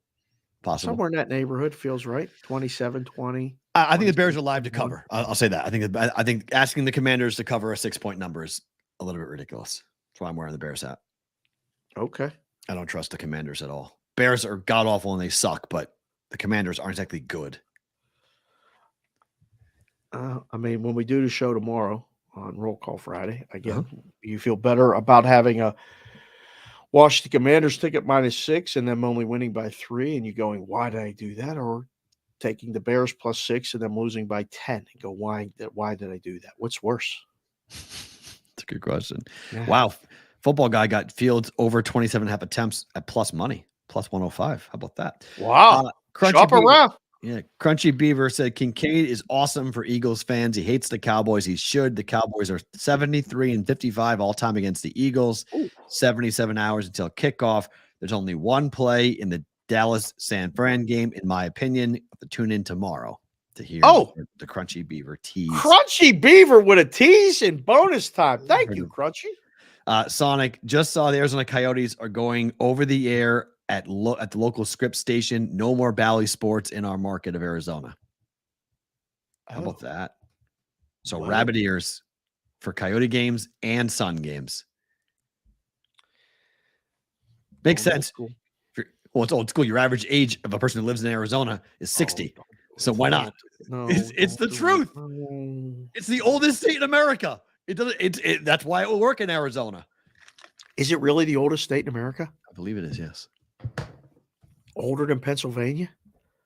possible. Somewhere in that neighborhood feels right. 27, 20. I think the Bears are live to cover. I'll say that. I think asking the Commanders to cover a 6-point number is a little bit ridiculous. That's why I'm wearing the Bears hat. Okay. I don't trust the Commanders at all. Bears are god awful and they suck, but the Commanders aren't exactly good. I mean, when we do the show tomorrow on Roll Call Friday, again, you feel better about having a Washington Commanders ticket -6 and them only winning by 3, and you going, why did I do that? Or taking the Bears +6 and them losing by 10 and go, why did I do that? What's worse? That's a good question. Yeah. Wow. Football guy got Fields over 27.5 attempts at plus money, plus 105. How about that? Wow. Shop Beaver, around. Yeah. Crunchy Beaver said Kincaid is awesome for Eagles fans. He hates the Cowboys. He should. The Cowboys are 73-55 all time against the Eagles. Ooh. 77 hours until kickoff. There's only one play in the Dallas San Fran game, in my opinion. To tune in tomorrow to hear the Crunchy Beaver tease. Crunchy Beaver with a tease in bonus time. Thank you, Crunchy. Sonic just saw the Arizona Coyotes are going over the air at the local Scripps station. No more Bally Sports in our market of Arizona. How about that? So rabbit ears for Coyote games and Sun games. Makes sense. Well, it's old school. Your average age of a person who lives in Arizona is 60. So why not? No, it's the truth. It's the oldest state in America. That's why it will work in Arizona. Is it really the oldest state in America? I believe it is, yes. Older than Pennsylvania?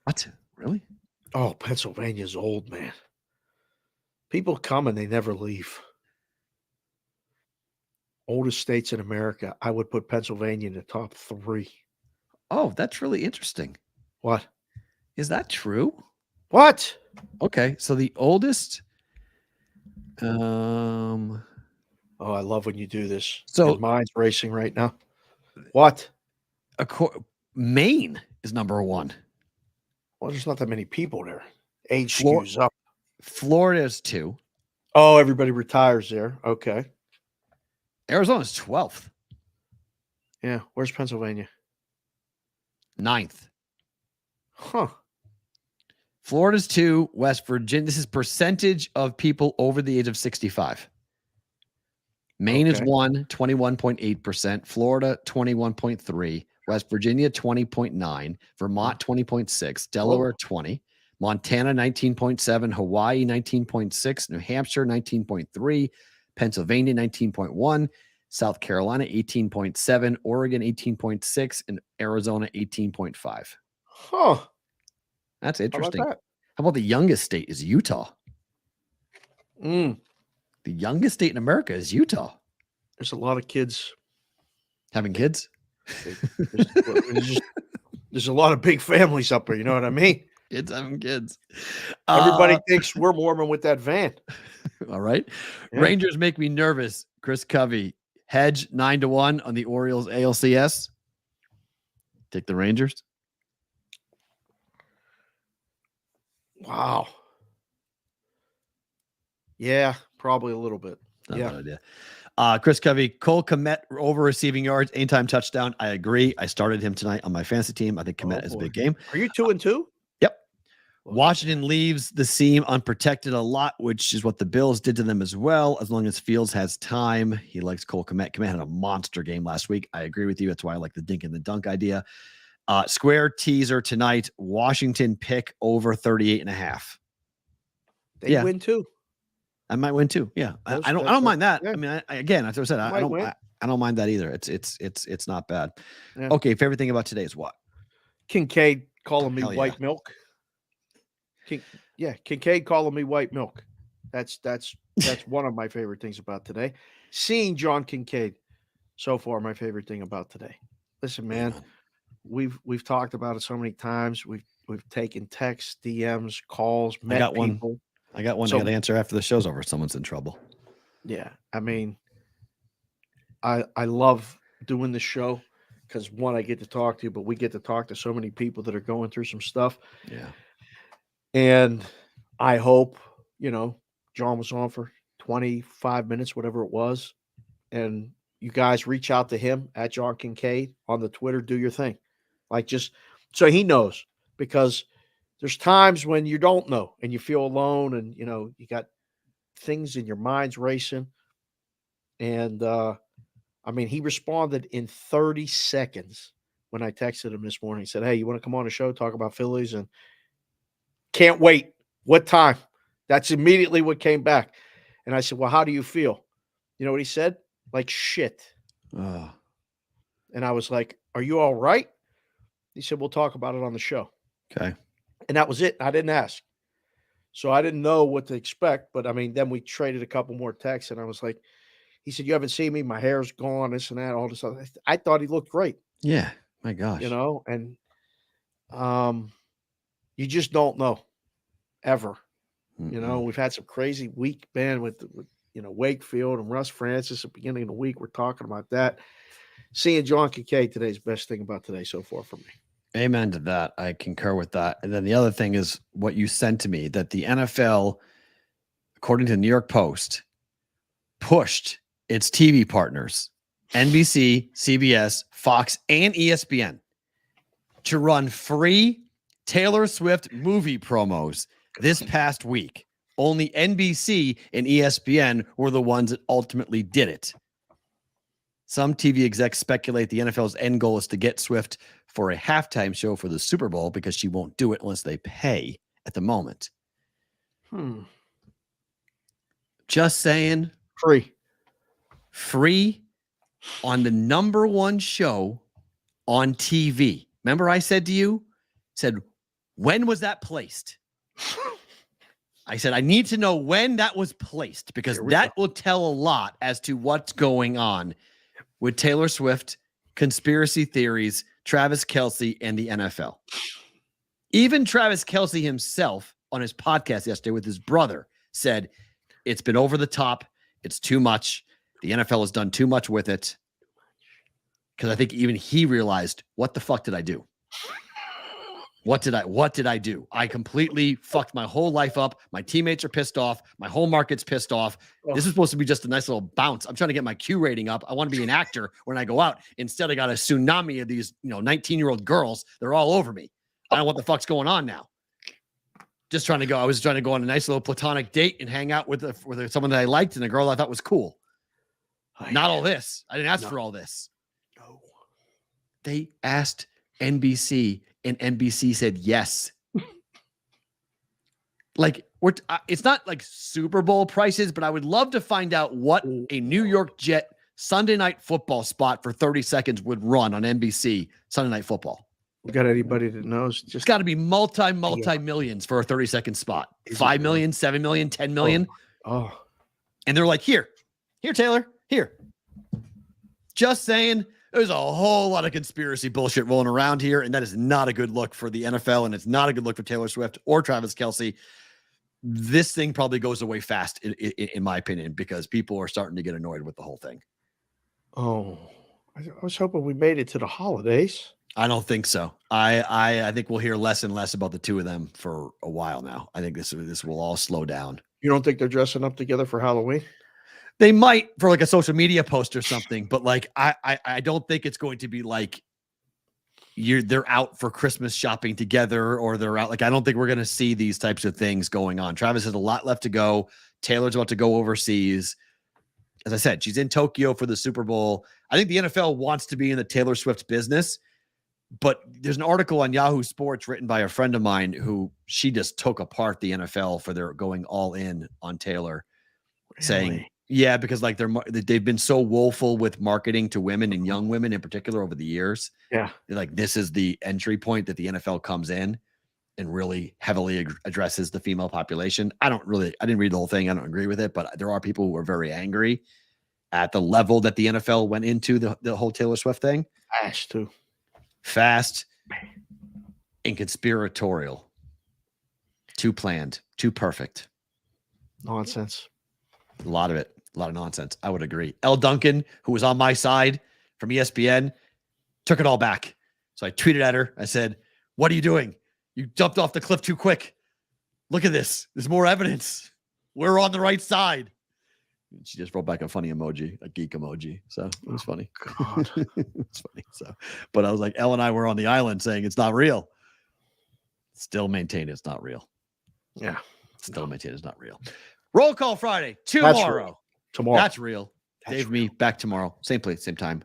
What? Really? Oh, Pennsylvania's old, man. People come and they never leave. Oldest states in America, I would put Pennsylvania in the top 3. Oh, that's really interesting. What? Is that true? What? Okay, so the oldest Oh, I love when you do this. So your mind's racing right now. What? Maine is number 1. Well, there's not that many people there. Age skews up. Florida is 2. Oh, everybody retires there. Okay. Arizona's 12th. Yeah. Where's Pennsylvania? 9th. Huh. Florida's 2. West Virginia. This is percentage of people over the age of 65. Maine is 1, 21.8%. Florida, 21.3%. West Virginia, 20.9%. Vermont, 20.6%. Delaware, 20%. Montana, 19.7%. Hawaii, 19.6%. New Hampshire, 19.3%. Pennsylvania, 19.1%. South Carolina, 18.7%. Oregon, 18.6%. And Arizona, 18.5%. Huh. That's interesting. How about the youngest state is Utah? The youngest state in America is Utah. There's a lot of kids having kids. There's a lot of big families up there. You know what I mean? Kids having kids. Everybody thinks we're Mormon with that van. All right. Yeah. Rangers make me nervous. Chris Covey. Hedge 9-1 on the Orioles ALCS. Take the Rangers. Wow. Yeah, probably a little bit. Not a bad idea. Chris Covey, Cole Kmet over receiving yards, anytime touchdown. I agree. I started him tonight on my fantasy team. I think Kmet is a big game. Are you 2-2? Yep. Washington leaves the seam unprotected a lot, which is what the Bills did to them as well. As long as Fields has time, he likes Cole Kmet. Kmet had a monster game last week. I agree with you. That's why I like the dink and the dunk idea. Square teaser tonight. Washington pick over 38.5. They win too. I might win too. Yeah. I don't mind that. Yeah. I mean, again, as I said, I don't mind that either. It's not bad. Yeah. Okay. Favorite thing about today is what? Kincaid calling me white milk. Kincaid calling me white milk. That's one of my favorite things about today. Seeing John Kincaid so far, my favorite thing about today. Listen, man, we've talked about it so many times. We've taken texts, DMs, calls, met people. I got one I got to answer after the show's over. Someone's in trouble. Yeah. I mean, I love doing the show because one, I get to talk to you, but we get to talk to so many people that are going through some stuff. Yeah. And I hope, John was on for 25 minutes, whatever it was. And you guys reach out to him at John Kincaid on the Twitter, do your thing. Like just so he knows, because there's times when you don't know and you feel alone and, you got things in your mind's racing. And, he responded in 30 seconds when I texted him this morning. He said, "Hey, you want to come on the show, talk about Phillies?" And can't wait. What time? That's immediately what came back. And I said, "Well, how do you feel?" You know what he said? Like shit. Oh. And I was like, "Are you all right?" He said, "We'll talk about it on the show." Okay. And that was it. I didn't ask. So I didn't know what to expect. But I mean, then we traded a couple more texts, and I was like, he said, "You haven't seen me. My hair's gone, this and that, all this other." I thought he looked great, Yeah. My gosh. you know, and you just don't know ever. You know, we've had some crazy week, man, with Wakefield and Russ Francis at the beginning of the week. We're talking about that. Seeing John Kincaid today is the best thing about today so far for me. Amen to that. I concur with that. And then the other thing is what you sent to me, that the NFL, according to the New York Post, pushed its TV partners, NBC, CBS, Fox, and ESPN, to run free Taylor Swift movie promos this past week. Only NBC and ESPN were the ones that ultimately did it. Some TV execs speculate the NFL's end goal is to get Swift for a halftime show for the Super Bowl because she won't do it unless they pay at the moment. Just saying. Free on the number one show on TV. Remember I said to you, when was that placed? I said, I need to know when that was placed because that will tell a lot as to what's going on with Taylor Swift, conspiracy theories, Travis Kelce, and the NFL. Even Travis Kelce himself on his podcast yesterday with his brother said, it's been over the top. It's too much. The NFL has done too much with it. Because I think even he realized, what the fuck did I do? What did I do? I completely fucked my whole life up. My teammates are pissed off. My whole market's pissed off. This is supposed to be just a nice little bounce. I'm trying to get my Q rating up. I want to be an actor when I go out. Instead, I got a tsunami of these, 19-year-old girls. They're all over me. I don't know what the fuck's going on now. I was trying to go on a nice little platonic date and hang out with someone that I liked and a girl I thought was cool. Not all this. I didn't ask for all this. No. They asked NBC and NBC said yes. It's not like Super Bowl prices, but I would love to find out what a New York Jet Sunday Night Football spot for 30 seconds would run on NBC Sunday Night Football. We got anybody that knows? It's got to be multi millions for a 30-second spot. 5 million, 7 million, 10 million. Oh. And they're like, here, Taylor, here. Just saying. There's a whole lot of conspiracy bullshit rolling around here, and that is not a good look for the NFL, and it's not a good look for Taylor Swift or Travis Kelce. This thing probably goes away fast, in my opinion, because people are starting to get annoyed with the whole thing. Oh, I was hoping we made it to the holidays. I don't think so. I think we'll hear less and less about the two of them for a while now. I think this will all slow down. You don't think they're dressing up together for Halloween? They might for like a social media post or something, but like I don't think it's going to be like they're out for Christmas shopping together or they're out. Like I don't think we're going to see these types of things going on. Travis has a lot left to go. Taylor's about to go overseas. As I said, she's in Tokyo for the Super Bowl. I think the NFL wants to be in the Taylor Swift business, but there's an article on Yahoo Sports written by a friend of mine who she just took apart the NFL for their going all in on Taylor, saying, yeah, because like they've been so woeful with marketing to women and young women in particular over the years. Yeah. They're like, this is the entry point that the NFL comes in and really heavily addresses the female population. I didn't read the whole thing. I don't agree with it, but there are people who are very angry at the level that the NFL went into the whole Taylor Swift thing. Fast and conspiratorial. Too planned, too perfect. Nonsense. A lot of it. A lot of nonsense. I would agree. Elle Duncan, who was on my side from ESPN, took it all back. So I tweeted at her. I said, what are you doing? You jumped off the cliff too quick. Look at this. There's more evidence. We're on the right side. And she just wrote back a funny emoji, a geek emoji. So it was funny. It's funny. So, but I was like, Elle and I were on the island saying it's not real. Still maintain it's not real. Yeah. Still maintain it's not real. Roll Call Friday tomorrow. Tomorrow. That's real. Dave, me back tomorrow. Same place, same time.